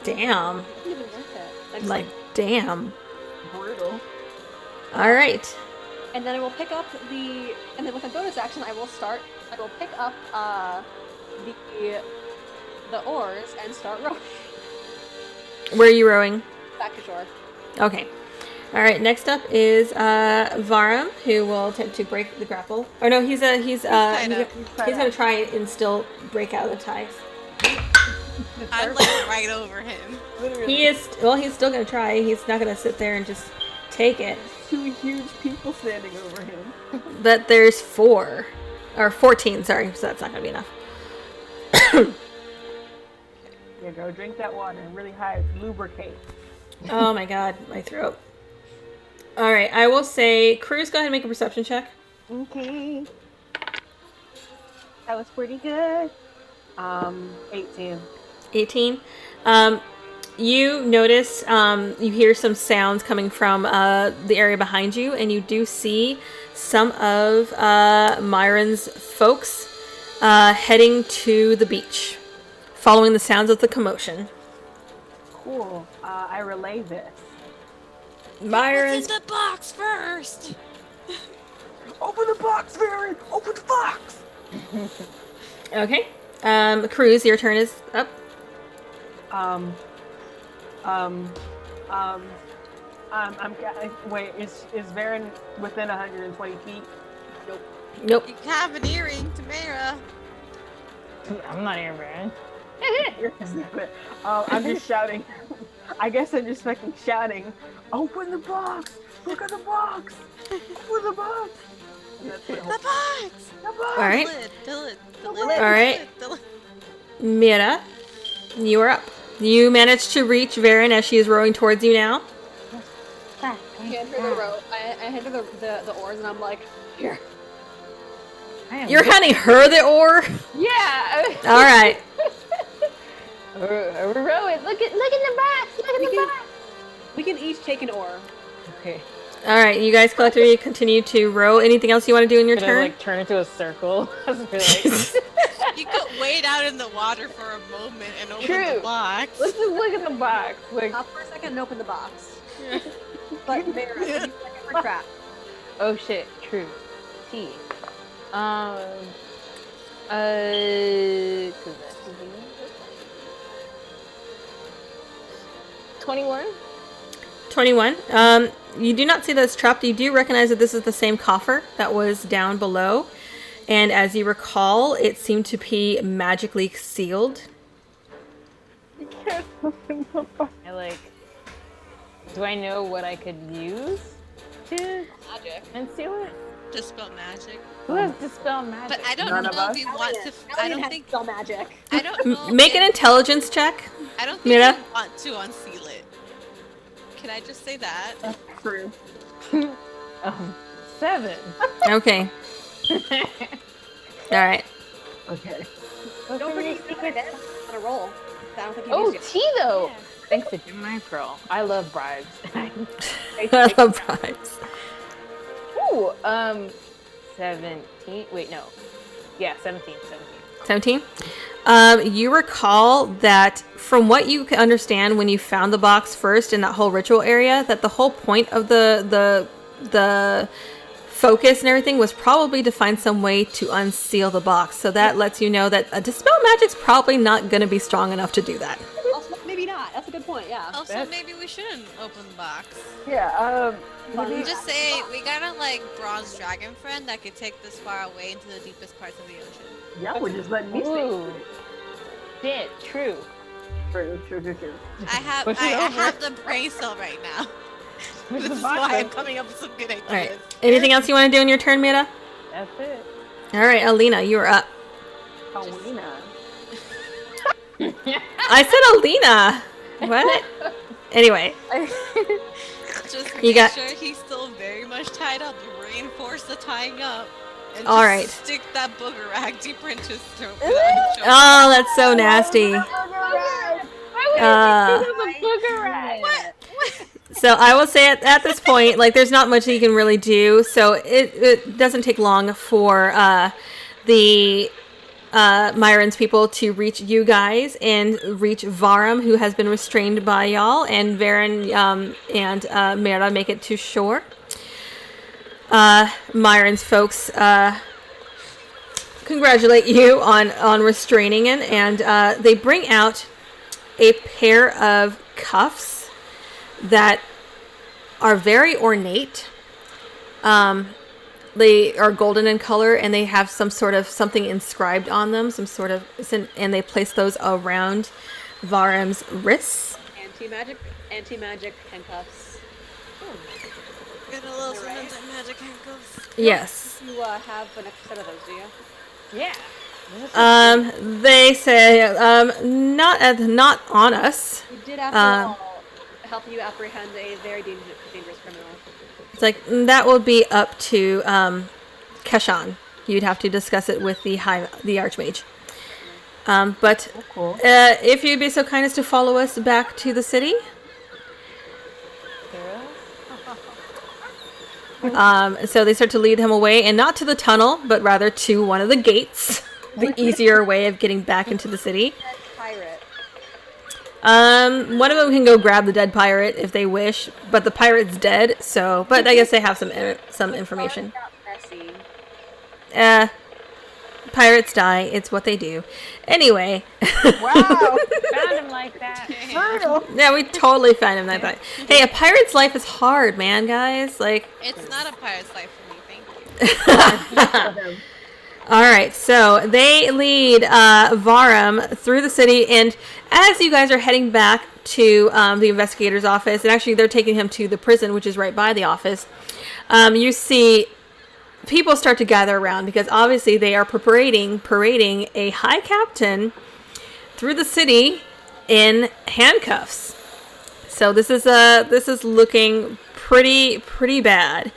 Damn. Not even worth it. I'm just Like, damn. Brutal. All right. and then I will pick up and then with a bonus action, I will pick up the oars and start rowing Where are you rowing? back to shore. Okay. All right. Next up is Varum, who will attempt to break the grapple. Or no, he's gonna try and still break out of the ties. I'm like right over him. Literally. He's still gonna try. He's not gonna sit there and just take it. Two huge people standing over him. But there's 4 or 14. Sorry, so that's not gonna be enough. Yeah, go drink that water and really lubricate. Oh my god, my throat. All right, I will say, Cruz, go ahead and make a perception check. Okay. That was pretty good. 18. 18. You notice, you hear some sounds coming from the area behind you, and you do see some of Myron's folks heading to the beach, following the sounds of the commotion. Cool. I relay this. Myron's... What's in the box first? Open the box, Varen! Open the box! Okay. Cruz, your turn is up. Wait, is Varen within 120 feet? Nope. You have an earring, Tamara. I'm not even Baron. I'm just shouting. I guess I'm just fucking shouting. Open the box! Look at the box! Open the box! And that's what The box! the box! All right. The lid. All right. Mira, you are up. You managed to reach Varen as she is rowing towards you now. I hand her the rope. I hand her the oars, and I'm like, here. You're handing her the oar? Yeah. All right. We're rowing. Look in the box. Look in the box. We can each take an oar. Okay. All right, you guys collectively continue to row. Anything else you want to do in your Gonna turn? like turn into a circle. I was gonna be like, You could wade out in the water for a moment and open True. the box. let's just look at the box. Like, Stop for a second and open the box. But Mara, give me a second for crap. oh shit, true. T. 21? 21. You do not see that it's trapped. You do recognize that this is the same coffer that was down below. And as you recall, it seemed to be magically sealed. I like. Do I know what I could use to Magic. unseal it? Dispel magic. Who has dispel magic? But I don't None know of if us? you want to. I don't think. spell magic. I don't know. Make an if- intelligence check. I don't think Mira? you want to unseal it. Can I just say that? That's true. 7. Okay. All right. Okay. Don't forget you can on a roll. I don't think you Oh, used it. T though. Thanks to Gemini Pearl. I love bribes. I love bribes. Ooh, 17. Wait, no. Yeah, 17. 17. You recall that from what you can understand when you found the box first in that whole ritual area, that the whole point of the focus and everything was probably to find some way to unseal the box. So that lets you know that a dispel magic's probably not going to be strong enough to do that. Also, maybe not. That's a good point, yeah. Also, That's- maybe we shouldn't open the box. Yeah, Maybe Just say we got a like bronze dragon friend that could take this far away into the deepest parts of the ocean. yeah, we're just letting me stay. Ooh. Shit, true. True. I have Push it I over. have the brain cell right now. Push This the is box why I'm up. coming up with some good ideas. All right. Anything else you want to do in your turn, Mira? That's it. All right, Alina, you are up. Alina. I said Alina. What? Anyway, Just You make got- sure he's still very much tied up. Reinforce the tying up. And All just right. stick that booger rag deeper into his throat. without him showing. oh, that's so nasty. Uh, Booger rat. So I will say at this point, like, there's not much that you can really do. So it doesn't take long for the Myron's people to reach you guys and reach Varum, who has been restrained by y'all, and Varen and Mera make it to shore. Myron's folks congratulate you on restraining it, and they bring out a pair of cuffs that are very ornate. They are golden in color, and they have some sort of something inscribed on them, and they place those around Varum's wrists. Anti-magic handcuffs. Get a little something magic handcuffs. Yes. You have an extra set of those, do you? Yeah. They say, not on us. We did, after all, help you apprehend a very dangerous criminal. It's like, that will be up to Keshan. You'd have to discuss it with the Archmage. But Cool. if you'd be so kind as to follow us back to the city. So they start to lead him away, and not to the tunnel, but rather to one of the gates. The easier way of getting back into the city. Pirate. One of them can go grab the dead pirate if they wish, but the pirate's dead. So, but I guess they have some information. Got messy. Pirates die. It's what they do. Anyway, Wow. Found him like that. Brutal. yeah, we totally found him like that. Hey, a pirate's life is hard, man, guys. Like, It's not a pirate's life for me, thank you. all right, so they lead Varum through the city, and as you guys are heading back to the investigator's office, and actually they're taking him to the prison, which is right by the office, you see people start to gather around, because obviously they are parading a high captain through the city in handcuffs. So this is looking pretty bad.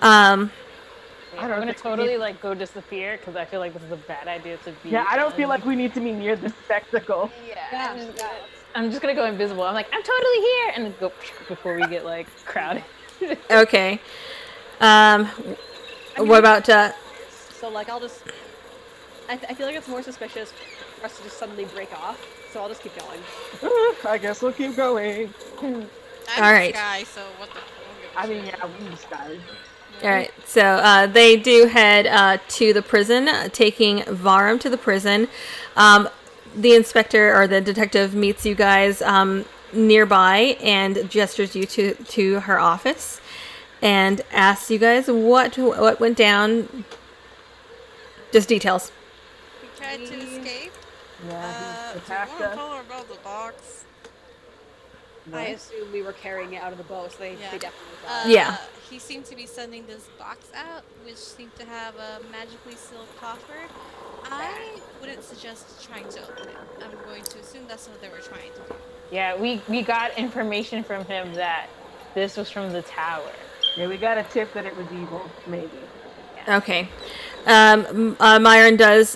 I'm gonna totally like go disappear because I feel like this is a bad idea to be. Yeah, I don't feel like we need to be near the spectacle. Yeah. Yeah. I'm just gonna I'm just gonna go invisible. I'm like, I'm totally here, and then go before we get like crowded. Okay. What about So like I'll just. I feel like it's more suspicious for us to just suddenly break off. So I'll just keep going. I guess we'll keep going. I'm All right. Sky, so what the? I mean, yeah, we just got it. All right, so they do head to the prison, taking Varum to the prison. The inspector or the detective meets you guys nearby and gestures you to her office and asks you guys what went down. Just details. We tried to escape. Yeah, he Do attacked you want us. to tell her about the box? I assume we were carrying it out of the boat, so they definitely thought. Yeah. He seemed to be sending this box out, which seemed to have a magically sealed coffer. I wouldn't suggest trying to open it. I'm going to assume that's what they were trying to do. Yeah, we got information from him that this was from the tower. Yeah, we got a tip that it was evil, maybe. Okay. Myron does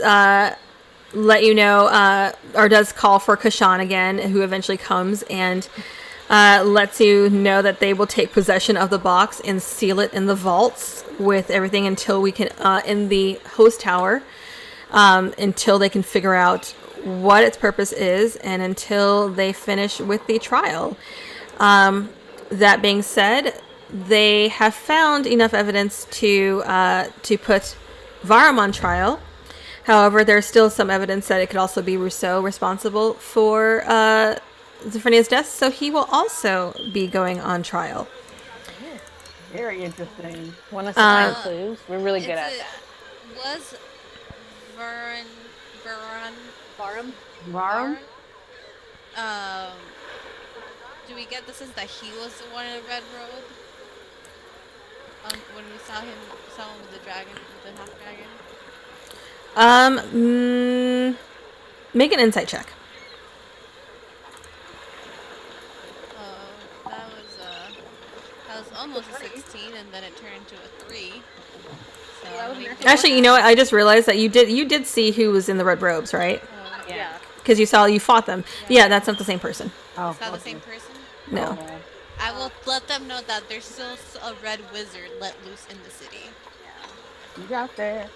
let you know, or does call for Kashan again, who eventually comes and lets you know that they will take possession of the box and seal it in the vaults with everything until we can, in the host tower, until they can figure out what its purpose is and until they finish with the trial. That being said, they have found enough evidence to put Varum on trial. However, there's still some evidence that it could also be Rousseau responsible for Zophrenya's death, so he will also be going on trial. Very interesting. Want us to find clues? We're really good at that. Was Varum? Varum? Do we get the sense that he was the one in a red robe? When we saw him with the dragon, with the half dragon? Make an insight check. That was almost a 16, and then it turned to a 3. So Actually, you know what? I just realized that you did see who was in the red robes, right? Yeah. Because you fought them. Yeah, that's not the same person. Oh, Is that the same person? No. Oh. I will let them know that there's still a red wizard let loose in the city. You got that.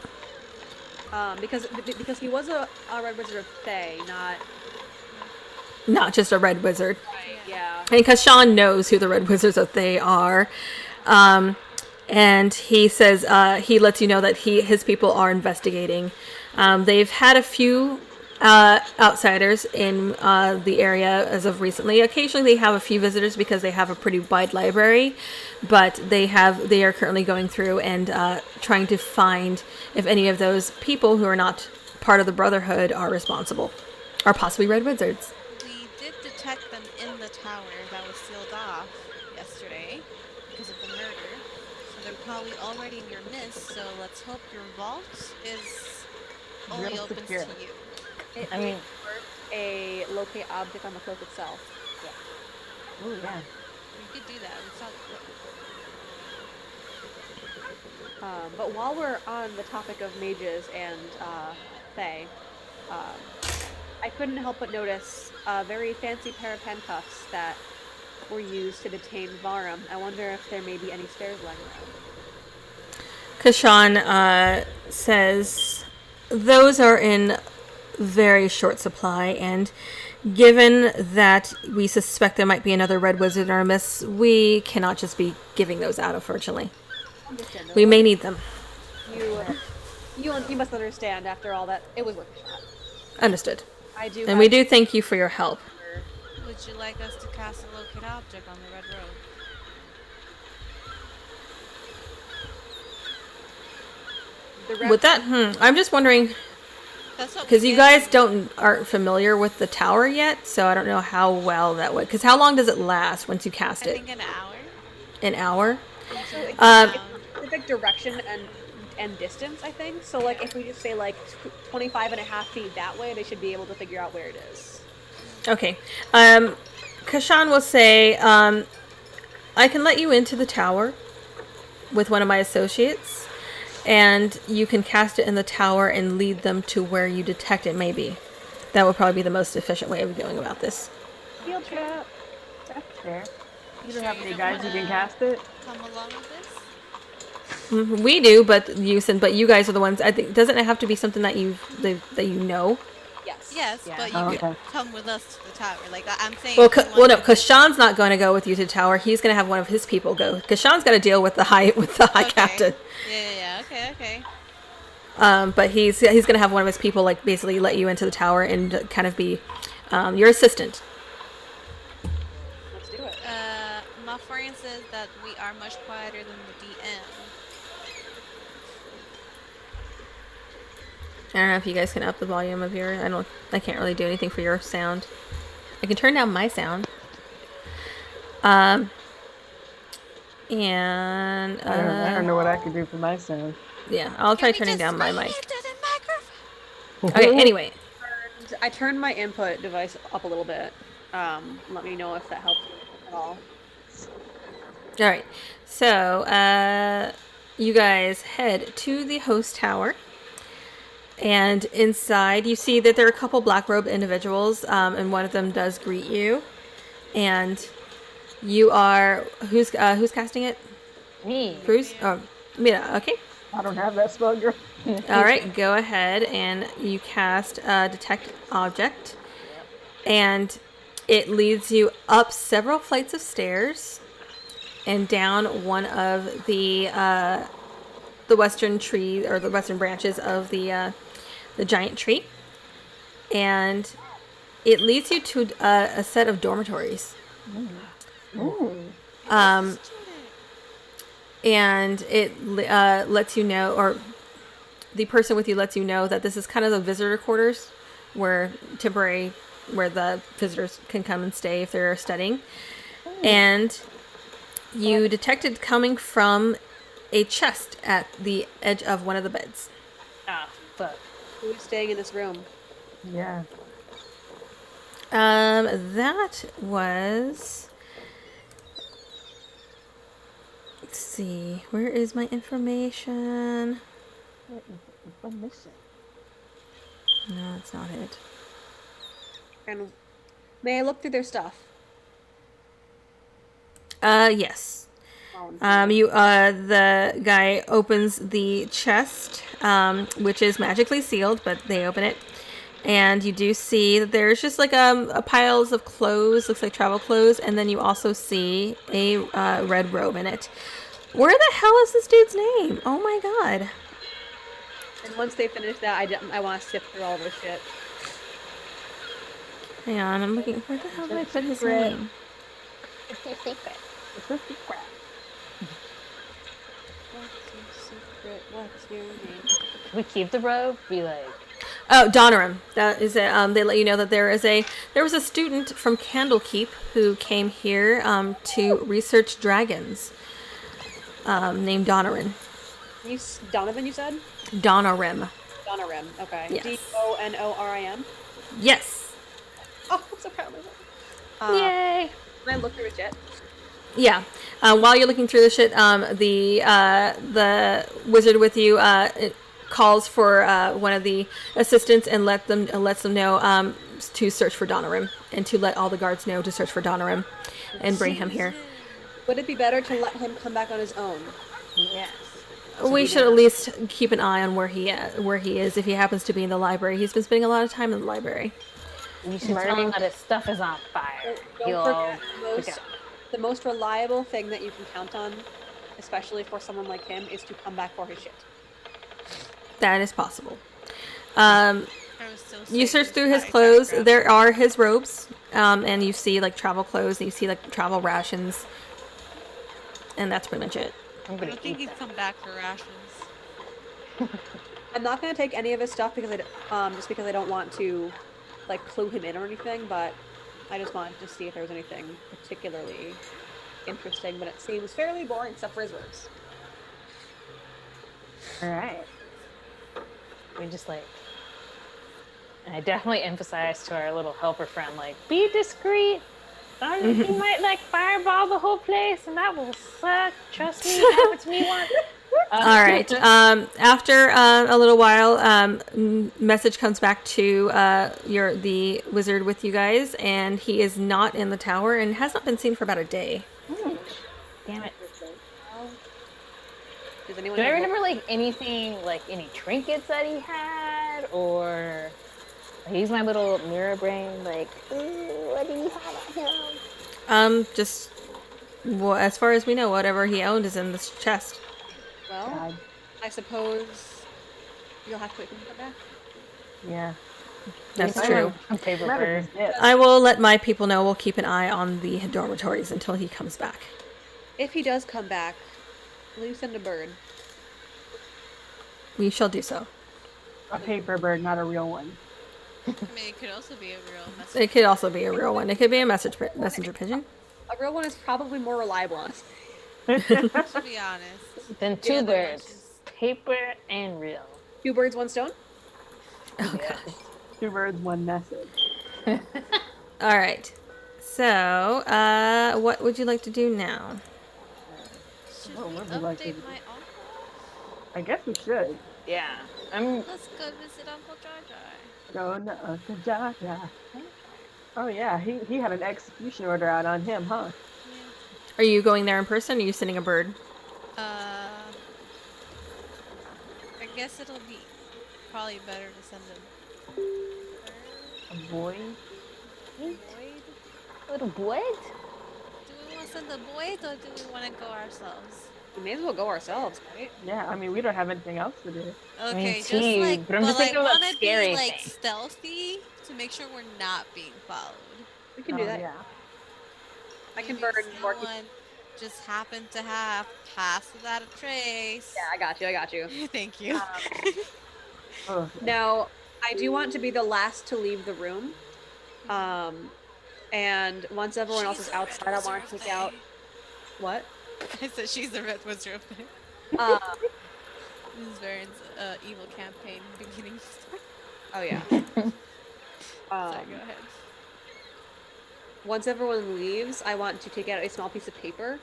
Because he was a red wizard of Thay, Not just a red wizard. yeah. And because Sean knows who the red wizards that they are. And he says he lets you know that his people are investigating. They've had a few outsiders in the area as of recently. Occasionally they have a few visitors because they have a pretty wide library, but they are currently going through and trying to find if any of those people who are not part of the Brotherhood are responsible, or possibly red wizards. We did detect them in the tower that was sealed off yesterday because of the murder. So they're probably already in your midst, so let's hope your vault is only Real open secure. to you. It I mean- a locate object on the cloak itself. Oh, yeah. You could do that. It's not. But while we're on the topic of mages and Thay, I couldn't help but notice a very fancy pair of handcuffs that were used to detain Varum. I wonder if there may be any spares lying around. Kashan says those are in very short supply, and given that we suspect there might be another red wizard in our midst, we cannot just be giving those out, unfortunately. Understandable. We may need them. You must understand. After all that, it was worth a shot. Understood. I do. And we do thank you for your help. Would you like us to cast a locate object on the red robe? With that, I'm just wondering, That's what because we you did. guys aren't familiar with the tower yet, so I don't know how well that would. Because how long does it last once you cast I it? think an hour. An hour? Specific direction and distance, I think. So like if we just say like 25 and a half feet that way, they should be able to figure out where it is. Okay. Kashan will say, I can let you into the tower with one of my associates, and you can cast it in the tower and lead them to where you detect it may be. That would probably be the most efficient way of going about this. field trip. That's fair. You don't Sure have you any don't guys who can wanna cast it? come along with this? We do, but you guys are the ones. I think doesn't it have to be something that that you know? Yes. Yes, Yeah. but Oh, you okay. could come with us to the tower. Like I'm saying, Well, if you well, want no, to. because Sean's not going to go with you to the tower. He's going to have one of his people go because Sean's got to deal with the high Okay. captain. Yeah. Okay. But he's going to have one of his people like basically let you into the tower and kind of be your assistant. Let's do it. My friend says that we are much quieter than the DM. I don't know if you guys can up the volume of your. I can't really do anything for your sound. I can turn down my sound. And I don't know what I can do for my sound. yeah, I'll try Can we turning just down my scream mic. into the microphone? Okay. Anyway, And I turned my input device up a little bit. Let me know if that helps at all. all right. So you guys head to the host tower. And inside, you see that there are a couple black robe individuals, and one of them does greet you. And you are who's casting it? Me. Cruz? Oh, Mira. Okay. I don't have that spell, girl. All right. Go ahead and you cast detect object, and it leads you up several flights of stairs, and down one of the western tree or the western branches of the giant tree, and it leads you to a set of dormitories. Ooh. And it lets you know, or the person with you lets you know that this is kind of the visitor quarters where the visitors can come and stay if they're studying. And you detected coming from a chest at the edge of one of the beds. Ah, fuck. Who's staying in this room? Yeah. That was. Let's see. Where is my information? I'm missing. No, that's not it. And may I look through their stuff? Yes. The guy opens the chest, which is magically sealed, but they open it, and you do see that there's just like a piles of clothes, looks like travel clothes, and then you also see a red robe in it. Where the hell is this dude's name? Oh my god! And once they finish that, I want to sift through all this shit. Hang on, I'm looking. Where the hell did I put his Secret. name? It's a secret. It's a secret. What's your secret? What's your name? Can we keep the robe? Be like, Oh, Donoram. That is a. They let you know that there was a student from Candlekeep who came here to research dragons. Named Donoran. Donovan, you said? Donorim. Donorim. Okay. Yes. Donorim. Yes. Oh, I'm so proud of myself. Yay. Can I look through it yet? Yeah. While you're looking through the shit, the wizard with you it calls for one of the assistants and lets them know to search for Donorim and to let all the guards know to search for Donorim and bring him here. Would it be better to let him come back on his own? yes. We should at least keep an eye on where he is if he happens to be in the library. He's been spending a lot of time in the library. You should tell him that his stuff is on fire. He'll Don't forget, forget. the most reliable thing that you can count on, especially for someone like him, is to come back for his shit. That is possible. I was so You sick search of through this his pie clothes. paragraph. There are his robes, and you see like travel clothes, and you see like travel rations, and that's pretty much it. I'm I gonna don't think eat he'd that. come back for rations. I'm not gonna take any of his stuff because just because I don't want to, like, clue him in or anything. But I just wanted to see if there was anything particularly interesting. But it seems fairly boring, except for his robes. All right. We just like, and I definitely emphasize to our little helper friend, like, be discreet. He might like fireball the whole place, and that will suck. Trust me, it happened to me once. All right. After a little while, message comes back to the wizard with you guys, and he is not in the tower and has not been seen for about a day. Damn it. Does anyone Do I have remember like anything, like any trinkets that he had, or I use my little mirror brain, like, ooh, what do you have on him? Just as far as we know, whatever he owned is in this chest. Well, God. I suppose you'll have to wait for him to come back. Yeah, That's true. Paper Matter bird. is this. I will let my people know. We'll keep an eye on the dormitories until he comes back. If he does come back, will you send a bird? We shall do so. A paper bird, not a real one. I mean, it could also be a real message. It could also be a real one. It could be a messenger pigeon. A real one is probably more reliable, honestly. To be honest. Then two Yeah, they're birds, paper and real. 2 birds, 1 stone? Okay. 2 birds, 1 message. All right. So, what would you like to do now? Should Oh, we what would you like to update do? my uncle? I guess we should. Yeah, I'm. Let's go visit Uncle Jar Jar. Go to Uncle Jar Jar. Oh yeah, he had an execution order out on him, huh? Are you going there in person? Or are you sending a bird? I guess it'll be probably better to send a A boy. Boyd. Little boy? Do we want to send the Boyd or do we want to go ourselves? We may as well go ourselves, right? Yeah, I mean we don't have anything else to do. Okay, just too, like, but I'm just thinking about want to scary be like things. stealthy to make sure we're not being followed. We can do that. Yeah. I can Maybe burn more. someone just happened to have passed without a trace. Yeah, I got you. Thank you. Ugh. Now, I do want to be the last to leave the room. And once everyone else is outside, I want to take out... What? I said she's the red wizard of the Uh, This is Varen's evil campaign beginning. oh, yeah. Sorry, go ahead. Once everyone leaves, I want to take out a small piece of paper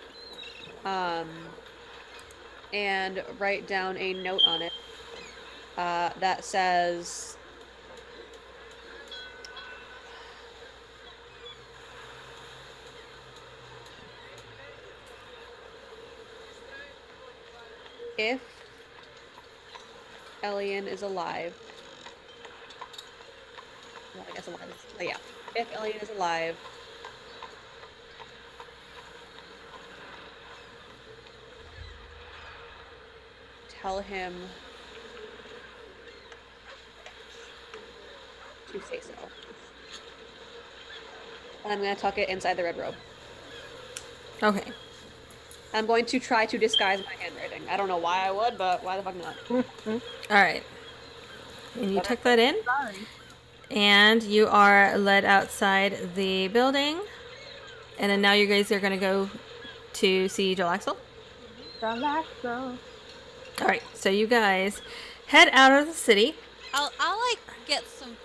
and write down a note on it that says... If Elian is alive... Well, I guess alive is... Oh, yeah. If Elian is alive... Tell him to say so. And I'm going to tuck it inside the red robe. Okay. I'm going to try to disguise my handwriting. I don't know why I would, but why the fuck not? All right. And you tuck that in, Sorry. and you are led outside the building. And then now you guys are going to go to see Joel Axel. Relaxo. All right. So you guys head out of the city. I'll like get some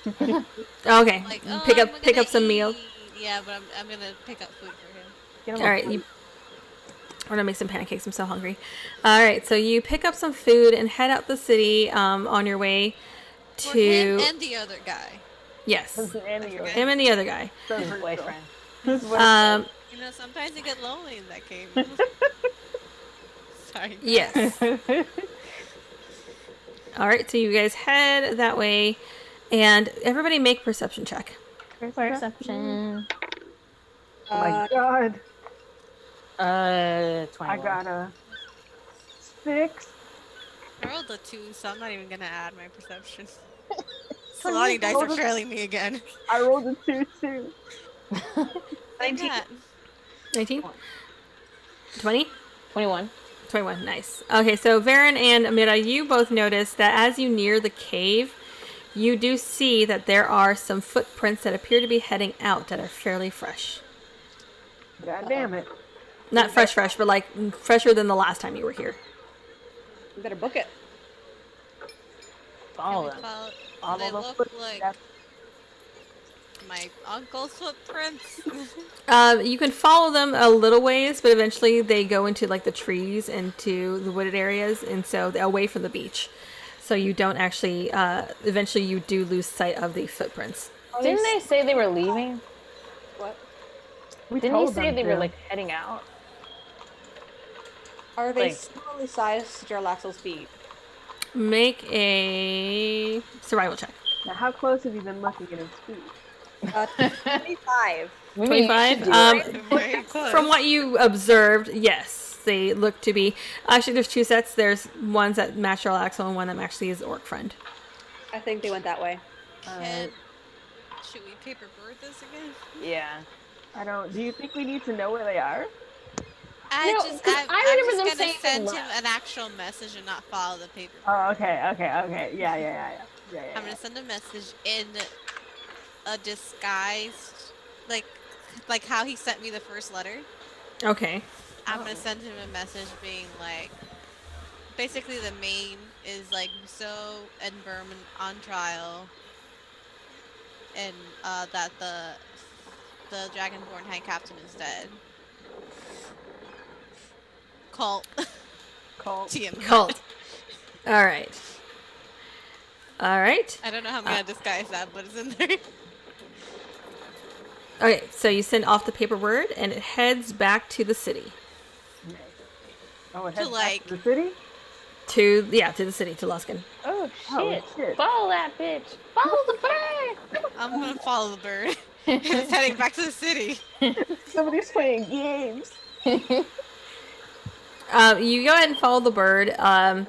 food. Okay. Like pick I'm up gonna some eat. meal. Yeah, but I'm gonna pick up food for him. Get him All a right. plate. We're gonna make some pancakes. I'm so hungry. All right. So you pick up some food and head out the city on your way For to him and the other guy. yes, Andy, Okay. him and the other guy. His boyfriend. You know, sometimes you get lonely in that game. Sorry. Yes. All right. So you guys head that way, and everybody make perception check. Perception. Oh my god. 21. I got a 6. I rolled a 2, so I'm not even gonna add my perception. Slotty dice are trailing me again. I rolled a 2 too. 19. 19? 20? 21. 21. Nice. Okay, so Varen and Amira, you both notice that as you near the cave, you do see that there are some footprints that appear to be heading out that are fairly fresh. God damn it. Not fresh, but like fresher than the last time you were here. You better book it. Follow Can we them. follow- All they of the look footsteps. like my uncle's footprints? You can follow them a little ways, but eventually they go into like the trees, into the wooded areas, and so they're away from the beach. So you don't actually. Eventually, you do lose sight of the footprints. Didn't they say they were leaving? What? We Didn't he told say them they to. were like heading out? Are they Like- similarly sized to Jarlaxle's feet? Make a survival check. Now, how close have you been looking at his feet? 25. Maybe you 25. should do it. Very close. From what you observed, yes, they look to be. Actually, there's two sets. There's ones that match your Axel and one that actually is orc friend. I think they went that way. Should we paper bird this again? Yeah. I don't. Do you think we need to know where they are? I'm I remember them just gonna saying they send him left. an actual message and not follow the paper. Oh, okay. Yeah. I'm gonna send a message in a disguised, like how he sent me the first letter. Okay. I'm gonna send him a message being like, basically the main is like Muso and Berman on trial, and that the Dragonborn High Captain is dead. Cult. Call. TM. Cult. All right. All right. I don't know how I'm gonna disguise that, but it's in there. Okay, so you send off the paper word, and it heads back to the city. Oh, it To, heads back like- to the city. To the city, to Luskin. Oh Oh, shit. shit. Follow that bitch. Follow the bird. I'm gonna follow the bird. It's heading back to the city. Somebody's playing games. You go ahead and follow the bird, and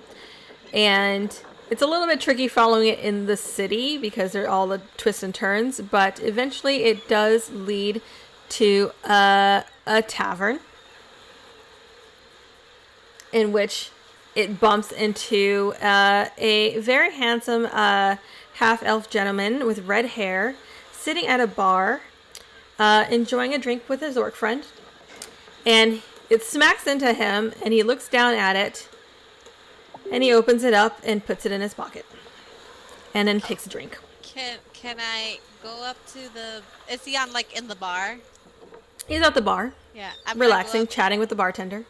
it's a little bit tricky following it in the city because there are all the twists and turns, but eventually it does lead to a tavern in which it bumps into a very handsome half-elf gentleman with red hair sitting at a bar enjoying a drink with his orc friend, and it smacks into him, and he looks down at it, and he opens it up and puts it in his pocket, and then takes a drink. Can I go up to the? Is he on like in the bar? He's at the bar, Yeah, I'm gonna go relaxing, up- chatting with the bartender.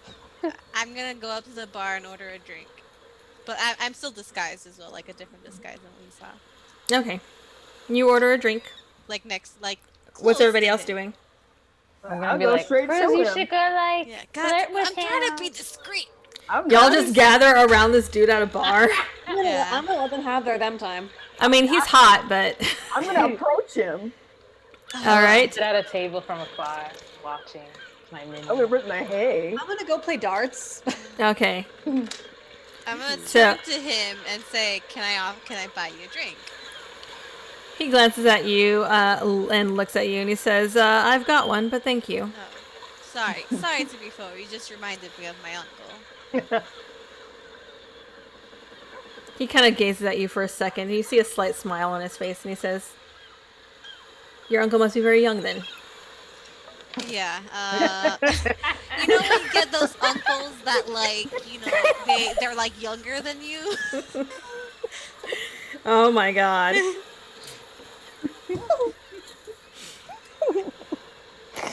I'm gonna go up to the bar and order a drink, but I'm still disguised as well, like a different disguise than we saw. Okay. You order a drink. Like next, like. What's close everybody to else him. doing? I'm gonna I'll be go like, straight Chris, to you him. should go like Yeah, flirt God, with I'm trying to him. be discreet. I'm Y'all not. just gather around this dude at a bar. Yeah. I'm gonna let them have their them time. I mean, he's hot, but I'm gonna approach him. all right. Sit at a table from afar, watching my minion. I'm gonna rip my hay. I'm gonna go play darts. Okay. I'm gonna So- turn to him and say, "Can I buy you a drink?" He glances at you and looks at you, and he says, "I've got one, but thank you." Oh, sorry to be forward. You just reminded me of my uncle. He kind of gazes at you for a second. And you see a slight smile on his face, and he says, "Your uncle must be very young then." Yeah. You know when you get those uncles that like, you know, they're like younger than you. Oh my god.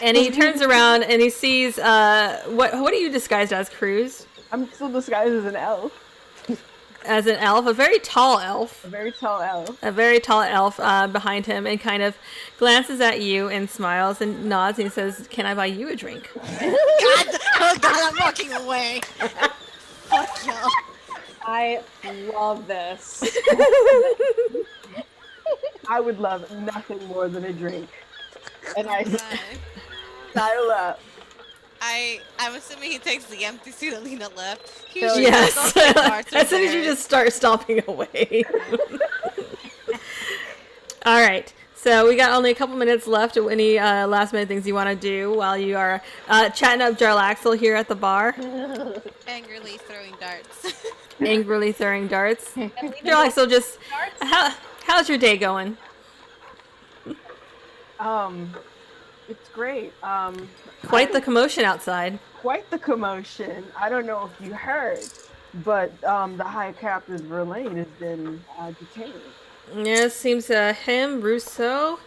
And he turns around and he sees what are you disguised as, Cruz? I'm still disguised as an elf. As an elf, a very tall elf. A very tall elf. A very tall elf behind him, and kind of glances at you and smiles and nods, and he says, "Can I buy you a drink?" Oh God, I'm walking away. Fuck y'all. I love this. I would love nothing more than a drink. And I Right. style up. I'm assuming he takes the empty seat that Lena left. He Hell should Yes. just go to the bar to As soon as you there. just start stomping away. All right. So we got only a couple minutes left. Any last minute things you want to do while you are chatting up Jarlaxle here at the bar, Angrily throwing darts. angrily throwing darts. Jarlaxle, just how's your day going? It's great. Quite the commotion outside. Quite the commotion. I don't know if you heard, but the High Captain Verlaine has been detained. Yeah, it seems him, Rousseau,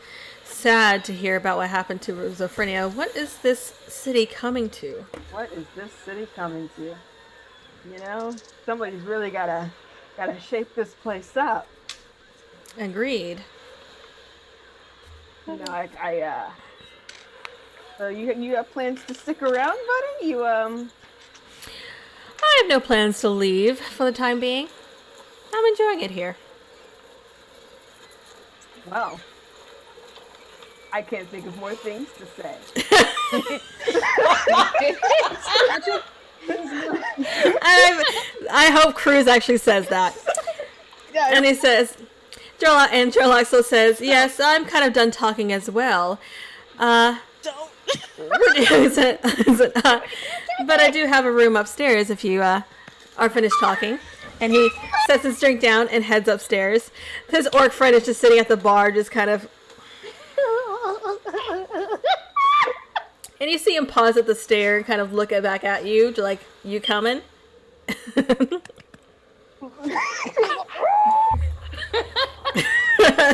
sad to hear about what happened to Zophrenya. What is this city coming to? What is this city coming to? You know, somebody's really gotta shape this place up. Agreed. You know, so you have plans to stick around, buddy? You I have no plans to leave for the time being. I'm enjoying it here. Well, I can't think of more things to say. I hope Cruz actually says that. Yeah, And he says, Sherlock still says, yes, I'm kind of done talking as well. Don't. But I do have a room upstairs if you are finished talking. And he sets his drink down and heads upstairs. His orc friend is just sitting at the bar, just kind of... And you see him pause at the stair and kind of look back at you, like, you coming?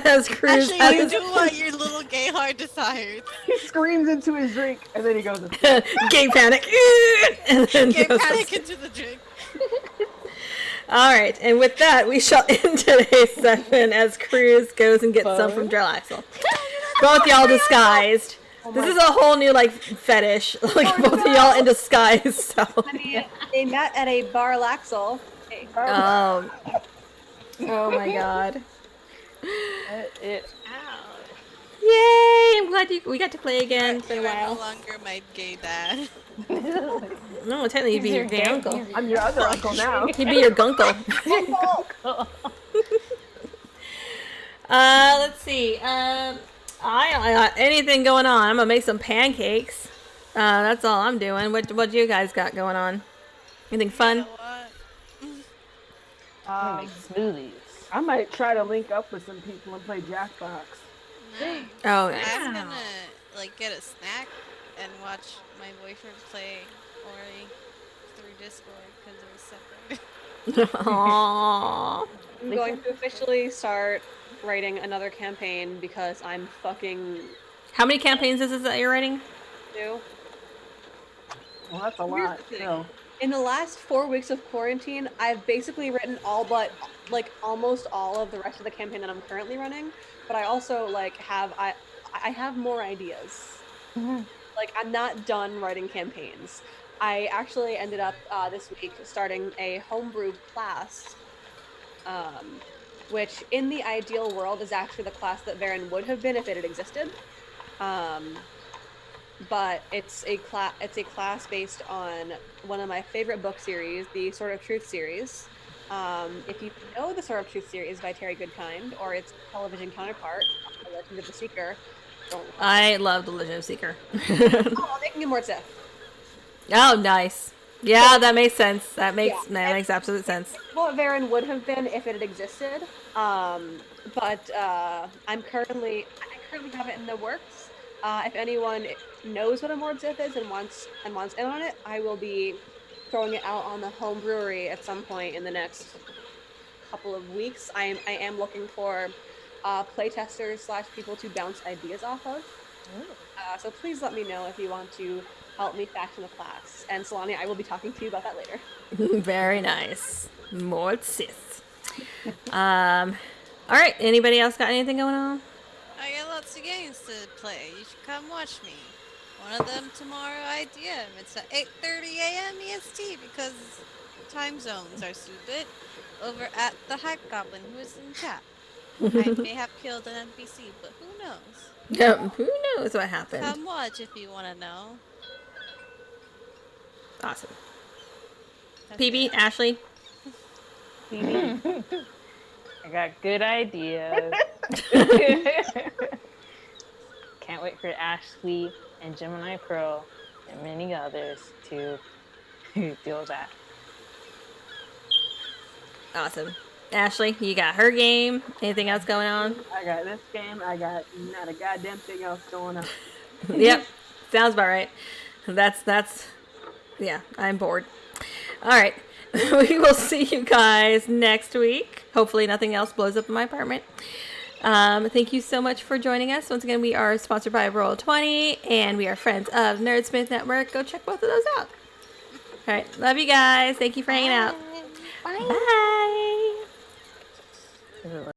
As Cruz Actually, has you his do what your little gay heart desires. he screams into his drink, and then he goes, gay panic. And then Get goes panic into the drink. Alright, and with that, we shall end today's session as Cruz goes and gets some from Drill Both y'all disguised. This is a whole new, like, fetish. Like, both of y'all in disguise, so. I mean, they met at a bar Laxel. Oh my god. Yay! I'm glad we got to play again. It's been a You are no while. longer my gay dad. No, technically you'd be your gay uncle. I'm your other uncle now. He'd be your gunkle. Let's see. I don't got anything going on. I'm gonna make some pancakes. That's all I'm doing. What you guys got going on? Anything fun? You know what? Make smoothies. I might try to link up with some people and play Jackbox. Nice. Oh, nice. I'm gonna like get a snack and watch my boyfriend play Ori through Discord because they're separated. Aww. I'm going to officially start writing another campaign because I'm fucking How many campaigns is this that you're writing? new. Well, that's a Here's lot. the thing. So, In the last 4 weeks of quarantine, I've basically written all but like almost all of the rest of the campaign that I'm currently running. But I also like I have more ideas. Like I'm not done writing campaigns. I actually ended up this week starting a homebrew class, which in the ideal world is actually the class that Varen would have been if it had existed. But it's a class based on one of my favorite book series, the Sword of Truth series. If you know the Sword of Truth series by Terry Goodkind or its television counterpart, The Legend of the Seeker, don't. I love The Legend of Seeker. Oh, making him more Sith. Oh, nice. Yeah, that makes sense. That makes absolute sense. What Varen would have been if it had existed. But I currently have it in the works. If anyone knows what a Mord Sith is and wants in on it, I will be throwing it out on the home brewery at some point in the next couple of weeks. I am looking for playtesters / people to bounce ideas off of. So please let me know if you want to help me fashion a class. And Solani, I will be talking to you about that later. Very nice. More Sith. All right. Anybody else got anything going on? I got lots of games to play. You should come watch me. One of them tomorrow IDM. It's at 8:30 a.m. EST because time zones are stupid. Over at the Hype Goblin, who is in chat. I may have killed an NPC, but who knows? Yeah, who knows what happened? Come watch if you want to know. Awesome. That's PB, it. Ashley. I got good ideas. Can't wait for Ashley and Gemini Pro and many others to deal with that. Awesome. Ashley, you got her game. Anything else going on? I got this game. I got not a goddamn thing else going on. Yep. Sounds about right. That's yeah, I'm bored. All right. We will see you guys next week. Hopefully nothing else blows up in my apartment. Thank you so much for joining us. Once again, we are sponsored by Roll20, and we are friends of Nerdsmith Network. Go check both of those out. All right. Love you guys. Thank you for hanging out. Bye. Bye. Is it